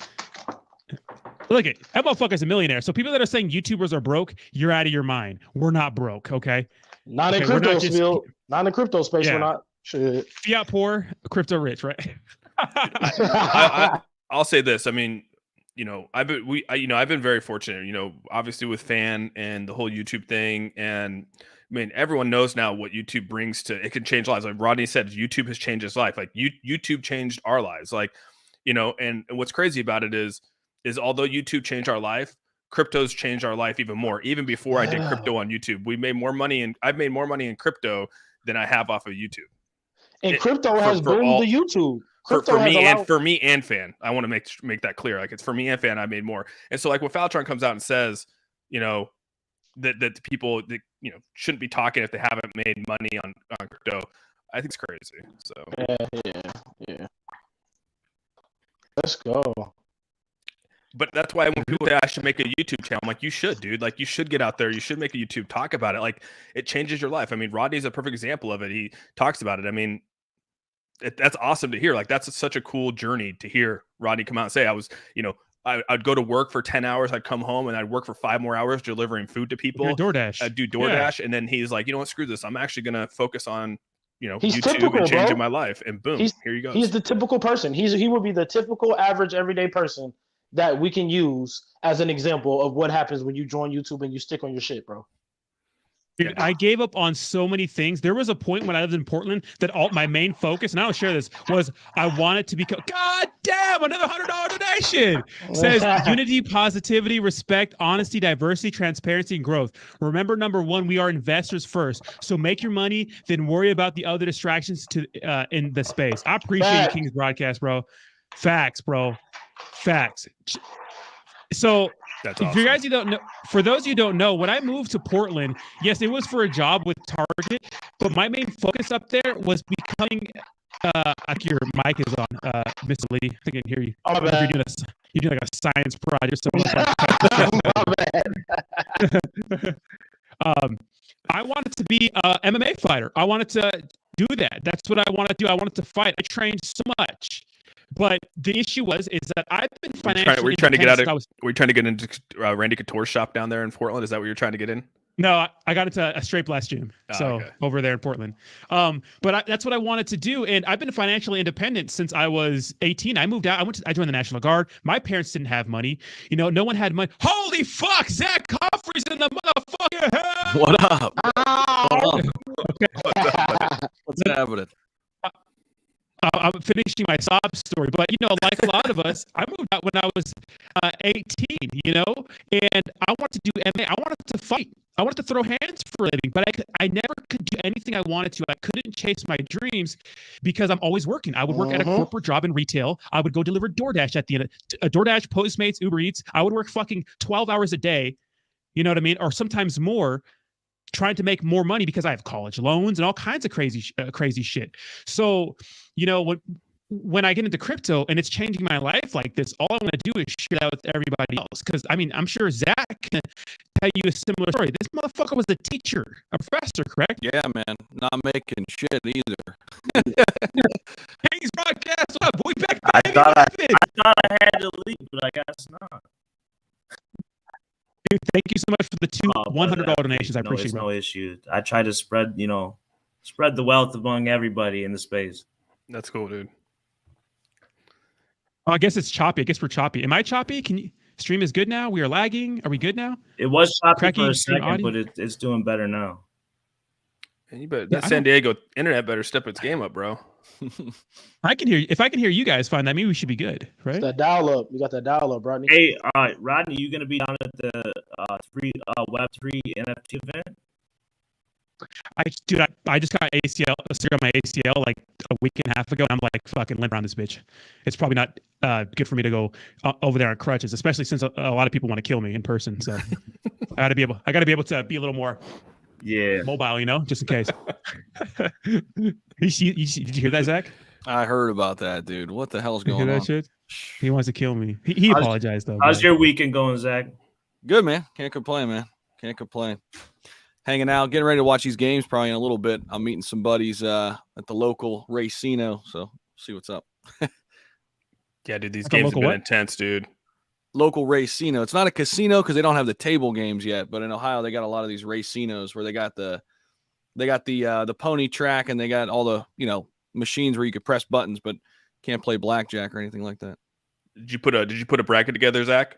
S1: look at that motherfucker's a millionaire. So people that are saying YouTubers are broke, you're out of your mind. We're not broke, okay?
S3: Not in crypto field. Not in the crypto space. We're not. Shit.
S1: Fiat poor, crypto rich, right?
S4: I'll say this. I mean, I've been very fortunate. Obviously with Fan and the whole YouTube thing, and I mean, everyone knows now what YouTube brings to it. Can change lives. Like Rodney said, YouTube has changed his life. Like YouTube changed our lives. Like, and what's crazy about it is although YouTube changed our life, crypto's changed our life even more. Even before I did crypto on YouTube, I've made more money in crypto than I have off of YouTube.
S3: And crypto has boomed the YouTube.
S4: For me and Fan, I want to make that clear. Like, it's for me and Fan, I made more. And so like when Faltron comes out and says, that people that shouldn't be talking if they haven't made money on crypto, I think it's crazy. So
S3: yeah. Let's go.
S4: But that's why when people say I should make a YouTube channel, I'm like, you should, dude. Like, you should get out there. You should make a YouTube, talk about it. Like, it changes your life. I mean, Rodney's a perfect example of it. He talks about it. I mean, that's awesome to hear. Like, that's such a cool journey to hear Rodney come out and say, I'd go to work for 10 hours. I'd come home and I'd work for 5 more hours delivering food to people.
S1: DoorDash.
S4: I'd do DoorDash. Yeah. And then he's like, screw this. I'm actually going to focus on,
S3: he's
S4: YouTube
S3: typical,
S4: and changing
S3: bro.
S4: my life. And boom, here you go.
S3: He's the typical person. He would be the typical average everyday person that we can use as an example of what happens when you join YouTube and you stick on your shit, bro.
S1: Dude, I gave up on so many things. There was a point when I lived in Portland that my main focus, and I will share this, was I wanted to become, God damn, another $100 donation. Says unity, positivity, respect, honesty, diversity, transparency, and growth. Remember, number one, we are investors first. So make your money, then worry about the other distractions in the space. I appreciate you, King's broadcast, bro. Facts, bro. Facts. So
S4: that's awesome.
S1: For you guys you don't know, for those you don't know, when I moved to Portland, yes, it was for a job with Target, but my main focus up there was becoming. I think your mic is on, Mr. Lee. I think I can hear you.
S3: Oh,
S1: you're doing like a science project. So I wanted to be an MMA fighter. I wanted to do that. That's what I want to do. I wanted to fight. I trained so much. But the issue is that I've been financially.
S4: We're trying to get out of. We're trying to get into Randy Couture's shop down there in Portland. Is that what you're trying to get in?
S1: No, I got into a straight blast gym. Over there in Portland. But that's what I wanted to do, and I've been financially independent since I was 18. I moved out. I joined the National Guard. My parents didn't have money. No one had money. Holy fuck! Zach Humphreys in the motherfucker.
S7: What up?
S1: Okay.
S7: What's happening?
S1: I'm finishing my sob story, but like a lot of us, I moved out when I was 18, and I wanted to do MMA. I wanted to fight. I wanted to throw hands for a living, but I never could do anything I wanted to. I couldn't chase my dreams because I'm always working. I would work at a corporate job in retail. I would go deliver DoorDash at the end of DoorDash, Postmates, Uber Eats. I would work fucking 12 hours a day, you know what I mean? Or sometimes more, trying to make more money because I have college loans and all kinds of crazy shit. So, when I get into crypto and it's changing my life like this, all I want to do is share that with everybody else. Because I'm sure Zach can tell you a similar story. This motherfucker was a teacher, a professor, correct?
S7: Yeah, man. Not making shit either.
S1: King's broadcast. What up? We back.
S6: I thought I had to leave, but I guess not.
S1: Dude, thank you so much for the two $100 donations. I appreciate it.
S6: No issue. I try to spread the wealth among everybody in the space.
S4: That's cool, dude.
S1: Oh, I guess it's choppy. I guess we're choppy. Am I choppy? Can you stream is good now? We are lagging. Are we good now?
S6: It was choppy for a second, but it's doing better now.
S4: And that San Diego internet better step its game up, bro.
S1: I can hear you. If I can hear you guys fine, that means we should be good, right?
S3: It's that dial up. We got that dial up, Rodney.
S6: Hey, all right, Rodney, you gonna be down at the free Web3 NFT event?
S1: I just got ACL, surgery on my ACL like a week and a half ago. And I'm like fucking limp around this bitch. It's probably not good for me to go over there on crutches, especially since a lot of people want to kill me in person. So I got to be able to be a little more mobile, just in case. Did you hear that, Zach?
S7: I heard about that, dude. What the hell's
S1: You
S7: going
S1: hear
S7: on?
S1: that shit? He wants to kill me. He apologized though.
S6: How's your weekend going, Zach?
S7: Good, man. Can't complain, man. Can't complain. Hanging out, getting ready to watch these games probably in a little bit. I'm meeting some buddies at the local racino, so see what's up.
S4: Yeah, dude, these games have been intense, dude.
S7: Local racino. It's not a casino because they don't have the table games yet, but in Ohio they got a lot of these racinos where they got the pony track and they got all the machines where you could press buttons, but can't play blackjack or anything like that.
S4: Did you put a bracket together, Zach?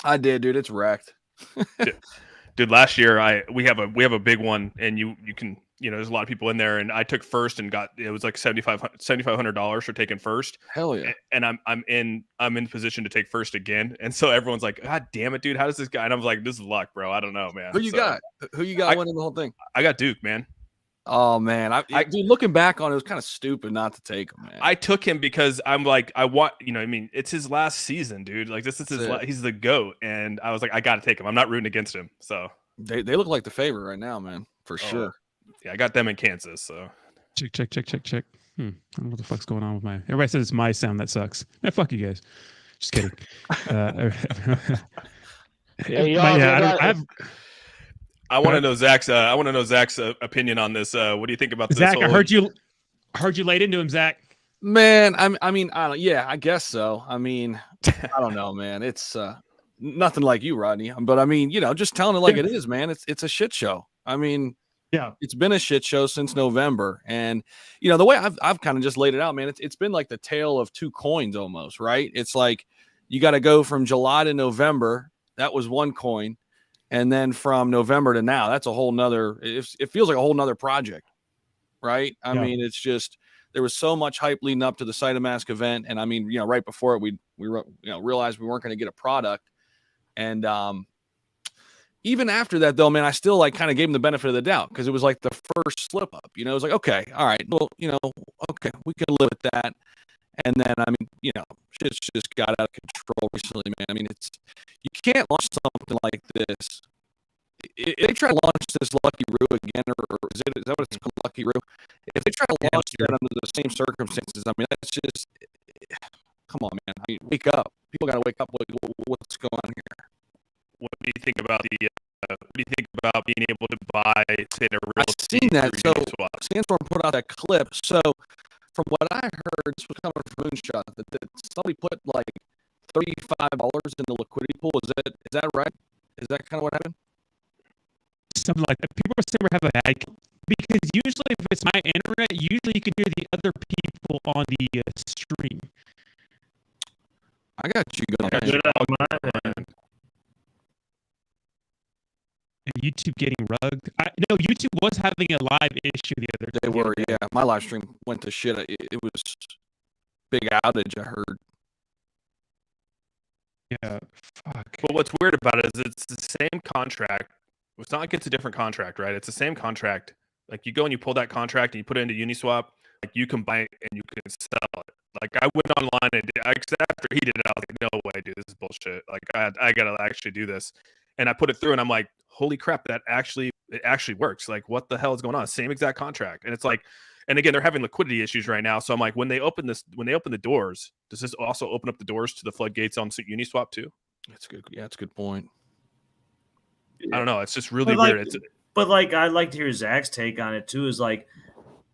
S7: I did, dude. It's wrecked.
S4: Dude, last year we have a big one, and you can there's a lot of people in there, and I took first and it was like $7,500 for taking first.
S7: Hell yeah!
S4: And I'm in position to take first again, and so everyone's like, God damn it, dude, how does this guy? And I was like, this is luck, bro. I don't know, man.
S7: Who you got winning the whole thing?
S4: I got Duke, man.
S7: Oh man, dude, looking back on it, was kind of stupid not to take him, man.
S4: I took him because I'm like, I want, it's his last season, dude. Like this is he's the GOAT, and I was like, I got to take him. I'm not rooting against him. So
S7: they look like the favorite right now, man, for sure.
S4: Yeah, I got them in Kansas. So
S1: check. I don't know what the fuck's going on with my. Everybody says it's my sound that sucks. Man, fuck you guys. Just kidding.
S4: I want to know Zach's. Opinion on this. What do you think about this?
S1: Zach, I heard you laid into him, Zach.
S7: Man, I mean, I don't. Yeah, I guess so. I mean, I don't know, man. It's nothing like you, Rodney. But I mean, just telling it like it is, man. It's a shit show. I mean,
S1: yeah,
S7: it's been a shit show since November, and the way I've kind of just laid it out, man. It's been like the tale of two coins almost, right? It's like you got to go from July to November. That was one coin. And then from November to now, that's a whole nother, it feels like a whole nother project, right? I mean, it's just, there was so much hype leading up to the Saitamask event. And I mean, right before it, we realized we weren't going to get a product. And even after that though, man, I still kind of gave him the benefit of the doubt because it was like the first slip up, it was like, okay, all right, well, okay, we can live with that. And then, I mean, shit's just got out of control recently, man. I mean, you can't launch something like this. If they try to launch this Lucky Roo again, or is that what it's called, Lucky Roo? If they try to launch that under the same circumstances, I mean, that's just, come on, man. I mean, wake up. People got to wake up. What's going on here?
S4: What do you think about being able to buy, say, the Realty?
S7: I've seen that. So Sandstorm put out that clip. So from what I heard, this was coming from Moonshot, that somebody put like $35 in the liquidity pool. Is that right? Is that kind of what happened?
S1: Something like that. People are saying we're having a bad, because usually if it's my internet, usually you can hear the other people on the stream.
S7: I got you good on
S6: mine.
S1: YouTube getting rugged. No, YouTube was having a live issue the other day.
S7: They were, yeah. My live stream went to shit. It was big outage, I heard.
S1: Yeah, fuck.
S4: But what's weird about it is it's the same contract. It's not like it's a different contract, right? It's the same contract. Like you go and you pull that contract and you put it into Uniswap. Like you can buy it and you can sell it. Like I went online and after he did it, I was like, no way, dude, this is bullshit. Like I gotta actually do this. And I put it through and I'm like, holy crap, it actually works. Like, what the hell is going on? Same exact contract. And it's like, and again, they're having liquidity issues right now. So I'm like, when they open the doors, does this also open up the doors to the floodgates on Uniswap too?
S7: That's good. Yeah, that's a good point.
S4: I don't know. It's just really weird.
S6: But I'd like to hear Zach's take on it too. Is like,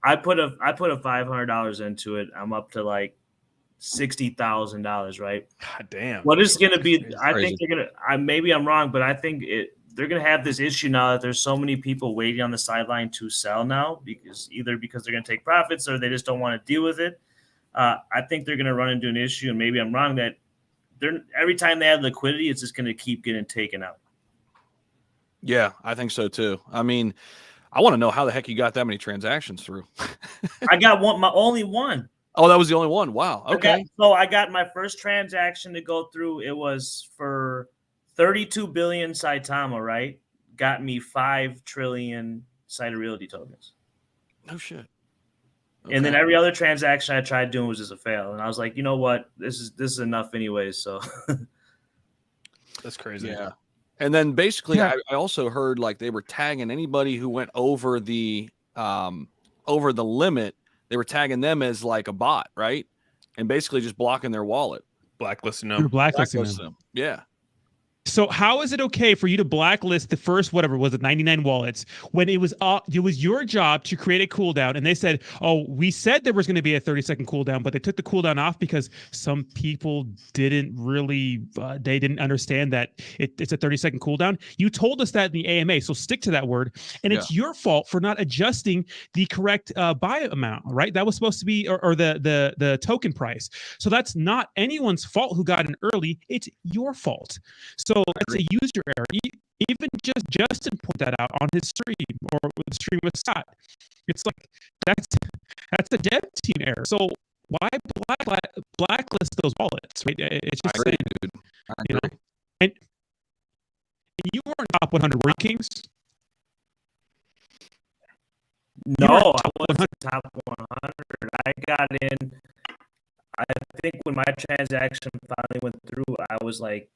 S6: I put a $500 into it. I'm up to like $60,000, right?
S4: God damn.
S6: What is going to be? I think they're going to. Maybe I'm wrong, but I think they're going to have this issue now that there's so many people waiting on the sideline to sell now because they're going to take profits or they just don't want to deal with it. I think they're going to run into an issue, and maybe I'm wrong that every time they have liquidity, it's just going to keep getting taken out.
S7: Yeah, I think so too. I mean, I want to know how the heck you got that many transactions through.
S6: I got my only one.
S7: Oh, that was the only one. Wow. Okay.
S6: So I got my first transaction to go through. It was for 32 billion Saitama, right? Got me 5 trillion Saita Realty tokens.
S7: No shit.
S6: Okay. And then every other transaction I tried doing was just a fail. And I was like, you know what? This is enough anyways. So
S4: that's crazy.
S7: Yeah. And then basically I also heard like they were tagging anybody who went over the limit. They were tagging them as like a bot, right? And basically just blocking their wallet.
S4: Blacklisting
S1: You're
S4: them.
S1: blacklisting them.
S7: Yeah.
S1: So how is it okay for you to blacklist the first, whatever was it, 99 wallets, when it was your job to create a cooldown, and they said, oh, we said there was going to be a 30-second cooldown, but they took the cooldown off because some people didn't really, they didn't understand that it's a 30-second cooldown. You told us that in the AMA, so stick to that word. And it's your fault for not adjusting the correct buy amount, right? That was supposed to be, or the token price. So that's not anyone's fault who got in early. It's your fault. So that's a user error. Even just Justin put that out on his stream or the stream with Scott. It's like that's a dev team error. So why blacklist those wallets? Right? It's just saying,
S7: dude.
S1: You know, and you weren't top 100, were you, Kings?
S6: No, I wasn't top 100. I got in. I think when my transaction finally went through, I was like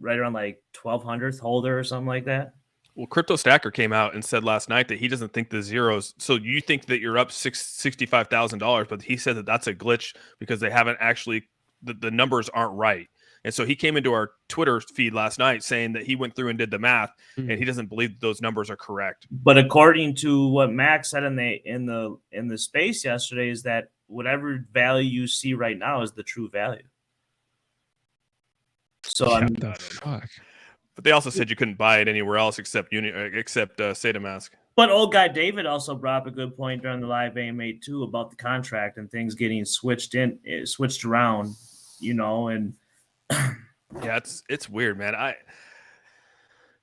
S6: right around like 1200th holder or something like that.
S4: Well, Crypto Stacker came out and said last night that he doesn't think the zeros. So you think that you're up $65,000, but he said that that's a glitch because they haven't actually the numbers aren't right. And so he came into our Twitter feed last night saying that he went through and did the math, and he doesn't believe that those numbers are correct.
S6: But according to what Max said in the space yesterday, is that whatever value you see right now is the true value. So
S1: fuck.
S4: But they also said you couldn't buy it anywhere else except Saitamask.
S6: But old guy David also brought up a good point during the live AMA too about the contract and things getting switched around, you know, and
S4: yeah, it's weird, man.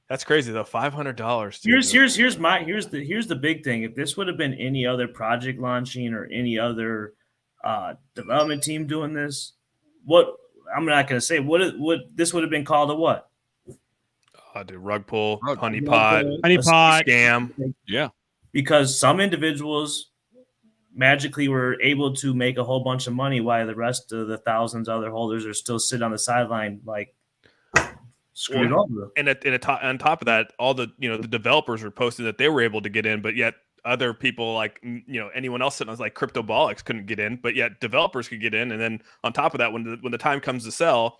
S4: That's crazy though. $500.
S6: Here's the big thing. If this would have been any other project launching or any other development team doing this, what I'm not going to say what this would have been called a what?
S4: Dude, rug pull, honeypot, scam.
S7: Yeah,
S6: because some individuals magically were able to make a whole bunch of money while the rest of the thousands of other holders are still sitting on the sideline like screwed over.
S4: And on top of that, all the the developers were posting that they were able to get in, but yet other people like anyone else sitting on like Cryptobolics couldn't get in, but yet developers could get in. And then on top of that, when the time comes to sell,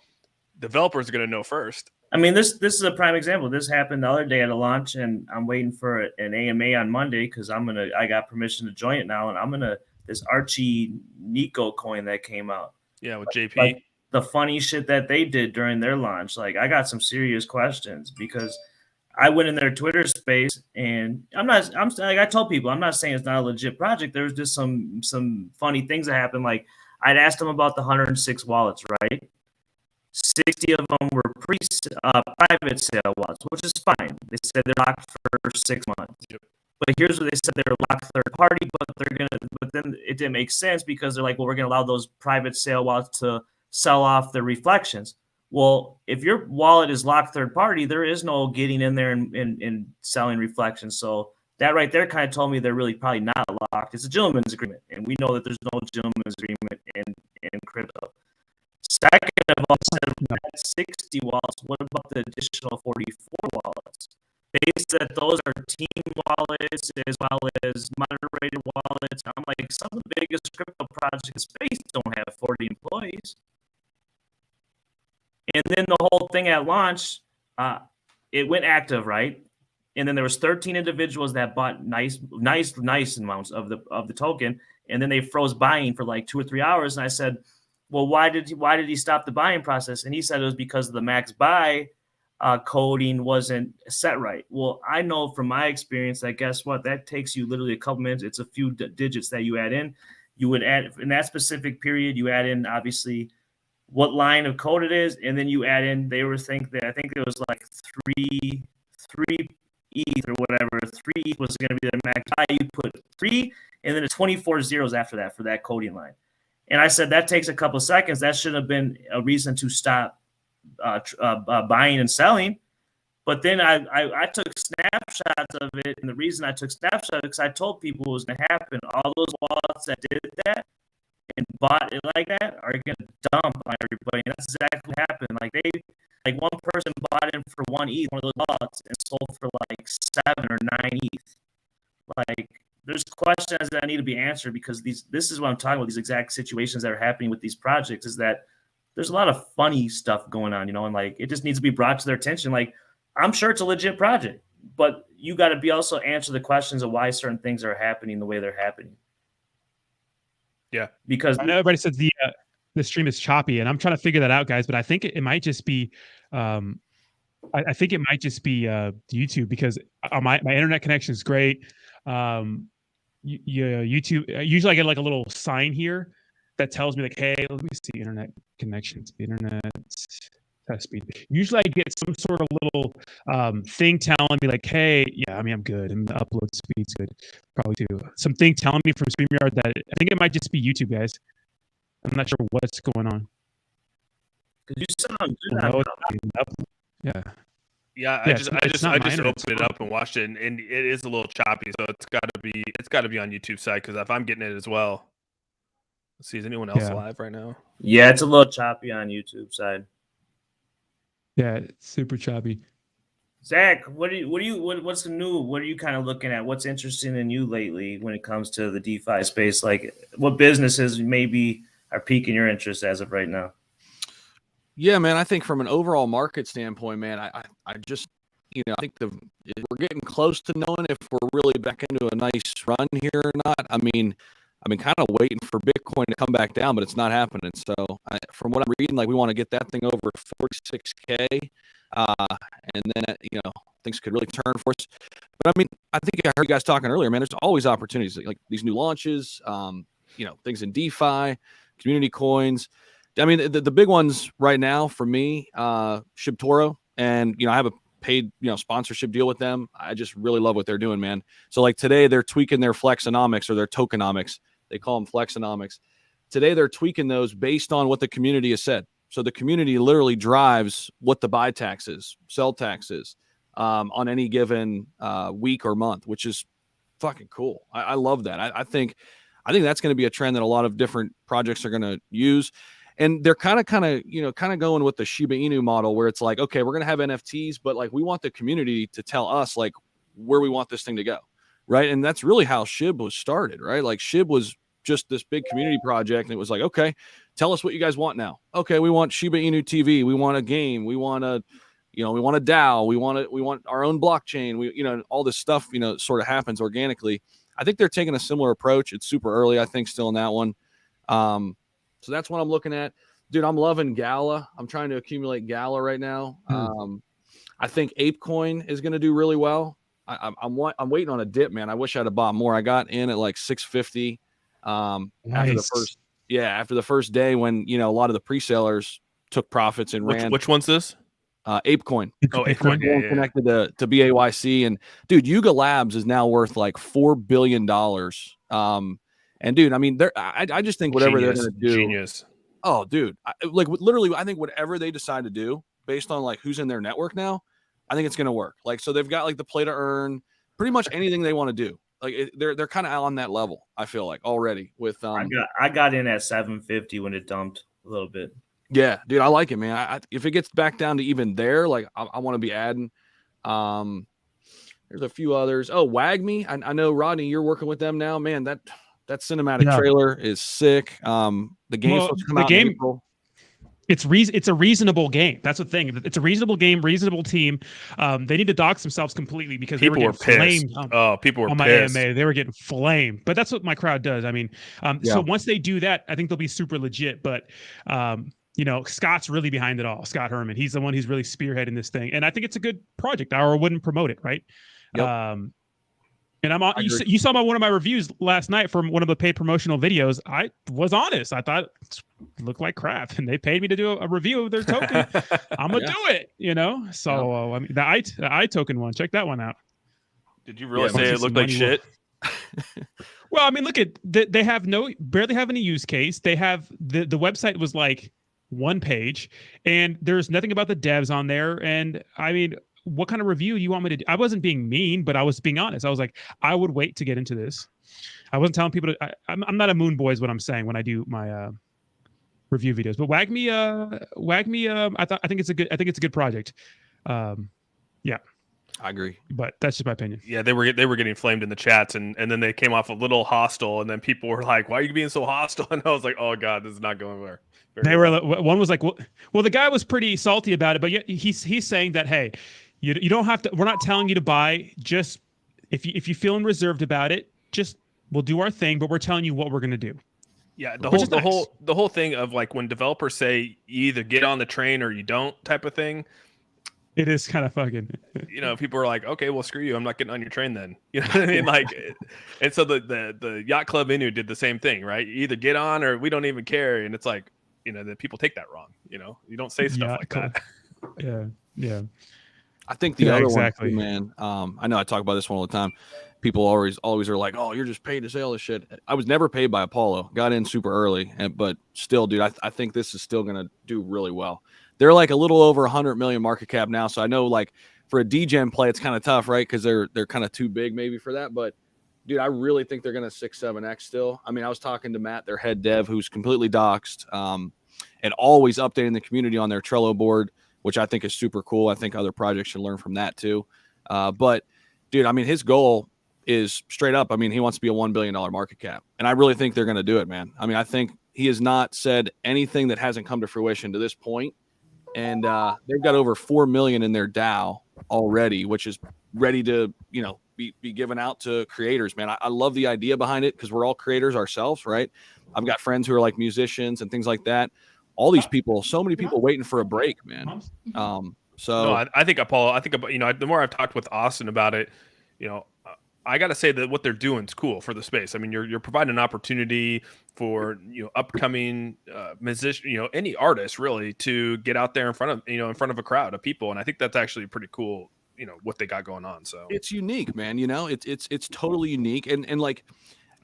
S4: developers are going to know first.
S6: I mean, this is a prime example. This happened the other day at a launch, and I'm waiting for an AMA on Monday because I got permission to join it now, and this Archie Nico coin that came out.
S4: Yeah, with JP.
S6: Like, the funny shit that they did during their launch. Like, I got some serious questions because I went in their Twitter space, and like I told people, I'm not saying it's not a legit project. There was just some funny things that happened. Like, I'd asked them about the 106 wallets, right? 60 of them were private sale wallets, which is fine. They said they're locked for 6 months.
S4: Yep.
S6: But here's what they said: they're locked third party, but then it didn't make sense because they're like, well, we're gonna allow those private sale wallets to sell off the reflections. Well, if your wallet is locked third party, there is no getting in there and selling reflections. So that right there kind of told me they're really probably not locked. It's a gentleman's agreement, and we know that there's no gentleman's agreement in crypto. Second of all, at 60 wallets, what about the additional 44 wallets? They said those are team wallets as well as moderated wallets. I'm like, some of the biggest crypto projects in space don't have 40 employees. And then the whole thing at launch, it went active, right? And then there was 13 individuals that bought nice amounts of the token, and then they froze buying for like 2 or 3 hours. And I said, well, why did he stop the buying process? And he said it was because of the max buy coding wasn't set right. Well, I know from my experience that guess what? That takes you literally a couple minutes. It's a few digits that you add in. You would add in that specific period. You add in obviously what line of code it is, and then you add in. I think it was like three ETH or whatever. 3 ETH was going to be the max buy. You put 3, and then it's 24 zeros after that for that coding line. And I said, that takes a couple of seconds. That should have been a reason to stop buying and selling. But then I took snapshots of it, and the reason I took snapshots is because I told people it was going to happen. All those wallets that did that and bought it like that are going to dump on everybody, and that's exactly what happened. Like one person bought in for 1 ETH, one of those wallets, and sold for like 7 or 9 ETH. Like, there's questions that need to be answered, because this is what I'm talking about. These exact situations that are happening with these projects is that there's a lot of funny stuff going on, and like it just needs to be brought to their attention. Like, I'm sure it's a legit project, but you got to be also answer the questions of why certain things are happening the way they're happening.
S4: Yeah,
S6: because
S1: I know everybody says the stream is choppy, and I'm trying to figure that out, guys. But I think it might just be, I think it might just be YouTube, because my internet connection is great. YouTube. Usually, I get like a little sign here that tells me like, hey, let me see internet connections, internet test speed. Usually I get some sort of little thing telling me like, hey, yeah, I mean, I'm good, and the upload speed's good, probably too. Something telling me from StreamYard that I think it might just be YouTube, guys. I'm not sure what's going on.
S6: Because you sound good.
S4: Yeah, I just opened it up and watched it, and it is a little choppy, so it's got to be on YouTube side, because if I'm getting it as well. Let's see, is anyone else live right now?
S6: Yeah, it's a little choppy on YouTube side.
S1: Yeah, it's super choppy.
S6: Zach, what's new? What are you kind of looking at? What's interesting in you lately when it comes to the DeFi space? Like, what businesses maybe are piquing your interest as of right now?
S7: Yeah, man, I think from an overall market standpoint, man, I just, I think we're getting close to knowing if we're really back into a nice run here or not. I mean, I've been kind of waiting for Bitcoin to come back down, but it's not happening. So from what I'm reading, like, we want to get that thing over 46K, and then, things could really turn for us. But I mean, I think I heard you guys talking earlier, man, there's always opportunities, like these new launches, things in DeFi, community coins. I mean, the big ones right now for me, ShibToro, and, I have a paid, sponsorship deal with them. I just really love what they're doing, man. So like today they're tweaking their flexonomics, or their tokenomics. They call them flexonomics. Today they're tweaking those based on what the community has said. So the community literally drives what the buy tax is, sell tax is, on any given week or month, which is fucking cool. I love that. I think that's going to be a trend that a lot of different projects are going to use. And they're kind of going with the Shiba Inu model, where it's like, okay, we're going to have NFTs, but like, we want the community to tell us like where we want this thing to go. Right. And that's really how Shib was started, right? Like, Shib was just this big community project, and it was like, okay, tell us what you guys want now. Okay, we want Shiba Inu TV, we want a game, we want a DAO, we want our own blockchain, all this stuff, sort of happens organically. I think they're taking a similar approach. It's super early, I think, still in that one. So that's what I'm looking at. Dude, I'm loving Gala. I'm trying to accumulate Gala right now. I think ApeCoin is going to do really well. I'm waiting on a dip, man. I wish I'd have bought more. I got in at like 650
S1: Nice.
S7: after the first day, when a lot of the pre-sellers took profits and ran.
S4: Which one's this?
S7: ApeCoin.
S4: Oh, ApeCoin. Yeah.
S7: Connected to BAYC, and dude, Yuga Labs is now worth like $4 billion. And dude, I mean, I just think whatever they're going to do.
S4: Genius.
S7: Oh, dude, literally, I think whatever they decide to do based on like who's in their network now, I think it's going to work. Like, so they've got like the play to earn, pretty much anything they want to do. Like, they're kind of on that level, I feel like, already with.
S6: I got in at 750 when it dumped a little bit.
S7: Yeah, dude, I like it, man. If it gets back down to even there, like, I want to be adding. There's a few others. Oh, WagMe. I know, Rodney, you're working with them now, man. That cinematic trailer is sick. The game's supposed to come out in April.
S1: It's a reasonable game. That's the thing. It's a reasonable game, reasonable team. They need to dox themselves completely, because
S4: people
S1: they were getting
S4: pissed.
S1: flamed.
S4: People were
S1: on
S4: pissed.
S1: my AMA. They were getting flamed. But that's what my crowd does. I mean, so once they do that, I think they'll be super legit. But Scott's really behind it all. Scott Herman. He's the one who's really spearheading this thing, and I think it's a good project. I wouldn't promote it, right?
S7: Yep.
S1: And I'm on. You saw one of my reviews last night from one of the paid promotional videos. I was honest. I thought it looked like crap, and they paid me to do a review of their token. I'm gonna do it. So I mean, the I token one. Check that one out.
S4: Did you really say it looked like shit?
S1: Well, I mean, look at they have barely have any use case. They have the website was like one page, and there's nothing about the devs on there. And I mean, what kind of review you want me to do? I wasn't being mean, but I was being honest. I was like, I would wait to get into this. I wasn't telling people to. I'm not a moon boy, is what I'm saying when I do my review videos. But wag me. I think it's a good project. Yeah.
S7: I agree,
S1: but that's just my opinion.
S4: Yeah, they were getting flamed in the chats, and then they came off a little hostile, and then people were like, "Why are you being so hostile?" And I was like, "Oh God, this is not going well."
S1: They were one was like, well, the guy was pretty salty about it, but yet he's saying that, hey, you don't have to. We're not telling you to buy. Just if you feeling reserved about it, just we'll do our thing, but we're telling you what we're gonna do.
S4: Yeah, the whole thing of like when developers say you either get on the train or you don't type of thing.
S1: It is kind of fucking,
S4: people are like, okay, well, screw you. I'm not getting on your train then. You know what I mean? Like, and so the Yacht Club Inu did the same thing, right? You either get on or we don't even care. And it's like, that people take that wrong. You don't say stuff like that.
S1: Yeah. Yeah.
S7: I think the other one, too, man, I know I talk about this one all the time. People always are like, oh, you're just paid to say all this shit. I was never paid by Apollo. Got in super early. But still, dude, I think this is still going to do really well. They're like a little over 100 million market cap now. So I know like for a DGen play, it's kind of tough, right? Because they're kind of too big maybe for that. But dude, I really think they're going to 6-7x still. I mean, I was talking to Matt, their head dev, who's completely doxed and always updating the community on their Trello board, which I think is super cool. I think other projects should learn from that too. But dude, I mean, his goal is straight up. I mean, he wants to be a $1 billion market cap. And I really think they're going to do it, man. I mean, I think he has not said anything that hasn't come to fruition to this point. And they've got over 4 million in their DAO already, which is ready to, be given out to creators, man. I love the idea behind it because we're all creators ourselves, right? I've got friends who are like musicians and things like that. All these people, so many people waiting for a break, man.
S4: I think Apollo, the more I've talked with Austin about it, I got to say that what they're doing is cool for the space. I mean, you're providing an opportunity for upcoming musician, any artist really to get out there in front of a crowd of people, and I think that's actually pretty cool. What they got going on. So
S7: it's unique, man. It's totally unique, and like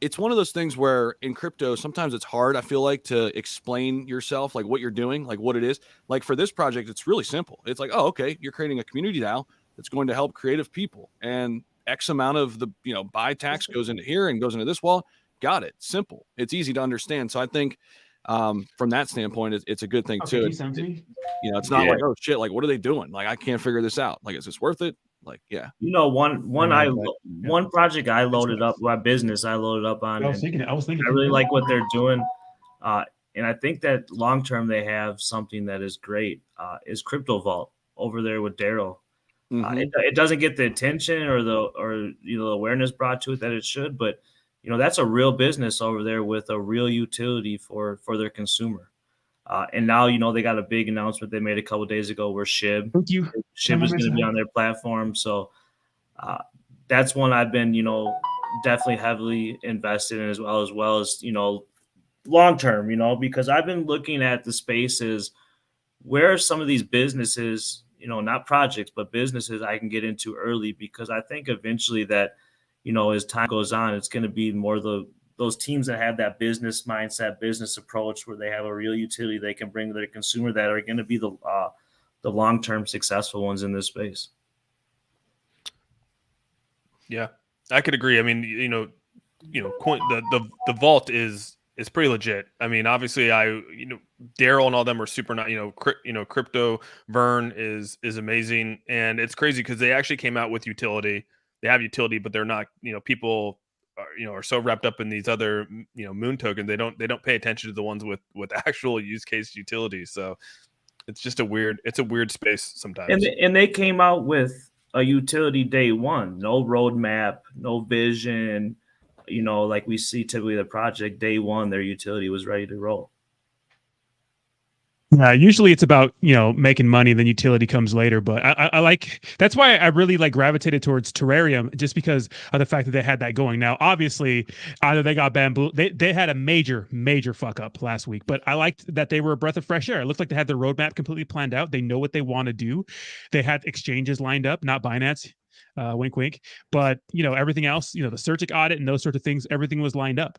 S7: it's one of those things where in crypto sometimes it's hard. I feel like to explain yourself, like what you're doing, like what it is. Like for this project, it's really simple. It's like, oh, okay, you're creating a community DAO that's going to help creative people, and X amount of the buy tax goes into here and goes into this wall. Got it. Simple. It's easy to understand. So I think from that standpoint, it's a good thing too. It's not like, oh shit, like what are they doing? Like I can't figure this out. Like is this worth it? Like yeah.
S6: One project I loaded up, my business I loaded up on. I was thinking. I really like what they're doing, and I think that long term they have something that is great. Is Crypto Vault over there with Daryl. Mm-hmm. It doesn't get the attention or the awareness brought to it that it should, but that's a real business over there with a real utility for their consumer. And now they got a big announcement they made a couple of days ago where SHIB is going to be on their platform. So that's one I've been definitely heavily invested in as well as long term. Because I've been looking at the spaces where some of these businesses. Not projects, but businesses I can get into early because I think eventually that, as time goes on, it's going to be more those teams that have that business mindset, business approach where they have a real utility they can bring to their consumer that are going to be the long-term successful ones in this space.
S4: Yeah, I could agree. I mean, the vault is pretty legit. I mean, obviously, Daryl and all them are super not. Crypto Vern is amazing, and it's crazy because they actually came out with utility. They have utility, but they're not. People are so wrapped up in these other moon tokens. They don't pay attention to the ones with actual use case utilities. So it's just a weird space sometimes.
S6: And they came out with a utility day one, no roadmap, no vision. Like we see typically the project day one, their utility was ready to roll.
S1: Yeah, usually it's about making money, then utility comes later. But I like that's why I really like gravitated towards Terrareum just because of the fact that they had that going. Now, obviously, either they got bamboo, they had a major fuck up last week. But I liked that they were a breath of fresh air. It looked like they had their roadmap completely planned out. They know what they want to do. They had exchanges lined up, not Binance. Wink, wink. But everything else, the Certic audit and those sorts of things, everything was lined up.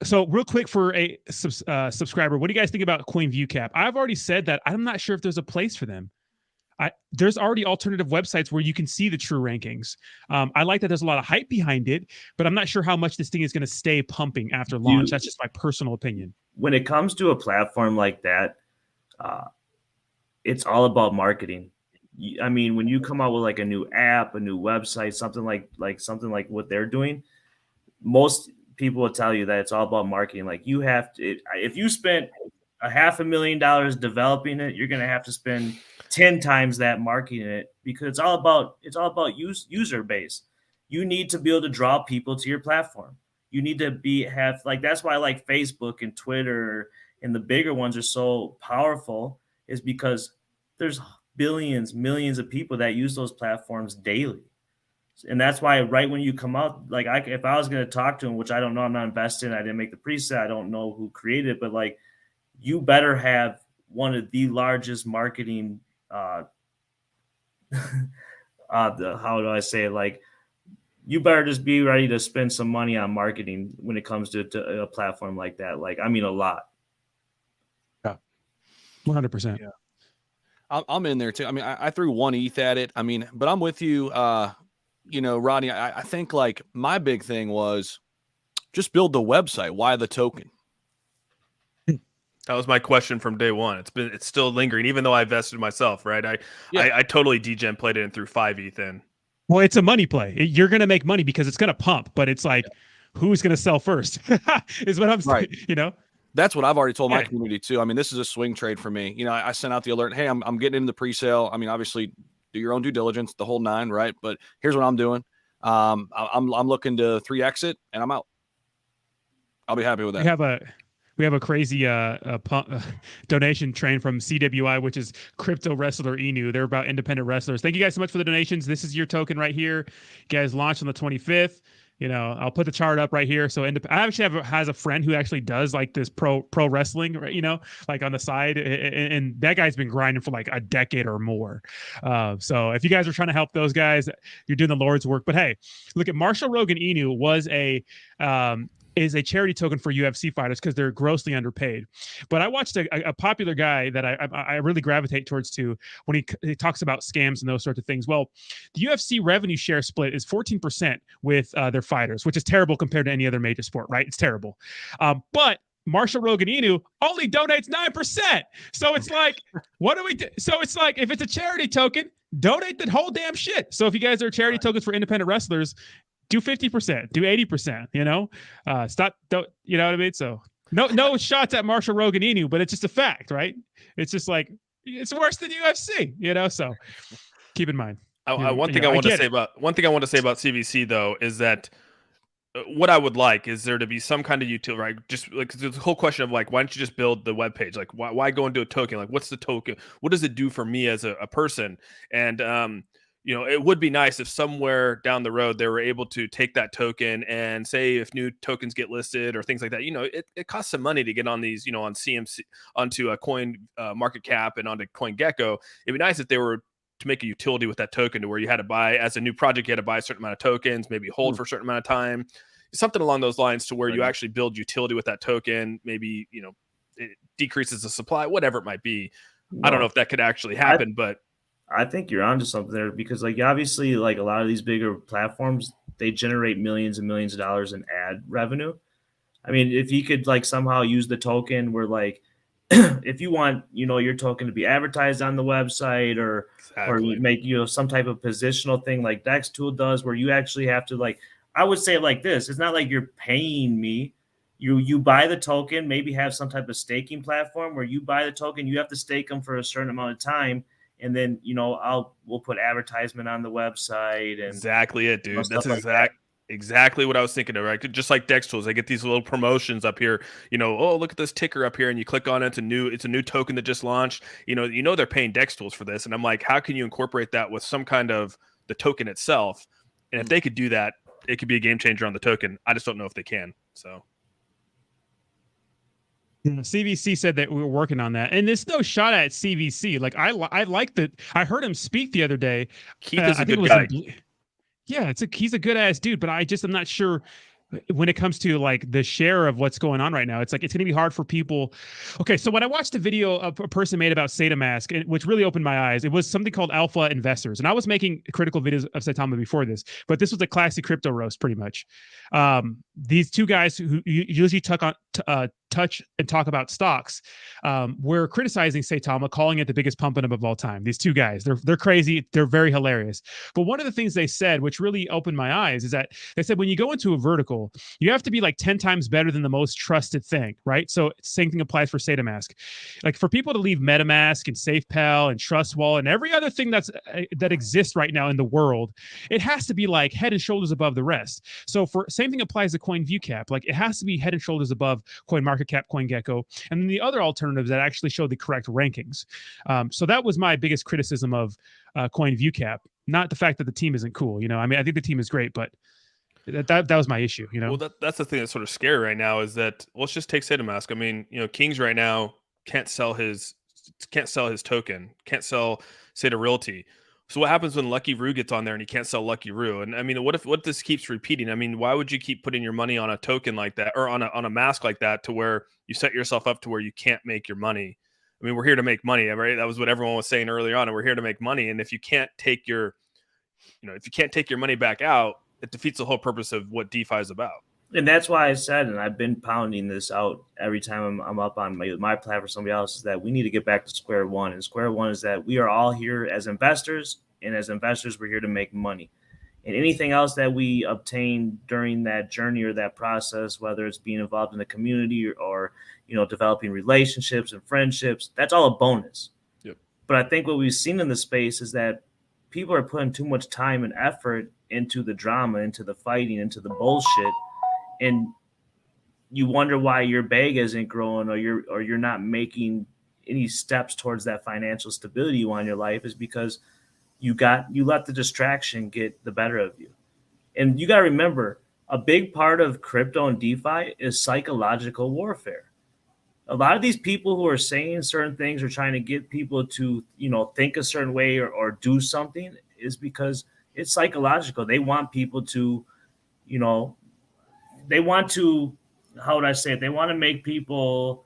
S1: So real quick for a subscriber, what do you guys think about Coin View Cap? I've already said that I'm not sure if there's a place for them. There's already alternative websites where you can see the true rankings. I like that there's a lot of hype behind it, but I'm not sure how much this thing is going to stay pumping after launch. That's just my personal opinion.
S6: When it comes to a platform like that, it's all about marketing. I mean, when you come out with like a new app, a new website, something like what they're doing, most people will tell you that it's all about marketing. Like you have to, if you spent $500,000 developing it, you're going to have to spend 10 times that marketing it, because it's all about user base. You need to be able to draw people to your platform. You need to have like, that's why like Facebook and Twitter and the bigger ones are so powerful, is because there's billions, millions of people that use those platforms daily. And that's why right when you come out, like if I was going to talk to him, which I don't know, I'm not invested in, I didn't make the preset, I don't know who created it, but like you better have one of the largest marketing how do I say it? Like you better just be ready to spend some money on marketing when it comes to a platform like that. Like, I mean, a lot.
S1: Yeah. 100%.
S7: Yeah. I'm in there too. I mean, I threw 1 ETH at it. I mean, but I'm with you. Rodney, I think like my big thing was just build the website. Why the token?
S4: That was my question from day one. It's still lingering, even though I invested myself, right? I totally degen played it and threw 5 ETH in.
S1: Well, it's a money play. You're going to make money because it's going to pump, but it's like, who's going to sell first is what I'm saying,
S7: That's what I've already told my community too. I mean, this is a swing trade for me. I sent out the alert. Hey, I'm getting into the pre-sale. I mean, obviously do your own due diligence, the whole 9, right? But here's what I'm doing. I'm looking to 3X it and I'm out. I'll be happy with that.
S1: We have a crazy donation train from CWI, which is Crypto Wrestler Inu. They're about independent wrestlers. Thank you guys so much for the donations. This is your token right here. You guys launched on the 25th. I'll put the chart up right here. So I actually has a friend who actually does like this pro wrestling, right? Like on the side, and that guy's been grinding for like a decade or more. So if you guys are trying to help those guys, you're doing the Lord's work. But hey, look at Marshall Rogan Inu is a charity token for UFC fighters because they're grossly underpaid. But I watched a popular guy that I really gravitate towards too when he talks about scams and those sorts of things. Well, the UFC revenue share split is 14% with their fighters, which is terrible compared to any other major sport, right? It's terrible. But Marshall Rogan Inu only donates 9%. So it's like, what do we do? So it's like, if it's a charity token, donate the whole damn shit. So if you guys are charity tokens for independent wrestlers, do 50%, do 80%, stop, you know what I mean? So no shots at Marshall Rogan Inu, but it's just a fact, right? It's just like, it's worse than UFC, so keep in mind.
S4: One thing I want to say about CVC though, is that what I would like is there to be some kind of utility, right? Just like the whole question of like, why don't you just build the web page? Like why go into a token? Like what's the token? What does it do for me as a person? And, it would be nice if somewhere down the road they were able to take that token and say if new tokens get listed or things like that. It costs some money to get on these, on CMC, onto a coin market cap and onto CoinGecko. It'd be nice if they were to make a utility with that token to where you had to buy, as a new project, you had to buy a certain amount of tokens, maybe hold for a certain amount of time, something along those lines to where you actually build utility with that token. Maybe, it decreases the supply, whatever it might be. I don't know if that could actually happen, but
S6: I think you're onto something there, because like obviously like a lot of these bigger platforms, they generate millions and millions of dollars in ad revenue. I mean, if you could like somehow use the token where like if you want, your token to be advertised on the website or you make, some type of positional thing like DexTool does, where you actually have to like, I would say it like this. It's not like you're paying me. You buy the token, maybe have some type of staking platform where you buy the token, you have to stake them for a certain amount of time. And then, we'll put advertisement on the website. And
S4: exactly it, dude. That's exactly what I was thinking of, right? Just like DexTools, they get these little promotions up here, oh, look at this ticker up here, and you click on it, it's a new token that just launched. They're paying DexTools for this. And I'm like, how can you incorporate that with some kind of the token itself? And if they could do that, it could be a game changer on the token. I just don't know if they can. So
S1: CVC said that we were working on that, and there's no shot at CVC. Like I like that. I heard him speak the other day.
S4: Keith is a good guy.
S1: Yeah, he's a good ass dude, but I'm not sure when it comes to like the share of what's going on right now. It's like, it's going to be hard for people. Okay. So when I watched a video a person made about Saitamask, which really opened my eyes, it was something called Alpha Investors. And I was making critical videos of Saitama before this, but this was a classic crypto roast pretty much. These two guys who usually touch and talk about stocks, were criticizing Saitama, calling it the biggest pump and dump of all time. These two guys, they're crazy. They're very hilarious. But one of the things they said, which really opened my eyes, is that they said when you go into a vertical, you have to be like 10 times better than the most trusted thing, right? So same thing applies for Saitamask. Like for people to leave MetaMask and SafePal and TrustWallet and every other thing that exists right now in the world, it has to be like head and shoulders above the rest. So for same thing applies to CoinViewCap. Like it has to be head and shoulders above CoinMarketCap, CoinGecko, and then the other alternatives that actually show the correct rankings. So that was my biggest criticism of CoinViewCap. Not the fact that the team isn't cool. You know, I mean, I think the team is great, but that was my issue. You know,
S4: well, that's the thing that's sort of scary right now is that let's just take Saitamask. I mean, you know, Kings right now can't sell his token, can't sell Saita Realty. So what happens when Lucky Roo gets on there and he can't sell Lucky Roo? And I mean, what this keeps repeating? I mean, why would you keep putting your money on a token like that or on a mask like that to where you set yourself up to where you can't make your money? I mean, we're here to make money, right? That was what everyone was saying earlier on, and we're here to make money. And if you can't take your money back out, it defeats the whole purpose of what DeFi is about.
S6: And that's why I said, and I've been pounding this out every time I'm up on my platform or somebody else, is that we need to get back to square one. And square one is that we are all here as investors, and as investors, we're here to make money. And anything else that we obtain during that journey or that process, whether it's being involved in the community or developing relationships and friendships, that's all a bonus.
S4: Yep.
S6: But I think what we've seen in the space is that people are putting too much time and effort into the drama, into the fighting, into the bullshit, and you wonder why your bag isn't growing or you're not making any steps towards that financial stability you want in your life, is because you let the distraction get the better of you. And you got to remember, a big part of crypto and DeFi is psychological warfare. A lot of these people who are saying certain things or trying to get people to, think a certain way or do something is because it's psychological. They want people to, they want to, how would I say it? They want to make people,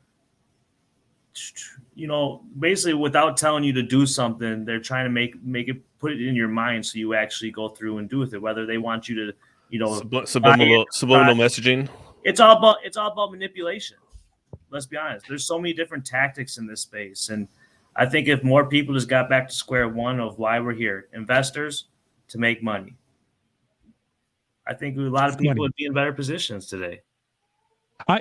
S6: basically without telling you to do something, they're trying to make it, put it in your mind so you actually go through and do with it. Whether they want you to,
S4: subliminal messaging.
S6: It's all about manipulation. Let's be honest. There's so many different tactics in this space. And I think if more people just got back to square one of why we're here, investors to make money, I think a lot of people would be in better positions today.
S1: I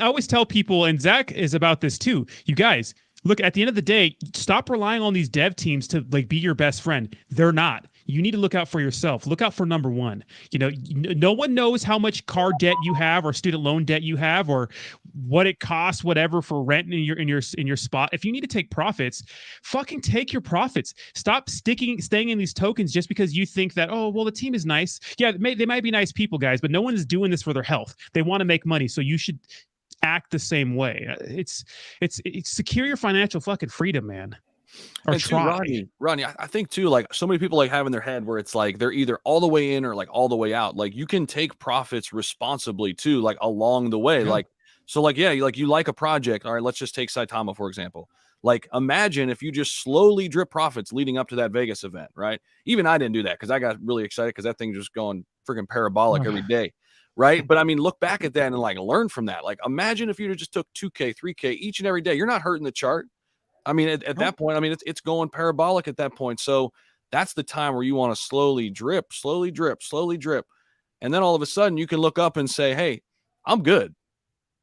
S1: always tell people, and Zach is about this too, you guys, look, at the end of the day, stop relying on these dev teams to like be your best friend. They're not. You need to look out for yourself. Look out for number one. No one knows how much car debt you have or student loan debt you have or what it costs, whatever, for rent in your spot. If you need to take profits, fucking take your profits. Stop staying in these tokens just because you think that, oh, well, the team is nice. Yeah, they might be nice people, guys, but no one is doing this for their health. They want to make money, so you should act the same way. It's secure your financial fucking freedom, man. Or
S7: and
S1: try.
S7: Too, Ronnie, I think too, like so many people like have in their head where it's like they're either all the way in or like all the way out. Like you can take profits responsibly too, like along the way.
S1: Yeah.
S7: Like, so like, yeah, you like a project. All right, let's just take Saitama, for example. Like imagine if you just slowly drip profits leading up to that Vegas event, right? Even I didn't do that because I got really excited because that thing just going freaking parabolic every day. Right. But I mean, look back at that and like learn from that. Like imagine if you just took 2K, 3K each and every day. You're not hurting the chart. I mean, at that point, I mean, it's going parabolic at that point. So that's the time where you want to slowly drip. And then all of a sudden you can look up and say, hey, I'm good.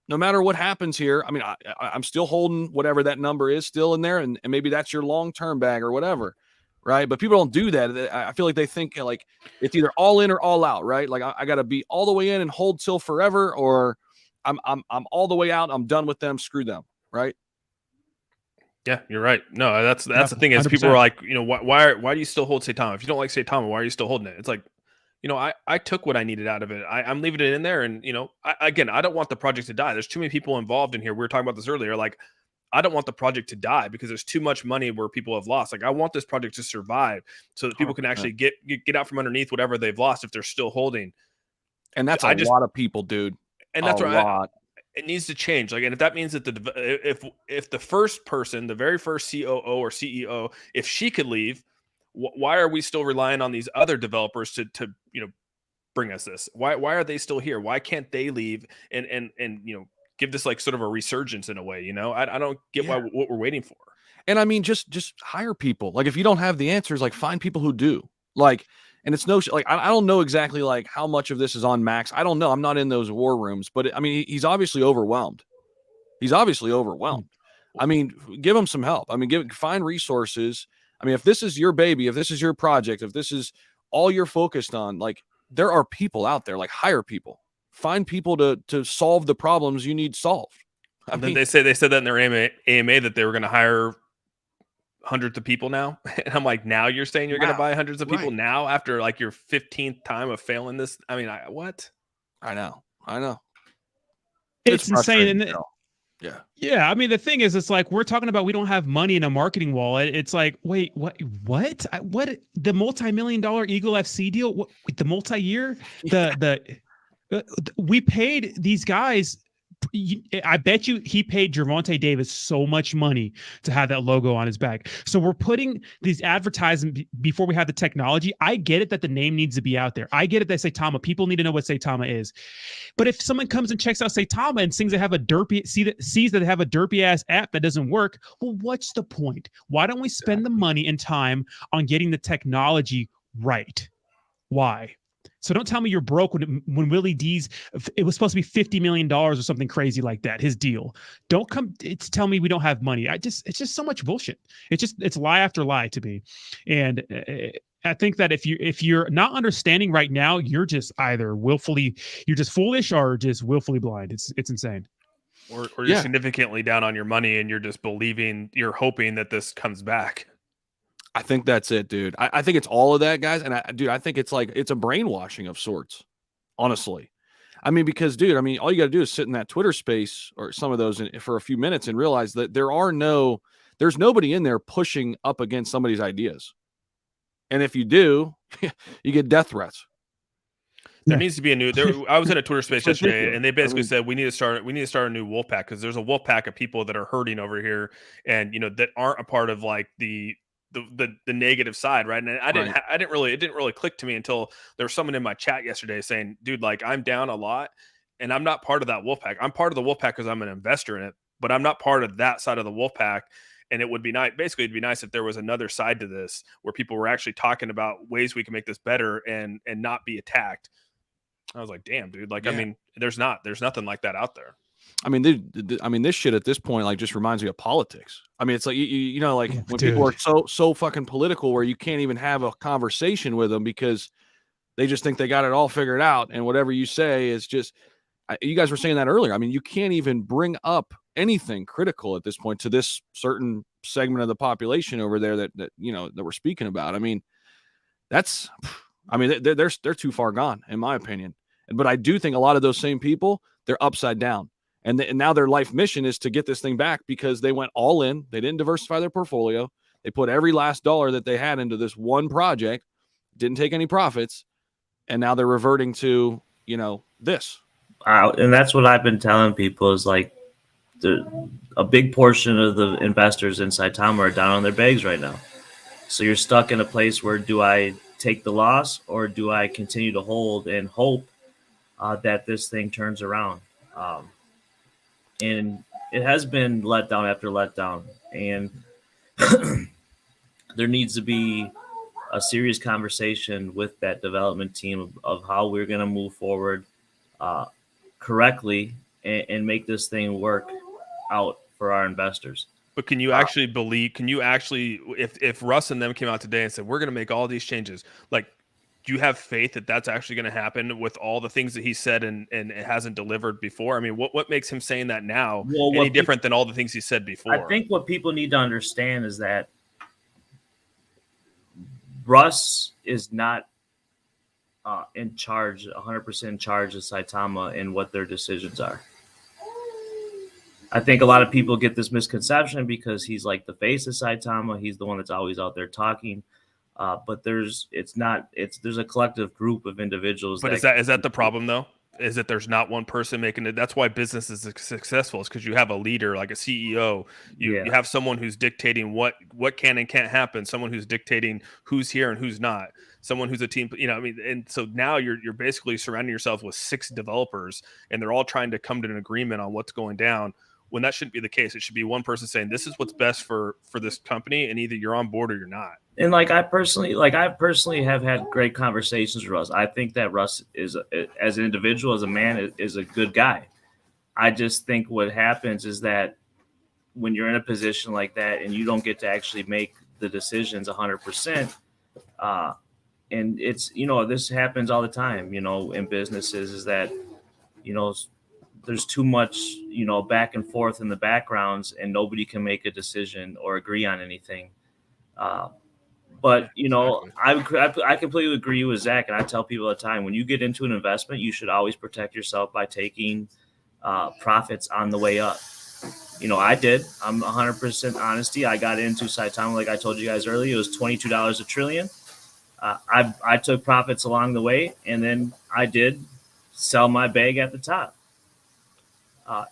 S7: No matter what happens here. I mean, I'm still holding whatever that number is still in there. And maybe that's your long-term bag or whatever. Right. But people don't do that. I feel like they think like it's either all in or all out. Right. Like I got to be all the way in and hold till forever, or I'm all the way out. I'm done with them. Screw them. Right.
S4: Yeah, you're right. No, that's the thing is 100%. People are like, why do you still hold Saitama? If you don't like Saitama, why are you still holding it? It's like, I took what I needed out of it. I'm leaving it in there. And, I don't want the project to die. There's too many people involved in here. We were talking about this earlier. Like, I don't want the project to die because there's too much money where people have lost. Like, I want this project to survive so that people can actually get out from underneath whatever they've lost if they're still holding.
S7: And that's a lot of people, dude.
S4: And that's right. It needs to change. Like, and if that means that if the first person, the very first COO or CEO, if she could leave, why are we still relying on these other developers to bring us this? Why are they still here? Why can't they leave and give this like sort of a resurgence in a way? I don't get what we're waiting for.
S7: And I mean, just hire people. Like, if you don't have the answers, like, find people who do. Like, and it's no like I don't know exactly like how much of this is on Max. I don't know. I'm not in those war rooms, but I mean, he's obviously overwhelmed. I mean, give him some help. I mean, find resources. I mean, if this is your baby, if this is your project, if this is all you're focused on, like, there are people out there. Like, hire people. Find people to solve the problems you need solved. I mean,
S4: they said that in their AMA that they were going to hire hundreds of people now. And I'm like, now you're saying you're going to buy hundreds of people now after like your 15th time of failing this? I mean, what?
S7: I know.
S1: It's insane. And
S7: yeah.
S1: I mean, the thing is, it's like, we're talking about, we don't have money in a marketing wallet. It's like, wait, what, the multi-million-dollar Eagle FC deal, what, the multi-year, we paid these guys. I bet you he paid Gervonta Davis so much money to have that logo on his back. So we're putting these advertisements before we have the technology. I get it that the name needs to be out there. I get it that Saitama, people need to know what Saitama is. But if someone comes and checks out Saitama and sees they have a sees that they have a derpy ass app that doesn't work, well, what's the point? Why don't we spend the money and time on getting the technology right? Why? So don't tell me you're broke when Willie D's, it was supposed to be $50 million or something crazy like that, his deal. Don't come to tell me we don't have money. It's just so much bullshit. It's lie after lie to me. And I think that if you're not understanding right now, you're just either you're just foolish or just willfully blind. It's insane.
S4: Or you're significantly down on your money and you're just you're hoping that this comes back.
S7: I think that's it, dude. I think it's all of that, guys. And I think it's like, it's a brainwashing of sorts, honestly. I mean, because, dude, I mean, all you got to do is sit in that Twitter space or some of those for a few minutes and realize that there's nobody in there pushing up against somebody's ideas. And if you do, you get death threats.
S4: There needs to be I was in a Twitter space yesterday, and they basically said we need to start a new wolf pack, because there's a wolf pack of people that are hurting over here, and that aren't a part of like the negative side, right? And it didn't really click to me until there was someone in my chat yesterday saying, dude, like, I'm down a lot and I'm not part of that wolf pack. I'm part of the wolf pack because I'm an investor in it, but I'm not part of that side of the wolf pack. And it would be nice, basically it'd be nice if there was another side to this where people were actually talking about ways we can make this better and not be attacked. I was like, damn, dude, like, I mean, there's nothing like that out there.
S7: I mean, this shit at this point, like, just reminds me of politics. I mean, it's like, you know, like when people are so fucking political where you can't even have a conversation with them because they just think they got it all figured out. And whatever you say is just, you guys were saying that earlier. I mean, you can't even bring up anything critical at this point to this certain segment of the population over there that we're speaking about. I mean, they're too far gone, in my opinion. But I do think a lot of those same people, they're upside down. And now their life mission is to get this thing back because they went all in. They didn't diversify their portfolio. They put every last dollar that they had into this one project, didn't take any profits, and now they're reverting to, this.
S6: And that's what I've been telling people is like a big portion of the investors in Saitama are down on their bags right now. So you're stuck in a place where, do I take the loss or do I continue to hold and hope that this thing turns around? And it has been letdown after letdown. And there needs to be a serious conversation with that development team of how we're going to move forward correctly and make this thing work out for our investors.
S4: But can you actually if Russ and them came out today and said, we're going to make all these changes, like, do you have faith that that's actually going to happen with all the things that he said and it hasn't delivered before? I mean, what makes him saying that now any different than all the things he said before?
S6: I think what people need to understand is that Russ is not in charge, 100% in charge of Saitama and what their decisions are. I think a lot of people get this misconception because he's like the face of Saitama. He's the one that's always out there talking. But there's a collective group of individuals.
S4: But is that the problem though? Is that there's not one person making it? That's why business is successful. Is because you have a leader, like a CEO. You have someone who's dictating what can and can't happen. Someone who's dictating who's here and who's not. Someone who's a team. I mean, and so now you're basically surrounding yourself with 6 developers, and they're all trying to come to an agreement on what's going down. When that shouldn't be the case. It should be one person saying this is what's best for this company, and either you're on board or you're not.
S6: And I personally have had great conversations with Russ. I think that Russ is, as an individual, as a man, is a good guy. I just think what happens is that when you're in a position like that and you don't get to actually make the decisions 100%, and it's, this happens all the time, in businesses, is that, there's too much, back and forth in the backgrounds, and nobody can make a decision or agree on anything. But, I completely agree with Zach, and I tell people all the time, when you get into an investment, you should always protect yourself by taking profits on the way up. I did. I'm 100% honesty. I got into Saitama, like I told you guys earlier. It was $22 a trillion. I took profits along the way, and then I did sell my bag at the top.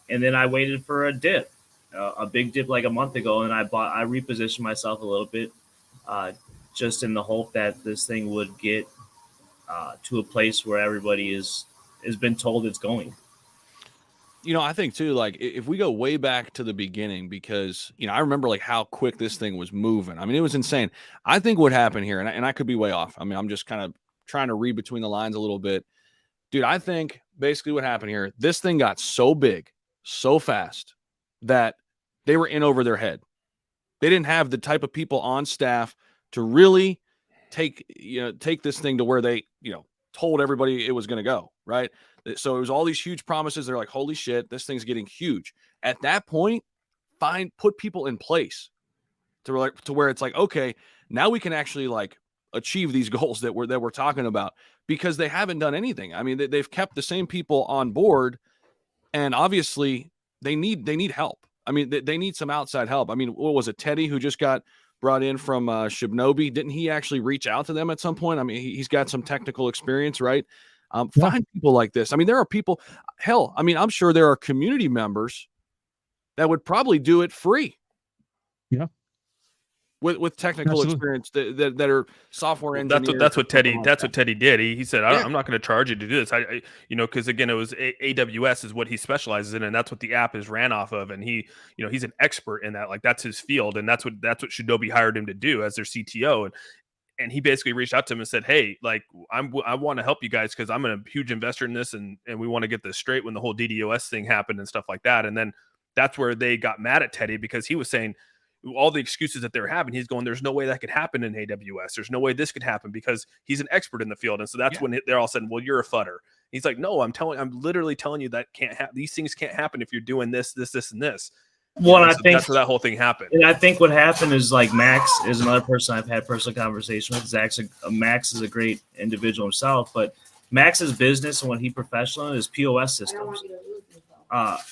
S6: And then I waited for a dip, a big dip like a month ago, and I repositioned myself a little bit, just in the hope that this thing would get to a place where everybody has been told it's going.
S7: I think too, if we go way back to the beginning, because, I remember how quick this thing was moving. I mean, it was insane. I think what happened here, and I could be way off. I mean, I'm just kind of trying to read between the lines a little bit. Dude, I think basically what happened here, this thing got so big, so fast that they were in over their head. They didn't have the type of people on staff to really take this thing to where they, told everybody it was going to go, right? So it was all these huge promises. They're like, holy shit, this thing's getting huge. At that point, put people in place to where it's like, okay, now we can actually achieve these goals that we're talking about, because they haven't done anything. I mean, they've kept the same people on board, and obviously they need help. I mean, they need some outside help. I mean, what was it, Teddy, who just got brought in from Shibnobi? Didn't he actually reach out to them at some point? I mean, he's got some technical experience, right? Find people like this. I mean, there are people, hell, I mean, I'm sure there are community members that would probably do it free.
S1: Yeah.
S7: With technical experience that are software engineers.
S4: That's what Teddy did. He said, I'm not going to charge you to do this. Because again, it was AWS is what he specializes in, and that's what the app is ran off of. And he's an expert in that. That's his field, and that's what Shibnobi hired him to do as their CTO. And he basically reached out to him and said, hey, I want to help you guys because I'm a huge investor in this, and we want to get this straight when the whole DDoS thing happened and stuff like that. And then that's where they got mad at Teddy, because he was saying all the excuses that they were having. He's going, there's no way that could happen in AWS. There's no way this could happen, because he's an expert in the field. And so that's when they're all saying, well, you're a fudder. He's like, no, I'm literally telling you that can't happen. These things can't happen if you're doing this, and this.
S6: Well, I think
S4: that's where that whole thing happened.
S6: And I think what happened is Max is another person I've had personal conversation with. Max is a great individual himself, but Max's business and what he professional is POS systems.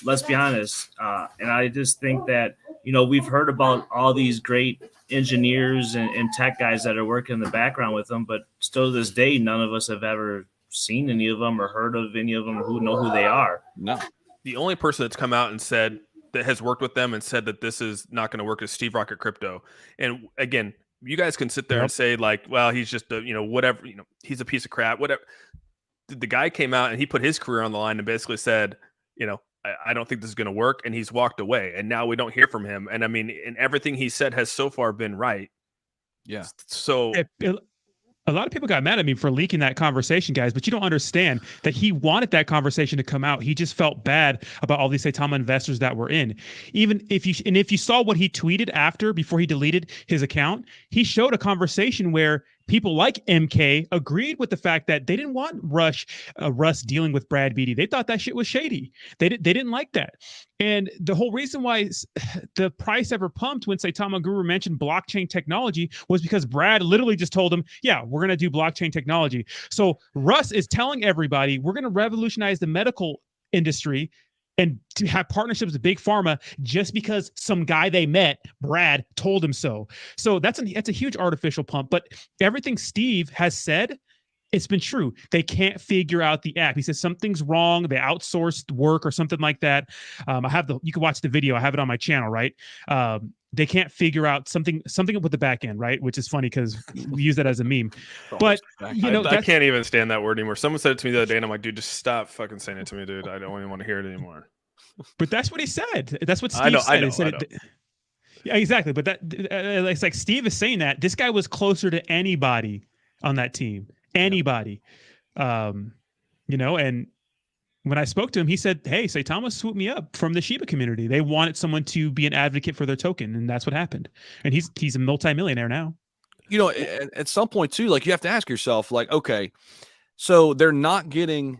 S6: Let's be honest. And I just think that, we've heard about all these great engineers and tech guys that are working in the background with them, but still to this day, none of us have ever seen any of them or heard of any of them who know who they are.
S7: No.
S4: The only person that's come out and said that has worked with them and said that this is not going to work is Steve Rocket Crypto. And again, you guys can sit there and say well, he's just whatever, he's a piece of crap, whatever. The guy came out and he put his career on the line and basically said, I don't think this is going to work. And he's walked away, and now we don't hear from him. And I mean, and everything he said has so far been right.
S7: Yeah.
S4: So
S1: a lot of people got mad at me for leaking that conversation, guys, but you don't understand that he wanted that conversation to come out. He just felt bad about all these Saitama investors that were in. Even if you saw what he tweeted before he deleted his account, he showed a conversation where people like MK agreed with the fact that they didn't want Russ dealing with Brad Beatty. They thought that shit was shady. They didn't like that. And the whole reason why the price ever pumped when Saitama Guru mentioned blockchain technology was because Brad literally just told him, yeah, we're going to do blockchain technology. So Russ is telling everybody, we're going to revolutionize the medical industry and to have partnerships with big pharma just because some guy they met, Brad, told him so. So that's a huge artificial pump. But everything Steve has said, it's been true. They can't figure out the app. He says something's wrong. They outsourced work or something like that. You can watch the video. I have it on my channel, right? They can't figure out something with the back end, right? Which is funny because we use that as a meme. But
S4: I can't even stand that word anymore. Someone said it to me the other day, and I'm like, dude, just stop fucking saying it to me, dude. I don't even want to hear it anymore.
S1: But that's what he said. That's what Steve said. I know. Yeah, exactly. But it's like Steve is saying that this guy was closer to anybody on that team. Anybody, and when I spoke to him, he said, "Hey, Saitama swooped me up from the Shiba community. They wanted someone to be an advocate for their token, and that's what happened. And he's a multimillionaire now."
S7: At some point too, like you have to ask yourself, like, okay, so they're not getting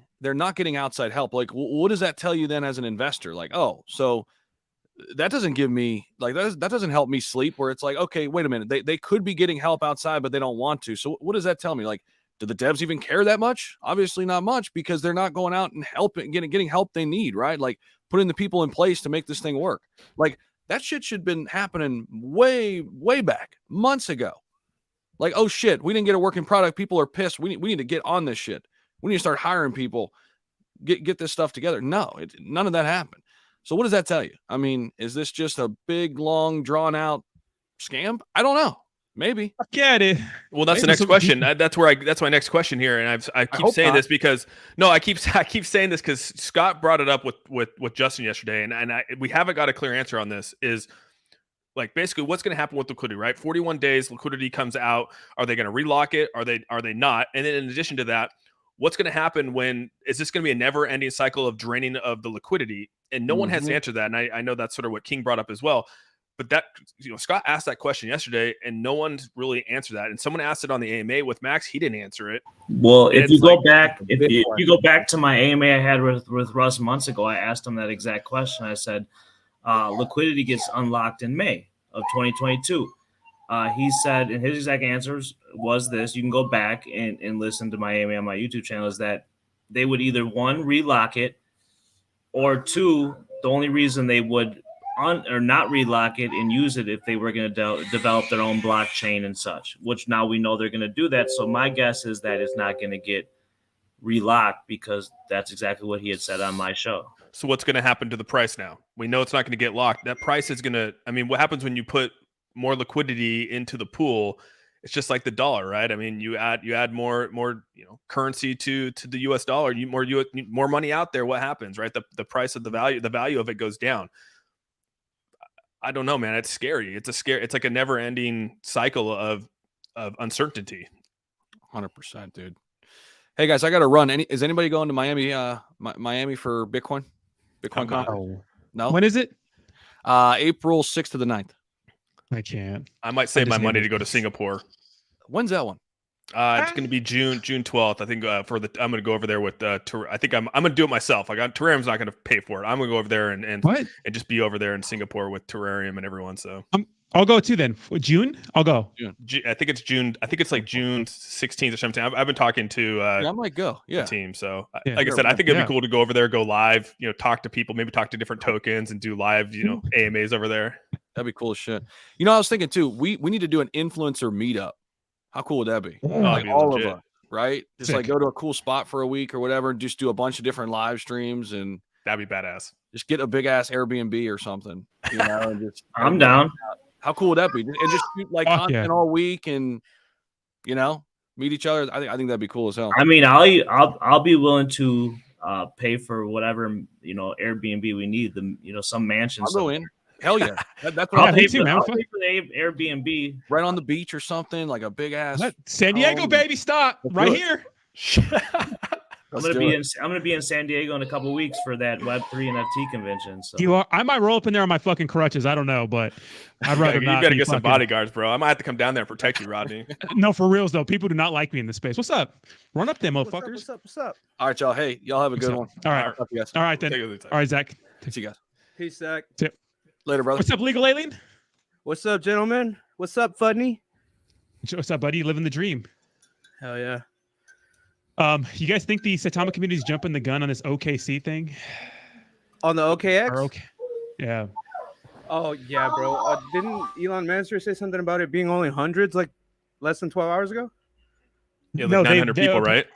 S7: outside help. Like, what does that tell you then as an investor? Like, oh, so that doesn't give me like that doesn't help me sleep. Where it's like, okay, wait a minute, they could be getting help outside, but they don't want to. So what does that tell me? Like, do the devs even care that much? Obviously not much, because they're not going out and helping, getting help they need, right? Like putting the people in place to make this thing work. Like that shit should have been happening way, way back, months ago. Like, oh shit, we didn't get a working product. People are pissed. We need to get on this shit. We need to start hiring people, get this stuff together. No, none of that happened. So what does that tell you? I mean, is this just a big, long, drawn out scam? I don't know. Maybe.
S1: I get it.
S4: Well, that's the next question. That's my next question here, and I keep saying this because I keep saying this because Scott brought it up with Justin yesterday, and we haven't got a clear answer on this. Is like basically what's going to happen with liquidity, right? 41 days, liquidity comes out. Are they going to relock it? Are they not? And then in addition to that, what's going to happen is this going to be a never-ending cycle of draining of the liquidity? And no one has answered that, and I know that's sort of what King brought up as well. But that, Scott asked that question yesterday, and no one's really answered that. And someone asked it on the AMA with Max; he didn't answer it.
S6: Well, if you go back to my AMA I had with Russ months ago, I asked him that exact question. I said, liquidity gets unlocked in May of 2022. He said, and his exact answers was this: you can go back and listen to my AMA on my YouTube channel. Is that they would either one relock it, or two, the only reason they would or not relock it and use it if they were going to develop their own blockchain and such, which now we know they're going to do that. So my guess is that it's not going to get relocked, because that's exactly what he had said on my show.
S4: So what's going to happen to the price now? We know it's not going to get locked. That price is going to, I mean, what happens when you put more liquidity into the pool? It's just like the dollar, right? I mean, you add more currency to the US dollar, more money out there. What happens, right? The price of the value of it goes down. I don't know, man. It's scary. It's like a never-ending cycle of uncertainty.
S7: 100%, dude. Hey guys, I got to run. Is anybody going to Miami? Miami for Bitcoin? Con? No.
S1: When is it?
S7: April 6th to the 9th.
S1: I can't.
S4: I might save my money to go to Singapore.
S7: When's that one?
S4: It's going to be June 12th. I think I'm going to go over there with I think I'm going to do it myself. Terrarium's not going to pay for it. I'm going to go over there and just be over there in Singapore with Terrarium and everyone. So
S1: I'll go too then. June? I'll go.
S4: I think it's June. I think it's like June 16th or something. I've been talking to
S7: I might go. Yeah.
S4: The team. So like I said, I think it'd be cool to go over there, go live, talk to people, maybe talk to different tokens and do live, AMAs over there.
S7: That'd be cool as shit. I was thinking too, we need to do an influencer meetup. How cool would that be? Like all legit. Of us, right? Just like go to a cool spot for a week or whatever, and just do a bunch of different live streams, and
S4: that'd be badass.
S7: Just get a big ass Airbnb or something, and just
S6: I'm down.
S7: How cool would that be? And just shoot like content all week, and meet each other. I think that'd be cool as hell.
S6: I mean, I'll be willing to pay for whatever Airbnb we need. Some mansion.
S7: I'll go in. Hell yeah. That's what
S1: I'll pay too, man.
S6: I'll pay for the Airbnb.
S7: Right on the beach or something, like a big ass.
S1: San Diego, baby, stop. Right here.
S6: I'm gonna be in San Diego in a couple of weeks for that Web3 NFT convention. So
S1: I might roll up in there on my fucking crutches. I don't know, but I'd rather not.
S4: You gotta get some bodyguards, bro. I might have to come down there and protect you, Rodney.
S1: No, for reals though. People do not like me in this space. What's up? Run up there, motherfuckers.
S8: What's up?
S7: All right, y'all. Hey, y'all have a good one.
S1: All right. All right then. All right, Zach.
S7: See you guys.
S8: Peace, Zach.
S7: Later, brother.
S1: What's up, Legal Alien?
S8: What's up, gentlemen? What's up, Fudney?
S1: What's up, buddy? Living the dream.
S8: Hell yeah.
S1: You guys think the Saitama community is jumping the gun on this OKC thing?
S8: On the OKX?
S1: Or okay. Yeah.
S8: Oh yeah, bro. Didn't Elon Musk say something about it being only hundreds, like less than 12 hours ago?
S4: Yeah, like 900 people, right?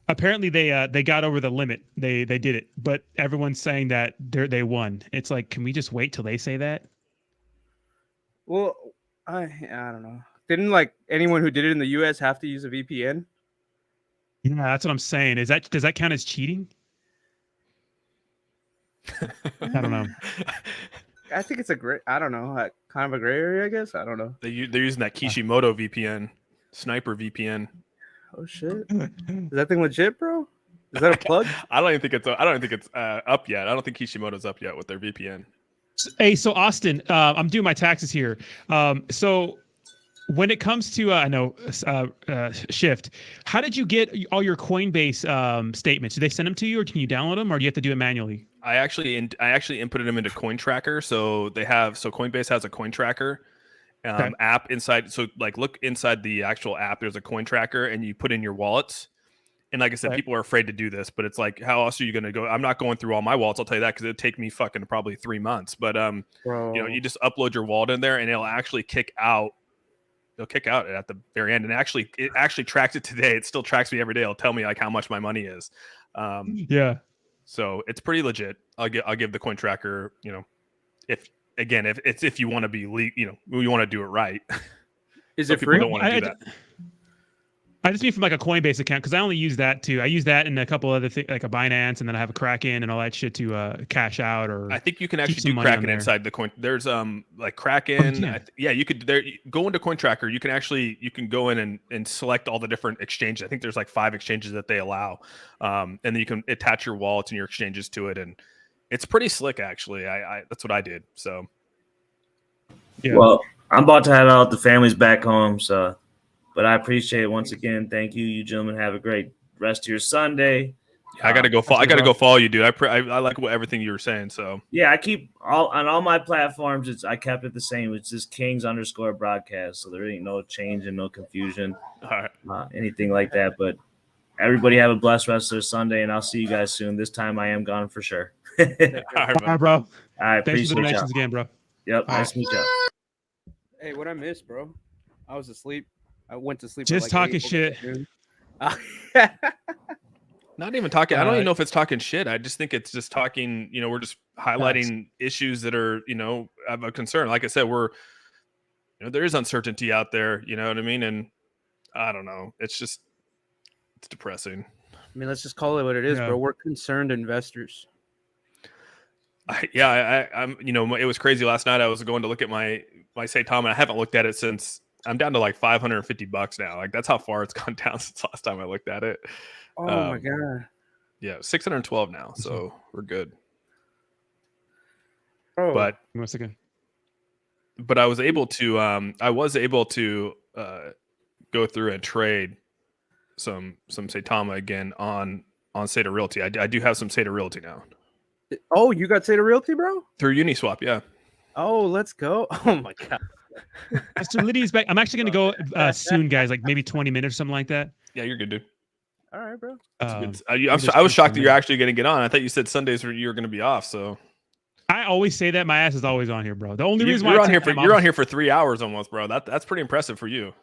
S1: Apparently they got over the limit. They did it, but everyone's saying that they won. It's like, can we just wait till they say that?
S8: Well, I don't know. Didn't like anyone who did it in the US have to use a VPN?
S1: Yeah, that's what I'm saying. Does that count as cheating? I don't know.
S8: I think it's a great. I don't know, like, kind of a gray area, I guess. I don't know.
S4: They're using that Kishimoto VPN, sniper VPN.
S8: Oh shit! Is that thing legit, bro? Is that a plug?
S4: I don't even think it's up yet. I don't think Kishimoto's up yet with their VPN.
S1: Hey, so Austin, I'm doing my taxes here. So when it comes to Shift, how did you get all your Coinbase statements? Do they send them to you, or can you download them, or do you have to do it manually?
S4: I actually inputted them into Coin Tracker. So Coinbase has a Coin Tracker app inside. So like look inside the actual app, there's a Coin Tracker, and you put in your wallets. And like I said, people are afraid to do this, but it's like, how else are you going to go? I'm not going through all my wallets. I'll tell you that, because it'd take me fucking probably 3 months. But you just upload your wallet in there, and it'll actually kick out. It'll kick out at the very end, and it actually tracks it today. It still tracks me every day. It'll tell me like how much my money is.
S1: Yeah.
S4: So it's pretty legit. I'll give the Coin Tracker. If you want to be you want to do it right.
S8: Is
S4: it
S8: free?
S4: Don't want to do that.
S1: I just mean from like a Coinbase account, because I only use that too. I use that in a couple other things, like a Binance, and then I have a Kraken and all that shit to cash out. Or
S4: I think you can actually do Kraken inside the coin. There's like Kraken. You could go into Coin Tracker. You can go in and select all the different exchanges. I think there's like 5 exchanges that they allow, and then you can attach your wallets and your exchanges to it, and it's pretty slick actually. I that's what I did. So
S1: yeah.
S6: Well, I'm about to head out. The family's back home, so. But I appreciate it once again. Thank you. You gentlemen have a great rest of your Sunday.
S4: I gotta go. I gotta go follow you, dude. I like everything you were saying. So
S6: yeah, I keep on all my platforms. I kept it the same. It's just Kings_broadcast. So there ain't no change and no confusion,
S4: all right,
S6: anything like that. But everybody have a blessed rest of their Sunday, and I'll see you guys soon. This time I am gone for sure.
S1: All right, bro.
S6: All right,
S1: thanks for the donations again, bro.
S6: Yep, nice to meet you.
S8: Hey, what I missed, bro? I was asleep. I went to sleep.
S1: Just talking shit.
S4: Not even talking. I don't even know if it's talking shit. I just think it's just talking. We're just highlighting issues that are, of a concern. Like I said, there is uncertainty out there. You know what I mean? And I don't know. It's depressing.
S8: I mean, let's just call it what it is, bro. We're concerned investors.
S4: I'm. It was crazy last night. I was going to look at my Saitama, and I haven't looked at it since. I'm down to like $550 now. Like that's how far it's gone down since last time I looked at it.
S8: Oh my god.
S4: Yeah, 612 now, so we're good.
S8: Oh,
S4: but
S1: once again,
S4: I was able to go through and trade some Saitama again on Saita Realty. I do have some Saita Realty now.
S8: Oh, you got Saita Realty, bro?
S4: Through Uniswap, yeah.
S8: Oh, let's go. Oh my god.
S1: Mr. Liddy's back. I'm actually going to go soon, guys, like maybe 20 minutes or something like that.
S4: Yeah, you're good, dude.
S8: All right, bro.
S4: I was shocked that you're actually going to get on. I thought you said Sundays you were going to be off. So
S1: I always say that. My ass is always on here, bro. The only reason
S4: you're on here for 3 hours almost, bro. That's pretty impressive for you.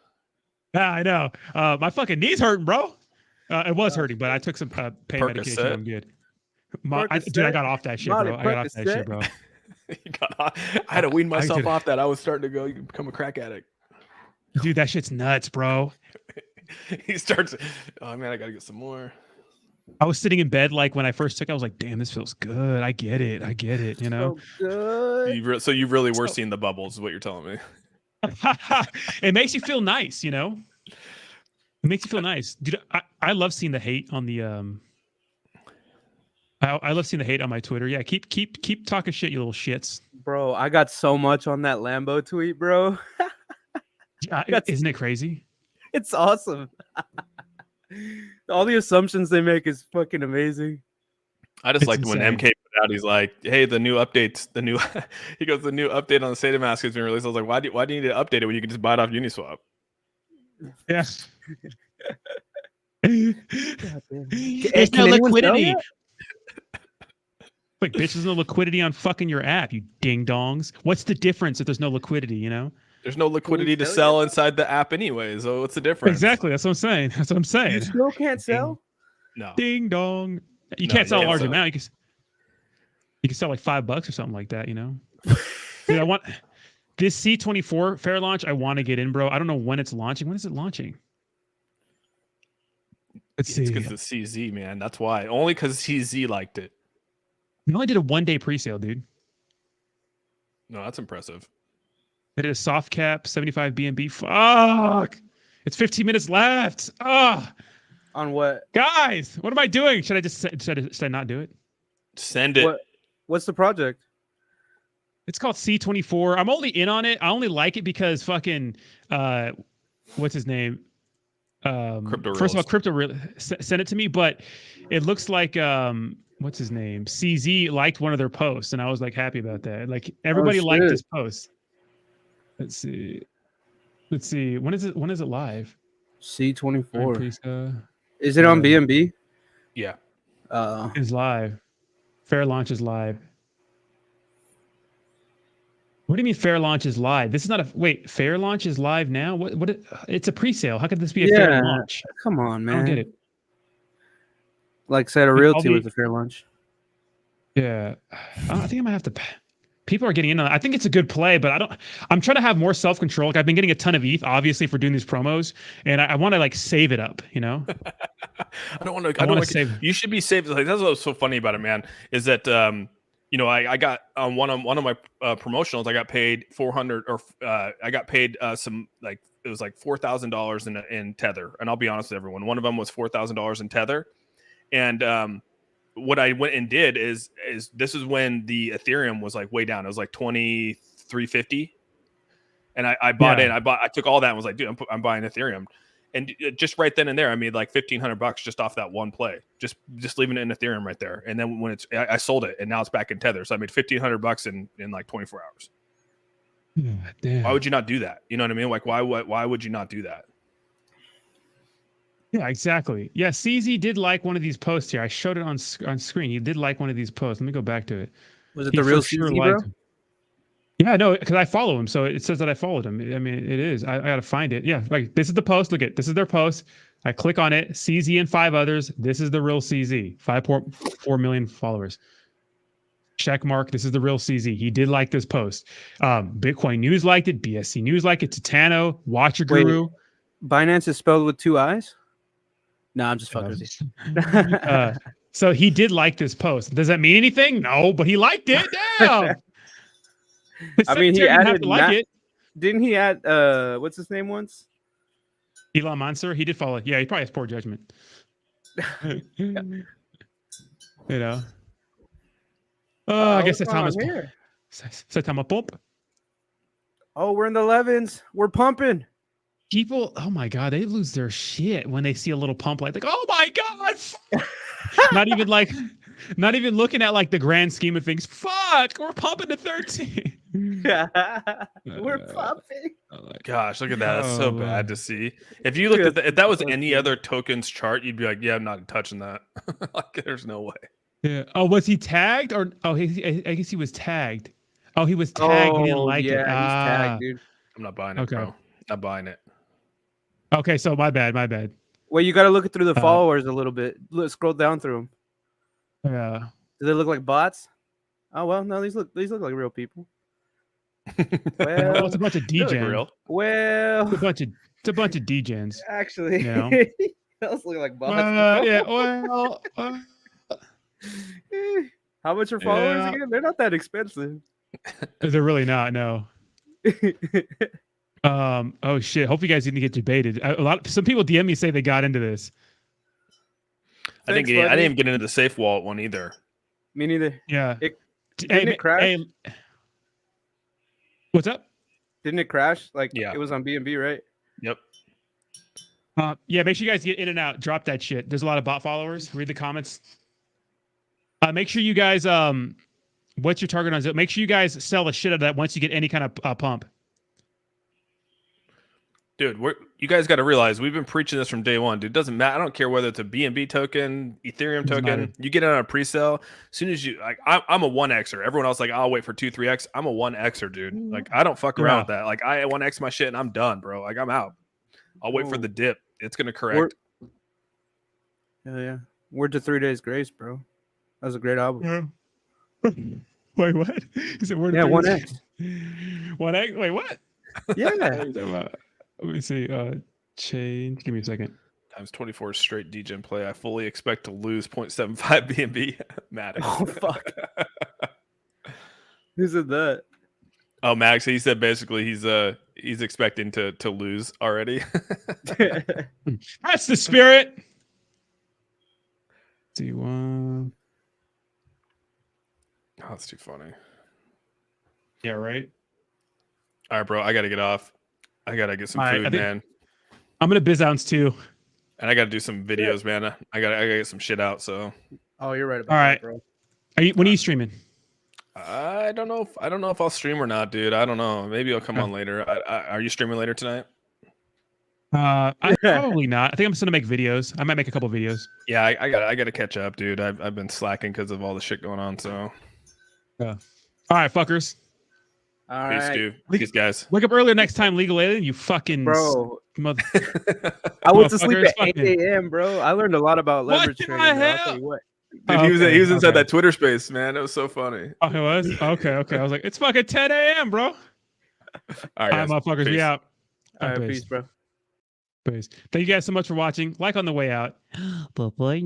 S1: Yeah, I know. My fucking knee's hurting, bro. It was hurting, but I took some pain medication. I'm good. I got off that shit, bro. I got off that shit, bro.
S4: I had to wean myself off that. I was starting to go. You can become a crack addict,
S1: dude. That shit's nuts, bro.
S4: He starts. Oh man, I gotta get some more.
S1: I was sitting in bed like when I first took it. I was like, "Damn, this feels good. I get it. You know."
S8: So good.
S4: So you really were seeing the bubbles, is what you're telling me.
S1: It makes you feel nice, It makes you feel nice, dude. I love seeing the hate on the I love seeing the hate on my Twitter. Yeah, keep talking shit, you little shits.
S8: Bro, I got so much on that Lambo tweet, bro.
S1: Isn't it crazy?
S8: It's awesome. All the assumptions they make is fucking amazing.
S4: I just liked when MK put out, he's like, hey, the new updates, he goes, the new update on the Saitamask has been released. I was like, why do you need to update it when you can just buy it off Uniswap?
S1: Yeah. There's no liquidity. Like, bitch, there's no liquidity on fucking your app, you ding dongs. What's the difference if there's no liquidity, you know?
S4: There's no liquidity to sell inside the app anyway. So what's the difference?
S1: Exactly. That's what I'm saying. That's what I'm saying.
S8: You still can't sell?
S4: No.
S1: Ding dong. You
S4: No,
S1: can't sell a
S4: you
S1: large
S4: can't sell.
S1: amount. You can sell like $5 or something like that, you know? Dude, I want this C24 fair launch. I want to get in, bro. I don't know when it's launching. When is it launching? Let's see.
S4: It's because the CZ, man. That's why. Only because CZ liked it.
S1: We only did a 1-day pre-sale, dude.
S4: No, that's impressive.
S1: They did a soft cap, 75 BNB. Fuck. It's 15 minutes left. Ah.
S8: On what?
S1: Guys, what am I doing? Should I not do it?
S4: Send it.
S8: What's the project?
S1: It's called C24. I'm only in on it. I only like it because fucking what's his name? First of all, Crypto sent it to me, but it looks like what's his name? CZ liked one of their posts, and I was like happy about that. Like everybody liked this post. Let's see. When is it live?
S8: C24. Is it on BNB?
S4: Yeah.
S1: It's live. Fair launch is live. What do you mean fair launch is live? This is not fair launch is live now? What it's a pre-sale. How could this be a fair launch?
S8: Come on, man.
S1: I don't get it.
S8: Like Saita Realty was a fair launch.
S1: Yeah. I think I might have to people are getting in on it. I think it's a good play, but I'm trying to have more self-control. Like I've been getting a ton of ETH, obviously, for doing these promos, and I want to like save it up, you know?
S4: I don't want to save. You should be saved. Like, that's what's so funny about it, man, is that I got on one of my promotionals, I got paid 400 or I got paid some like it was like $4,000 in Tether. And I'll be honest with everyone, one of them was $4,000 in Tether. And what I went and did is this is when the Ethereum was like way down. It was like 2350. And I bought in. I took all that and was like, dude, I'm buying Ethereum. And just right then and there, I made like $1,500 just off that one play, just leaving it in Ethereum right there. And then when I sold it, and now it's back in Tether, so I made $1,500 in like 24 hours.
S1: Damn.
S4: Why would you not do that? You know what I mean? Like why would you not do that?
S1: Yeah, exactly. Yeah, CZ did like one of these posts here. I showed it on screen. He did like one of these posts. Let me go back to it.
S8: Was it the real CZ, bro?
S1: Yeah, no, because I follow him, so it says that I followed him. I mean, it is. I gotta find it. Yeah, like this is the post. Look at this is their post. I click on it. CZ and 5 others. This is the real CZ. 5.4 million followers. Check mark. This is the real CZ. He did like this post. Bitcoin News liked it. BSC News liked it. Titano, Watcher Guru.
S8: Binance is spelled with 2 I's. No, I'm just fucking with you.
S1: So he did like this post. Does that mean anything? No, but he liked it. Damn.
S8: I mean, he added
S1: it.
S8: Didn't he add what's his name once?
S1: Elon Mansour. He did follow it. Yeah, he probably has poor judgment. You know. I guess Saitama pump.
S8: Oh, we're in the 11s. We're pumping.
S1: People, oh my god, they lose their shit when they see a little pump like oh my god. not even looking at like the grand scheme of things. Fuck, we're pumping to 13.
S8: We're pumping.
S4: Gosh, look at that. That's so bad to see. If you looked at if that was any other tokens chart, you'd be like, yeah, I'm not touching that. Like, there's no way.
S1: Yeah. Oh, was he tagged or I guess he was tagged. Oh, he was tagged. He didn't like it.
S8: He's tagged, dude.
S4: I'm not buying it, bro. Not buying it.
S1: Okay, so my bad.
S8: Well, you got to look through the followers a little bit. Scroll down through them.
S1: Yeah.
S8: Do they look like bots? Oh well, no, these look like real people. Well,
S1: it's a bunch of degens.
S8: Well,
S1: it's a bunch of degens.
S8: Actually,
S1: you know?
S8: those look like bots.
S1: Yeah. Well.
S8: How much are followers again? They're not that expensive.
S1: They're really not. No. Oh shit! Hope you guys didn't get debated. Some people DM me say they got into this.
S4: I didn't even get into the safe wallet one either.
S8: Me neither.
S1: Yeah.
S8: Didn't it crash?
S1: What's up?
S8: Didn't it crash? Like
S4: yeah.
S8: It was on BNB, right?
S4: Yep.
S1: Yeah. Make sure you guys get in and out. Drop that shit. There's a lot of bot followers. Read the comments. Make sure you guys what's your target on Zillow? Make sure you guys sell the shit out of that once you get any kind of pump.
S4: Dude, you guys got to realize we've been preaching this from day one. Dude, doesn't matter. I don't care whether it's a BNB token, Ethereum
S1: Doesn't
S4: token.
S1: matter.
S4: You get it on a pre-sale. As soon as you like, I'm a 1xer. Everyone else like, I'll wait for 2-3x. I'm a 1xer, dude. Like, I don't fuck around with that. Like, I 1x my shit and I'm done, bro. Like, I'm out. I'll wait for the dip. It's gonna correct.
S8: Yeah. Word to 3 Days Grace, bro. That was a great album.
S1: Yeah. Wait, what? He said word.
S8: Yeah, 1x.
S1: 1x. Wait, what?
S8: Yeah.
S1: Let me see. Change. Give me a second.
S4: Times 24 straight degen play. I fully expect to lose 0.75 BNB. Maddox.
S8: Oh fuck. Who said that?
S4: Oh, Max. He said basically he's expecting to lose already.
S1: That's the spirit. See one.
S4: Oh, that's too funny.
S1: Yeah, right.
S4: All right, bro. I got to get off. I got to get some food, man.
S1: I'm gonna biz ounce too.
S4: And I got to do some videos, man. I got to get some shit out. So.
S8: Oh, you're right about that, bro.
S1: When are you streaming?
S4: I don't know if I'll stream or not, dude. I don't know. Maybe I'll come on later. Are you streaming later tonight?
S1: Probably not. I think I'm just gonna make videos. I might make a couple videos.
S4: Yeah, I got to catch up, dude. I've been slacking because of all the shit going on. So.
S1: Yeah. All right, fuckers.
S8: All
S4: Peace,
S8: right.
S4: dude. Peace, guys.
S1: Wake up earlier next time, Legal Alien. You fucking
S8: bro.
S1: Mother.
S8: I went to sleep at
S1: Fucking-
S8: 8 a.m., bro. I learned a lot about leverage
S1: What the
S8: trading. bro. I'll
S1: hell?
S8: tell you what.
S4: Dude, he was inside that Twitter space, man. It was so funny.
S1: Oh, it was? Okay. I was like, it's fucking 10 a.m., bro.
S4: All right, guys.
S1: Motherfuckers,
S4: Peace.
S1: we out.
S8: All right, peace, bro.
S1: Peace. Thank you guys so much for watching. Like on the way out. Bye-bye.